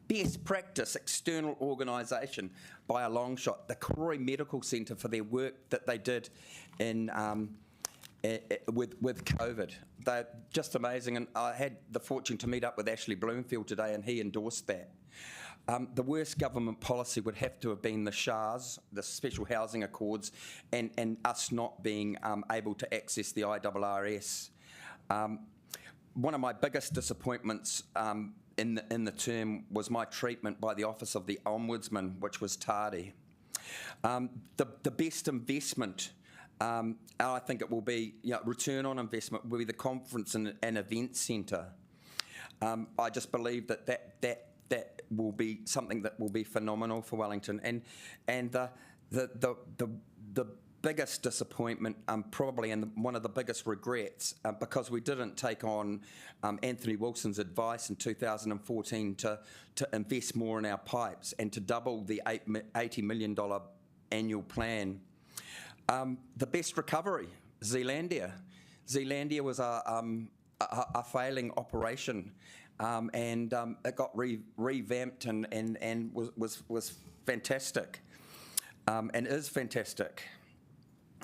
Best practice external organisation by a long shot. The Karori Medical Centre for their work that they did in with COVID. They're just amazing, and I had the fortune to meet up with Ashley Bloomfield today, and he endorsed that. The worst government policy would have to have been the SHARS, the Special Housing Accords, and us not being able to access the IRRS. One of my biggest disappointments in the term was my treatment by the Office of the Ombudsman, which was tardy. The best investment, I think it will be, return on investment, will be the Conference and Event Centre. I just believe that will be something that will be phenomenal for Wellington. And the biggest disappointment, probably, and one of the biggest regrets, because we didn't take on Anthony Wilson's advice in 2014 to invest more in our pipes and to double the $80 million annual plan. The best recovery, Zealandia. Zealandia was a failing operation, and it got revamped and was fantastic, and is fantastic.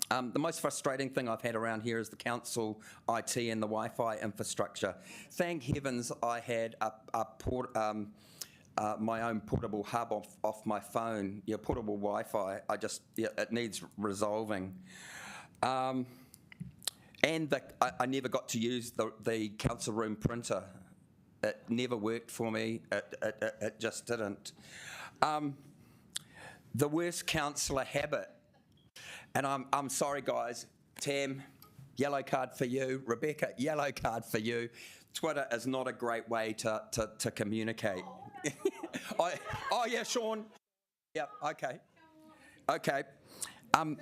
The most frustrating thing I've had around here is the council IT and the Wi-Fi infrastructure. Thank heavens I had my own portable hub off my phone. Portable Wi-Fi. It needs resolving. And I never got to use the council room printer. It never worked for me. It just didn't. The worst councillor habit. And I'm sorry, guys. Tam, yellow card for you. Rebecca, yellow card for you. Twitter is not a great way to communicate. Oh, yeah, Sean. Yeah, okay. Okay. I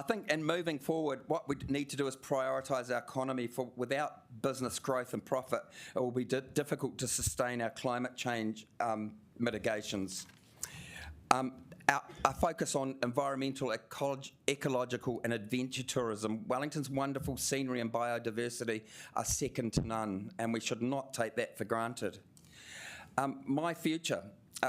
think in moving forward, what we need to do is prioritise our economy. Without business growth and profit, it will be difficult to sustain our climate change mitigations. our focus on environmental, ecological and adventure tourism. Wellington's wonderful scenery and biodiversity are second to none, and we should not take that for granted. My future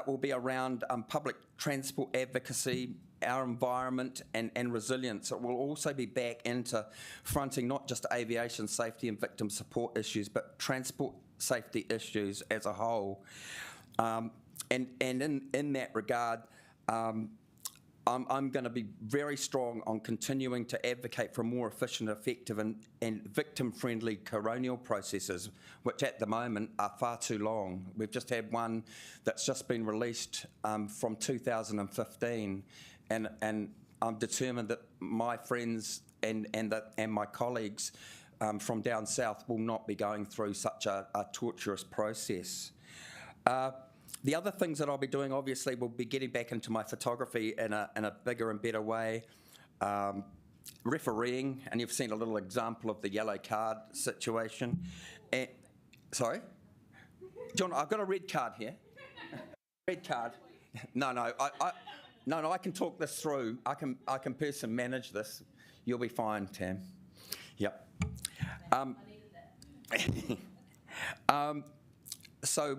will be around public transport advocacy, our environment and resilience. It will also be back into fronting not just aviation safety and victim support issues, but transport safety issues as a whole. And in that regard, I'm going to be very strong on continuing to advocate for more efficient, effective and victim-friendly coronial processes, which at the moment are far too long. We've just had one that's just been released from 2015, and I'm determined that my friends and my colleagues from down south will not be going through such a torturous process. The other things that I'll be doing, obviously, will be getting back into my photography in a bigger and better way. Refereeing, and you've seen a little example of the yellow card situation. Sorry? John, I've got a red card here. Red card. No, I can talk this through. I can person manage this. You'll be fine, Tam. Yep. So,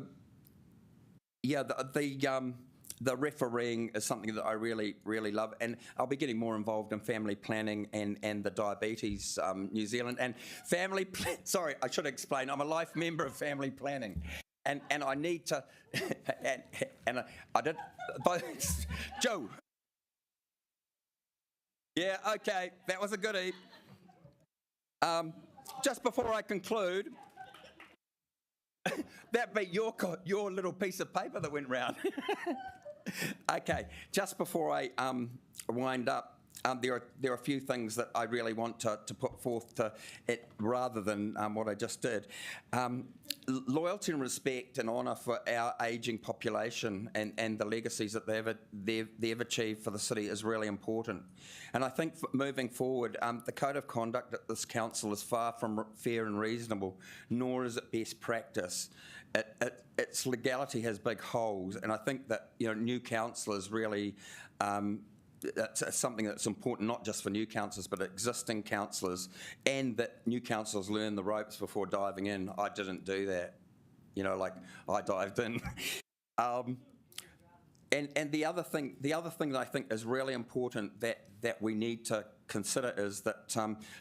yeah, the refereeing is something that I really, really love, and I'll be getting more involved in family planning and the Diabetes New Zealand and family. Sorry, I should explain. I'm a life member of family planning, and I need to, and I did. But Joe. Yeah, okay, that was a goodie. Just before I conclude. That be your little piece of paper that went round. Okay, just before I wind up, there are a few things that I really want to put forth to it rather than what I just did. Loyalty and respect and honour for our ageing population and the legacies that they've achieved for the city is really important. And I think moving forward, the code of conduct at this council is far from fair and reasonable, nor is it best practice. Its legality has big holes, and I think that new councillors really. That's something that's important not just for new councillors but existing councillors, and that new councillors learn the ropes before diving in. I didn't do that, like I dived in. And the other thing that I think is really important that we need to consider is that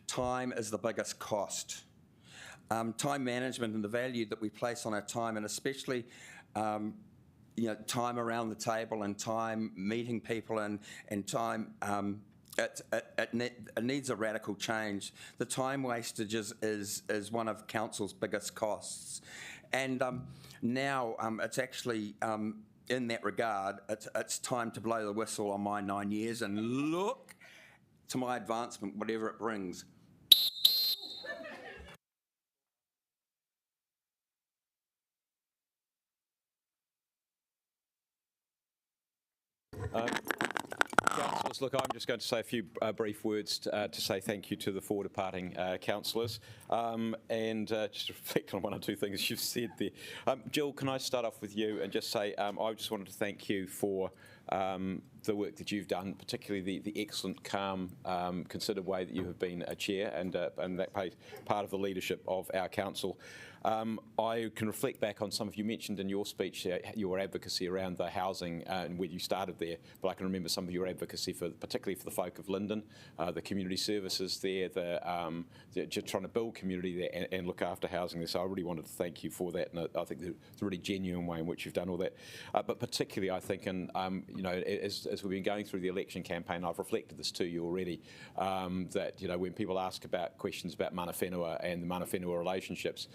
time is the biggest cost. Time management and the value that we place on our time, and especially time around the table and time meeting people and time, it needs a radical change. The time wastage is one of council's biggest costs. And now it's actually, in that regard, it's time to blow the whistle on my 9 years and look to my advancement, whatever it brings. Councillors, look, I'm just going to say a few brief words to say thank you to the four departing councillors, and just reflect on one or two things you've said there. Jill, can I start off with you and just say I just wanted to thank you for the work that you've done, particularly the excellent, calm, considered way that you have been a chair and that part of the leadership of our council. I can reflect back on some of you mentioned in your speech your advocacy around the housing and where you started there, but I can remember some of your advocacy particularly for the folk of Lyndon, the community services there, just trying to build community there and look after housing there. So I really wanted to thank you for that, and I think it's a really genuine way in which you've done all that. But particularly, I think, as we've been going through the election campaign, I've reflected this to you already, that when people ask about questions about mana whenua and the mana whenua relationships,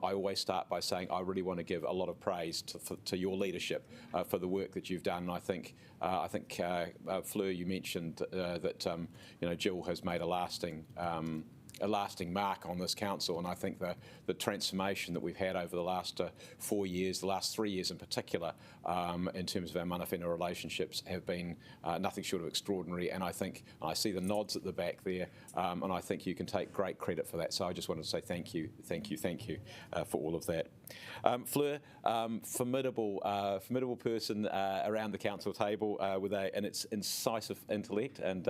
I always start by saying I really want to give a lot of praise to your leadership for the work that you've done. And I think Fleur, you mentioned that Jill has made a lasting a lasting mark on this council, and I think the transformation that we've had over the last 4 years, the last 3 years in particular, in terms of our mana whenua relationships have been nothing short of extraordinary, and I think, I see the nods at the back there, and I think you can take great credit for that, so I just wanted to say thank you for all of that. Fleur, formidable person around the council table with an incisive intellect, and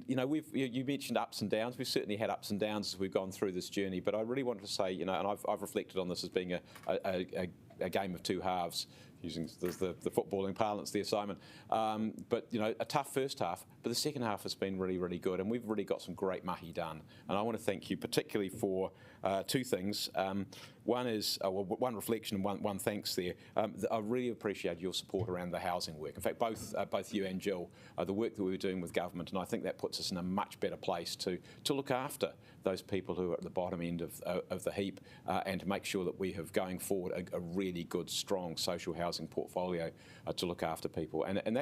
you know, you mentioned ups and downs. We've certainly had ups and downs as we've gone through this journey. But I really wanted to say, you know, and I've reflected on this as being a game of two halves, using the footballing parlance there, Simon. But you know, a tough first half, but the second half has been really good, and we've really got some great mahi done. And I want to thank you particularly for two things. One is one reflection and one thanks there. I really appreciate your support around the housing work. In fact, both you and Jill, the work that we were doing with government, and I think that puts us in a much better place to look after those people who are at the bottom end of the heap, and to make sure that we have going forward a really good, strong social housing portfolio to look after people. And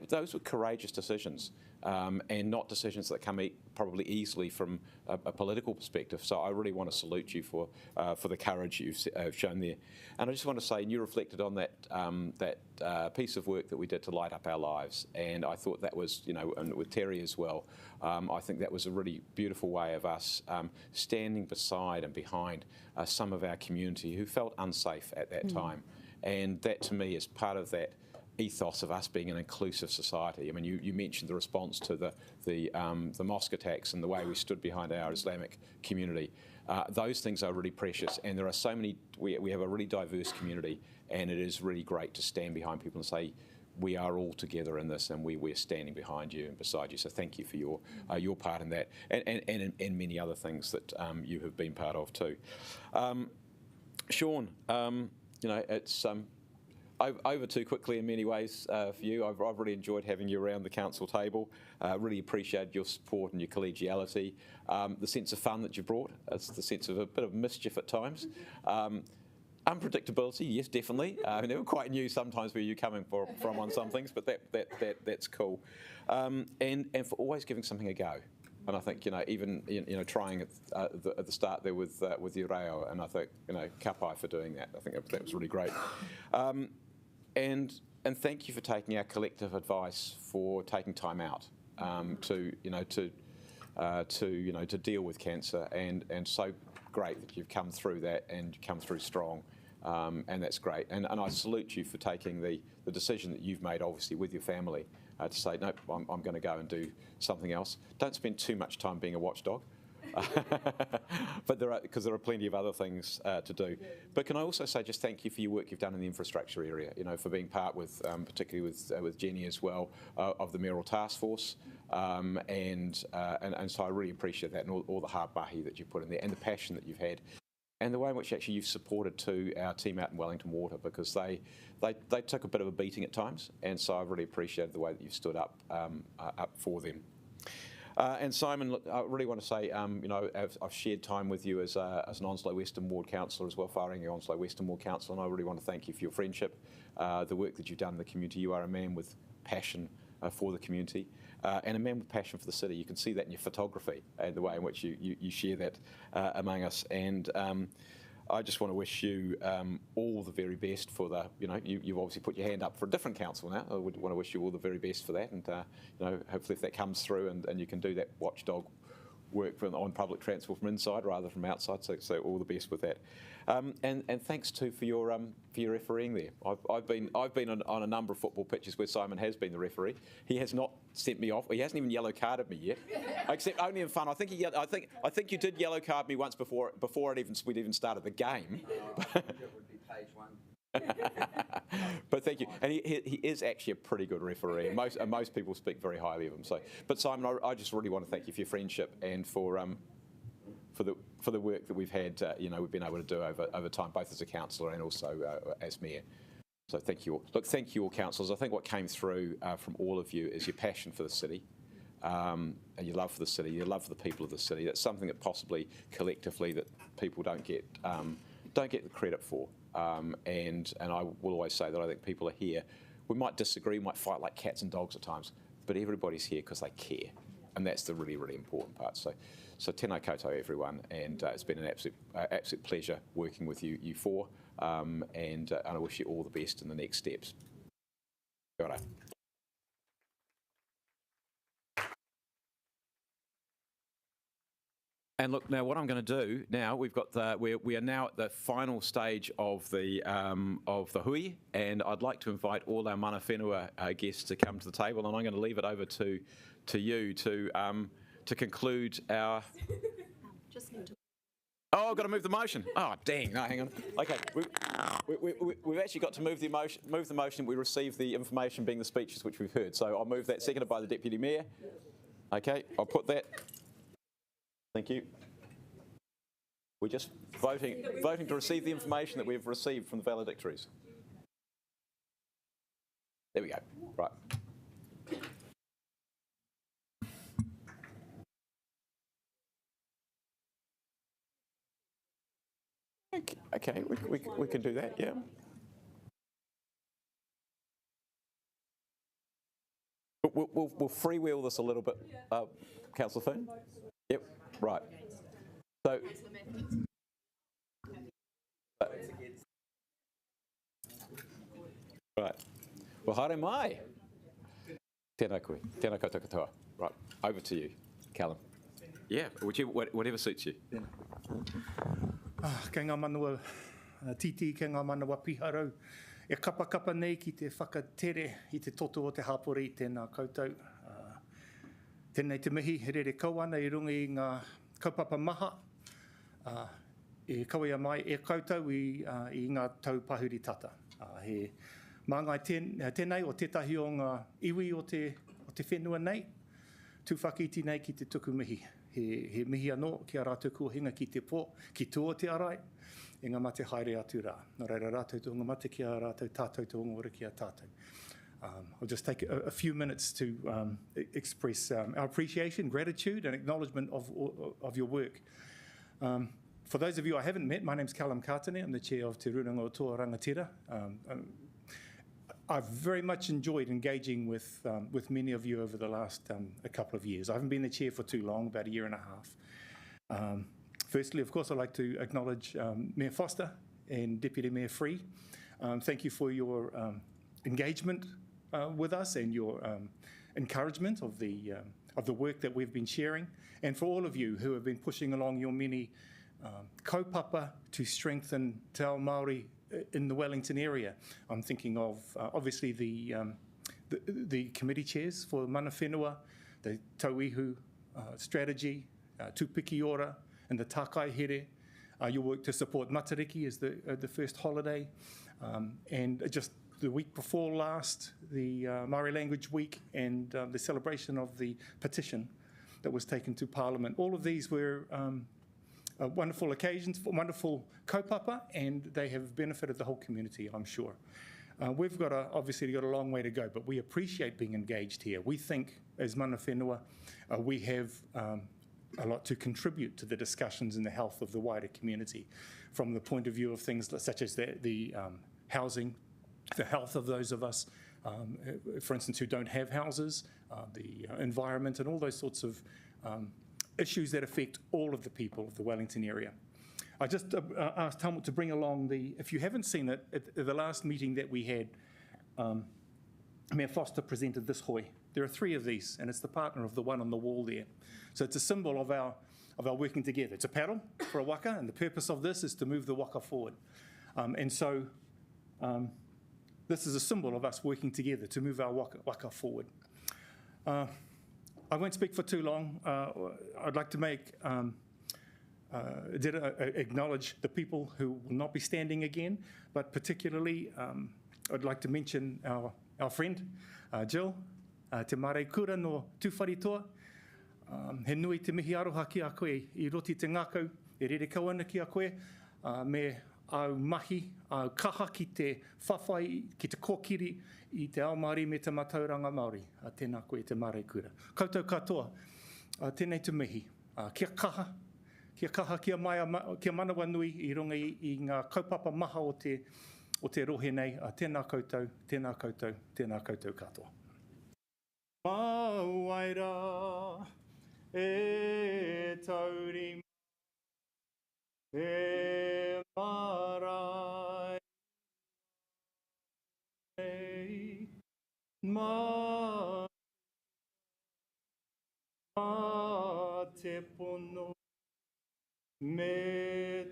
those were courageous decisions, and not decisions that come probably easily from a political perspective. So I really want to salute you for the courage you've shown there. And I just want to say, and you reflected on that piece of work that we did to light up our lives, and I thought that was, you know, and with Terry as well, I think that was a really beautiful way of us standing beside and behind some of our community who felt unsafe at that time. And that, to me, is part of that ethos of us being an inclusive society. I mean, you mentioned the response to the mosque attacks and the way we stood behind our Islamic community. Those things are really precious, and there are so many. We have a really diverse community, and it is really great to stand behind people and say, we are all together in this, and we're standing behind you and beside you. So thank you for your part in that, and many other things that you have been part of too. Sean, you know, it's over too quickly in many ways for you. I've really enjoyed having you around the council table. Really appreciated your support and your collegiality. The sense of fun that you brought. It's the sense of a bit of mischief at times. Unpredictability, yes, definitely. I never quite knew sometimes where you're coming from on some things, but that's cool. And for always giving something a go. And I think, you know, even, you know, trying at the start there with your reo, and I think, you know, ka pai for doing that. I think that was really great. And thank you for taking our collective advice, for taking time out to deal with cancer, and so great that you've come through that and come through strong, and that's great. And I salute you for taking the decision that you've made, obviously, with your family, to say, nope, I'm going to go and do something else. Don't spend too much time being a watchdog. But because there are plenty of other things to do. But can I also say just thank you for your work you've done in the infrastructure area, you know, for being part with, particularly with Jenny as well, of the mayoral task force, and so I really appreciate that, and all the hard mahi that you put in there, and the passion that you've had, and the way in which actually you've supported too our team out in Wellington Water, because they took a bit of a beating at times, and so I really appreciated the way that you've stood up for them. And Simon, look, I really want to say, you know, I've shared time with you as an Onslow Western Ward councillor as well, Wharengi Onslow Western Ward councillor, and I really want to thank you for your friendship, the work that you've done in the community. You are a man with passion for the community, and a man with passion for the city. You can see that in your photography and the way in which you share that among us. And I just want to wish you all the very best for the, you know, you've obviously put your hand up for a different council now. I would want to wish you all the very best for that, and you know, hopefully if that comes through and you can do that watchdog work on public transport from inside rather from outside. So all the best with that. And thanks too for your refereeing there. I've been on a number of football pitches where Simon has been the referee. He has not sent me off. He hasn't even yellow carded me yet, except only in fun. I think you did yellow card me once before we'd even started the game. It would be page 1. But thank you, and he is actually a pretty good referee. Most people speak very highly of him. So, but Simon, I just really want to thank you for your friendship and for the work that we've had. You know, we've been able to do over time, both as a councillor and also as mayor. So thank you all. Look, thank you all, councillors. I think what came through from all of you is your passion for the city. And your love for the city, your love for the people of the city. That's something that possibly collectively that people don't get the credit for. And I will always say that I think people are here. We might disagree, we might fight like cats and dogs at times, but everybody's here because they care, and that's the really, really important part. So So tēnā koutou everyone, and it's been an absolute pleasure working with you four, and I wish you all the best in the next steps. Kia ora. And look, now what I'm going to do now, we've got we are now at the final stage of the hui, and I'd like to invite all our mana whenua guests to come to the table, and I'm going to leave it over to you to conclude our. Just need to. Oh, I've got to move the motion. Oh, dang! No, hang on. Okay, we've actually got to move the motion. We receive the information, being the speeches which we've heard. So I'll move that, seconded by the Deputy Mayor. Okay, I'll put that. Thank you. We're just voting to receive the information that we've received from the valedictories. There we go. Right. Okay, we can do that, yeah. We'll freewheel this a little bit, Councillor Finn. Yep, right. So, right. Well, haere mai. Tēnā koe, tēnā koutou katoa. Right, over to you, Callum. Yeah, whatever suits you. Kei ngā manua titi, kei ngā manua piharau. E kapa nei ki te whakatere i te toto o te hapori i tēnā koutou. Tēnei te mihi, he rere kauana i runga i ngā kaupapa maha. E kawea mai e koutou i ngā tau pahuri tata. He māngai tēnei o tētahi o ngā iwi o te whenua nei. Tūwhakiti nei ki te tuku mihi. He mihi anō ki a rātou kua hinga ki te pō, ki tō te arai. E ngā mate haere atu rā. Nō reira rātou te ngā mate ki a rātou tātou te ongora ki a tātou. I'll just take a few minutes to express our appreciation, gratitude and acknowledgement of your work. For those of you I haven't met, my name's Callum Kātane. I'm the chair of Te Rūnanga o Toa Rangatira. I've very much enjoyed engaging with many of you over the last a couple of years. I haven't been the chair for too long, about a year and a half. Firstly, of course, I'd like to acknowledge Mayor Foster and Deputy Mayor Free. Thank you for your engagement with us and your encouragement of the work that we've been sharing, and for all of you who have been pushing along your many kaupapa to strengthen Te Ao Māori in the Wellington area. I'm thinking of obviously the committee chairs for mana whenua, the tauihu strategy, tūpiki ora, and the takai here. Your work to support Matariki as the first holiday, and just the week before last, the Māori Language Week and the celebration of the petition that was taken to Parliament. All of these were wonderful occasions, wonderful kaupapa, and they have benefited the whole community, I'm sure. We've obviously got a long way to go, but we appreciate being engaged here. We think, as mana whenua, we have a lot to contribute to the discussions in the health of the wider community, from the point of view of things such as the housing, the health of those of us, for instance, who don't have houses, the environment, and all those sorts of issues that affect all of the people of the Wellington area. I just asked Helmut to bring along if you haven't seen it, at the last meeting that we had, Mayor Foster presented this hoi. There are 3 of these, and it's the partner of the one on the wall there. So it's a symbol of our working together. It's a paddle for a waka, and the purpose of this is to move the waka forward. This is a symbol of us working together to move our waka forward. I won't speak for too long. I'd like to acknowledge the people who will not be standing again, but particularly I'd like to mention our friend, Jill, te mare kura no tūwharitoa. He nui te mihi aroha ki a koe i roti te ngākau, e rere kauana ki a koe, me au mahi, au kaha ki te whawhai, ki te kōkiri i te ao Māori me te matauranga Māori. Tēnā koe te mare kura. Koutou katoa, tēnei te mihi. Kia kaha, kia manawa nui i runga i ngā kaupapa maha o te rohe nei. Tēnā koutou, tēnā koutou, tēnā koutou katoa. Mauaira, e tauri e marae ma te pono me.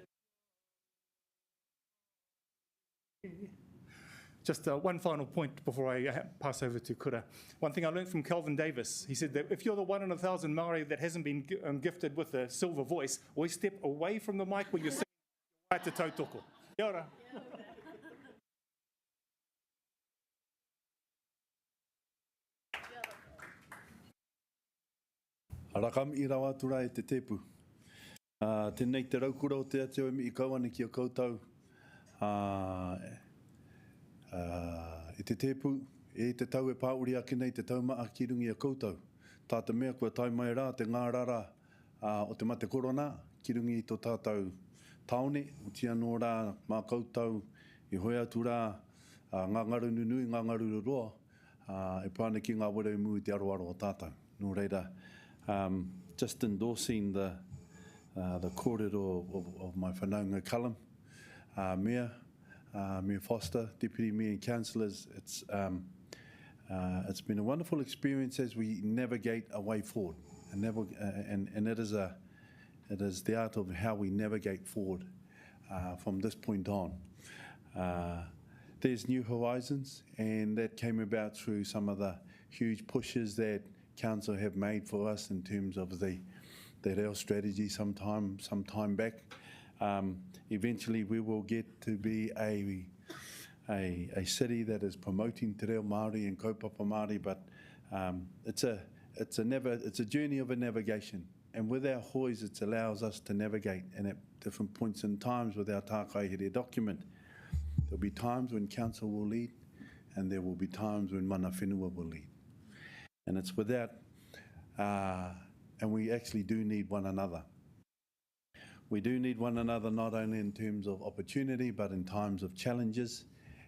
Just one final point before I pass over to Kura. One thing I learned from Kelvin Davis, he said that if you're the 1 in 1,000 Māori that hasn't been gifted with a silver voice, always step away from the mic when you're singing right to tautoko. Kia ora. Arakam I rawa tura e te tepu. Tēnei te raukura o te ateo e mi I kauane ki o koutou. E te tepu, e te tau e pāuri ake nei te taumaa ki rungi a koutou. Tā te mea kua tai mai rā te ngā rara o te mate korona, ki rungi I tō tātou taone, o tia no rā mā koutou, I hoi atu rā ngā ngaru nunui, ngā ngaru roa, e Pōneke ngā wera mu I te aroaro o tātou. Nō reira, just endorsing the kōrero of my whanaunga Callum, Mayor Foster, Deputy Mayor and Councillors. It's been a wonderful experience as we navigate a way forward, and it is the art of how we navigate forward from this point on. There's new horizons, and that came about through some of the huge pushes that Council have made for us in terms of the rail strategy some time back. Eventually we will get to be a city that is promoting te reo Māori and kaupapa Māori, but it's a journey of a navigation, and with our hois it allows us to navigate, and at different points in times with our tākaihere document there'll be times when Council will lead, and there will be times when mana whenua will lead, and it's with that and we actually do need one another. We do need one another not only in terms of opportunity, but in times of challenges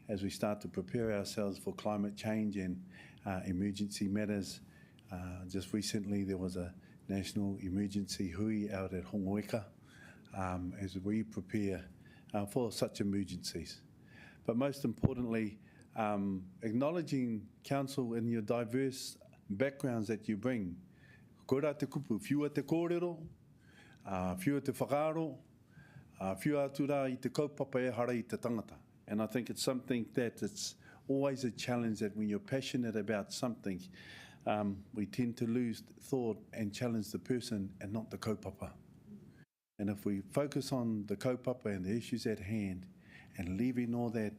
as we start to prepare ourselves for climate change and emergency matters. Just recently there was a national emergency hui out at Hongoeka as we prepare for such emergencies. But most importantly, acknowledging Council and your diverse backgrounds that you bring. Koera te kupu, whiua te kōrero, whiua te whakaaro, whiua atu rā I te kaupapa e hara I te tangata. And I think it's something that it's always a challenge that when you're passionate about something, we tend to lose thought and challenge the person and not the kaupapa. And if we focus on the kaupapa and the issues at hand and leaving all that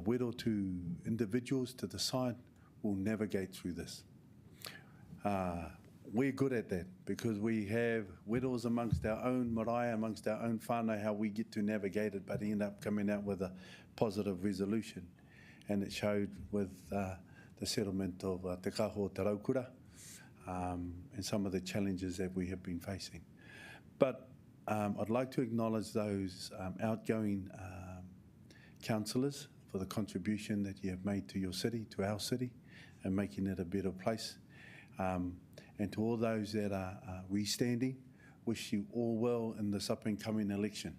wero to individuals to the side, we'll navigate through this. We're good at that because we have widows amongst our own marae, amongst our own whānau, how we get to navigate it, but end up coming out with a positive resolution. And it showed with the settlement of Te Kaho Te Raukura and some of the challenges that we have been facing. But I'd like to acknowledge those outgoing councillors for the contribution that you have made to your city, to our city, and making it a better place. And to all those that are restanding, wish you all well in this up and coming election.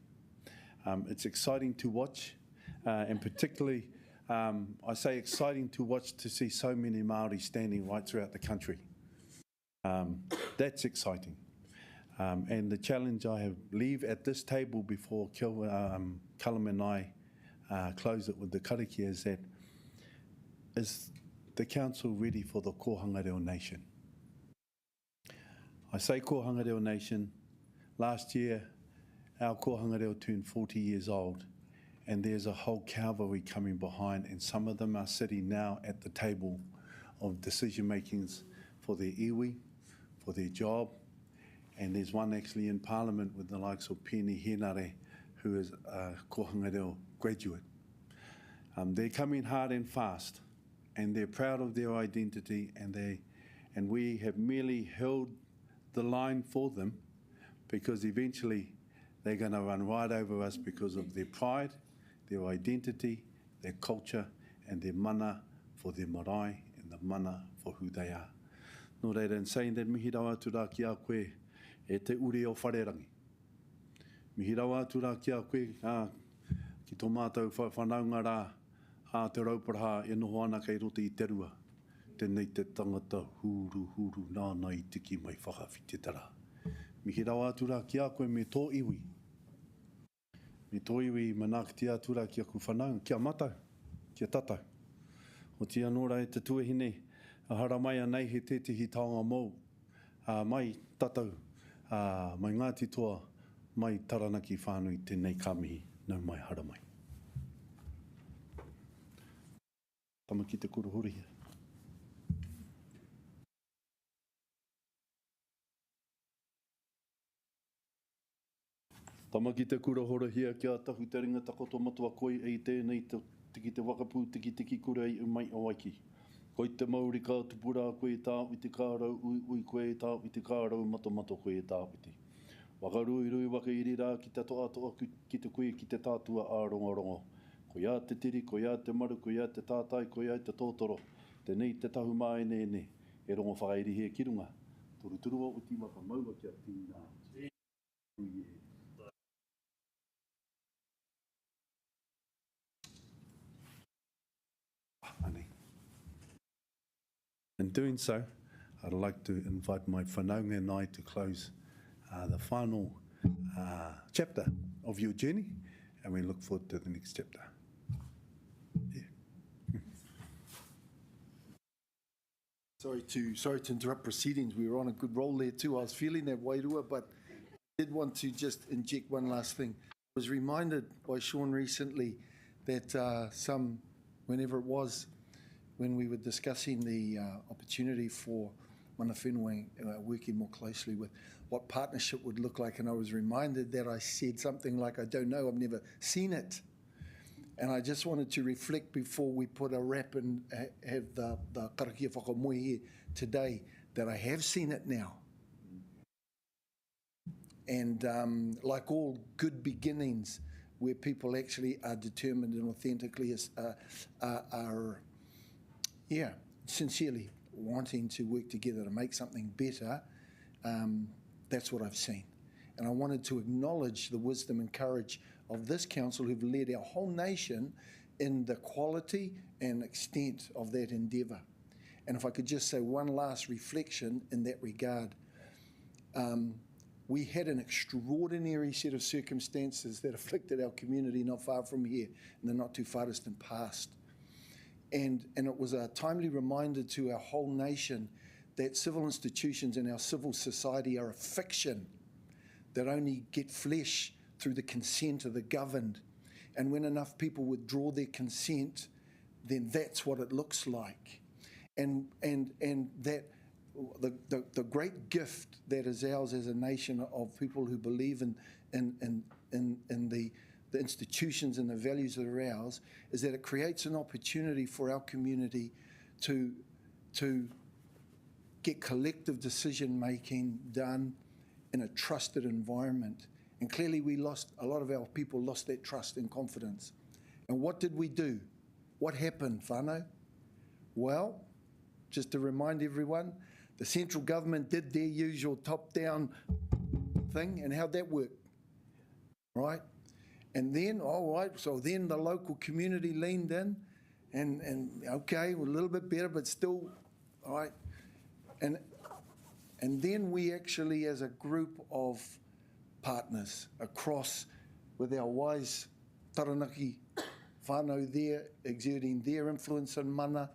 It's exciting to watch, and particularly, I say exciting to watch to see so many Māori standing right throughout the country. That's exciting. And the challenge I leave at this table before Callum and I close it with the karakia is the Council ready for the Kohanga Reo Nation? I say Kohanga Reo Nation. Last year, our Kohanga Reo turned 40 years old, and there's a whole cavalry coming behind, and some of them are sitting now at the table of decision makings for their iwi, for their job, and there's one actually in Parliament with the likes of Kaunihera, who is a Kohanga Reo graduate. They're coming hard and fast, and they're proud of their identity, and we have merely held the line for them because eventually they're going to run right over us because of their pride, their identity, their culture, and their mana for their marae and the mana for who they are. No reira, in saying that, mihi rau atu rā ki a koe e te uri o wharerangi. Mihi rau atu rā ki a koe ki tō mātou whanaunga rā te rauparaha e noho ana kei rote I te rua. Tēnei te tangata huru nāna I tiki mai whakawhiti tara. Mihi rau atu rā ki a koe me tō iwi. Me tō iwi manakiti atu rā ki a ku whanaunga, kia matau, kia tatau. O tia nōra e te tuahine, a hara mai anei he tētihi taonga mou. Mai tatau, mai Ngāti Toa, mai Taranaki whānui tēnei kāmihi, nau mai hara mai. Tama ki te kura horihia. Tama ki te kura horihia kia tahu te ringa takoto matua koi e tēnei tiki te wakapū tiki kura I mai o waiki. Koi te mauri ka tupura koe I tā uiti kārau ui koe I tā uiti kārau mato koe I tā uiti. Wakarui waka iri rā ki te toa ki te koe ki te tātua a rongorongo. Ko ia te tiri, ko ia te maru, ko ia te tātai, ko ia te tōtoro. Tēnei te tahu mai ne, e rongo whakairi he kirunga. Turua uti maka maua kia tīnā. In doing so, I'd like to invite my whanaunga and I to close the final chapter of your journey, and we look forward to the next chapter. Sorry to interrupt proceedings. We were on a good roll there too. I was feeling that wairua, but I did want to just inject one last thing. I was reminded by Sean recently that whenever it was, when we were discussing the opportunity for mana whenua working more closely with what partnership would look like, and I was reminded that I said something like, I don't know, I've never seen it. And I just wanted to reflect before we put a wrap and have the karakia whakamoe here today, that I have seen it now. And like all good beginnings, where people actually are determined and authentically are sincerely wanting to work together to make something better, that's what I've seen. And I wanted to acknowledge the wisdom and courage of this council who've led our whole nation in the quality and extent of that endeavour. And if I could just say one last reflection in that regard, we had an extraordinary set of circumstances that afflicted our community not far from here in the not too far distant past. And it was a timely reminder to our whole nation that civil institutions and our civil society are a fiction that only get flesh through the consent of the governed. And when enough people withdraw their consent, then that's what it looks like. And that the great gift that is ours as a nation of people who believe in the institutions and the values that are ours is that it creates an opportunity for our community to get collective decision making done in a trusted environment. And clearly a lot of our people lost that trust and confidence. And what did we do? What happened, whānau? Well, just to remind everyone, the central government did their usual top-down thing, and how'd that work? Right? And then, so then the local community leaned in, and okay, we're a little bit better, but still, all right. And then we actually, as a group of partners across, with our wise Taranaki whānau there, exerting their influence in mana,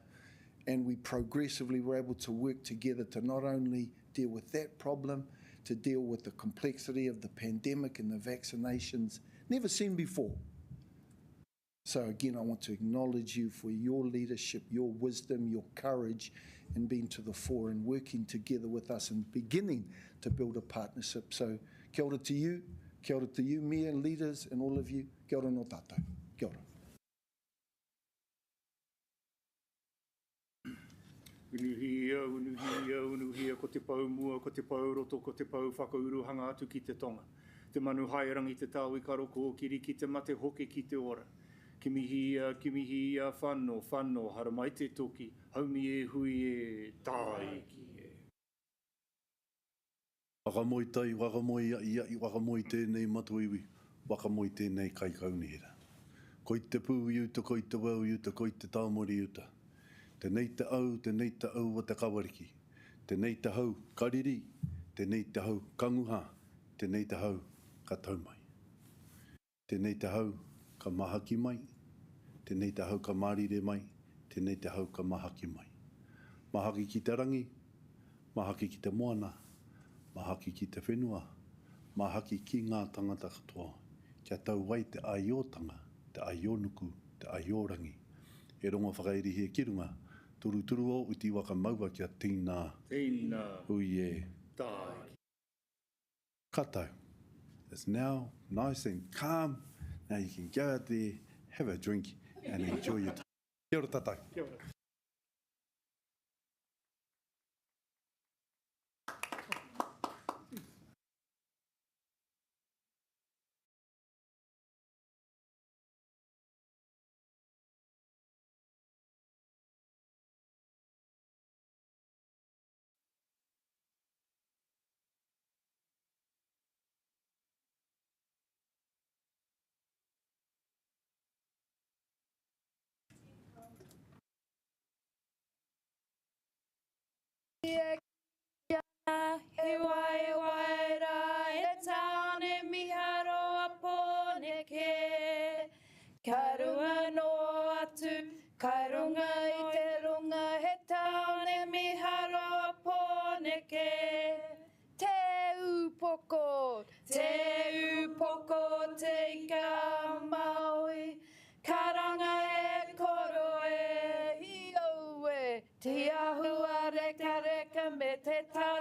and we progressively were able to work together to not only deal with that problem, to deal with the complexity of the pandemic and the vaccinations, never seen before. So again, I want to acknowledge you for your leadership, your wisdom, your courage in being to the fore and working together with us and beginning to build a partnership. So kia ora to you, Mayor, leaders, and all of you. Kia ora no tātou. Kia ora. Unuhia, ko te pau mua, ko te pau roto, ko te pau whakauruhanga atu ki te tonga. Te manu haerangi te tāui karoko kiri ki te mate hoke ki te ora. Ki mihi ia whanno, hara mai te toki, haumi e hui e tāi ki. Wakamoi tai, wakamoi ia, wakamoi tēnei matuiwi, wakamoi tēnei kai Kaunihera. Koi te pū iuta, koi te wau iuta, koi te tāmori iuta. Tenei te au wa te kawariki. Tenei te hau kariri, tenei te hau kanguha, tenei te hau ka taumai. Tenei te hau ka mahaki mai, tenei te hau ka marire mai, tenei te hau ka mahaki mai. Mahaki ki te rangi, mahaki ki te moana, mahaki ki te whenua, mahaki ki ngā tangata katoa. Kia tau wai te aiotanga, te aionuku, te aiorangi. E rongo whakairi he kirunga, turu o uti waka maua kia tīnā. Tīnā. Uie. Tai. Kato. It's now nice and calm. Now you can go out there, have a drink and enjoy your time. Kia ora tātou. Kia ora. He wai ra e taone miharo a Pōneke. Ka runga no atu, ka runga I te runga he taone miharo a Pōneke. Te upoko, te ika maui, ka ranga e koro e hi au e. Te ahua reka me te tau.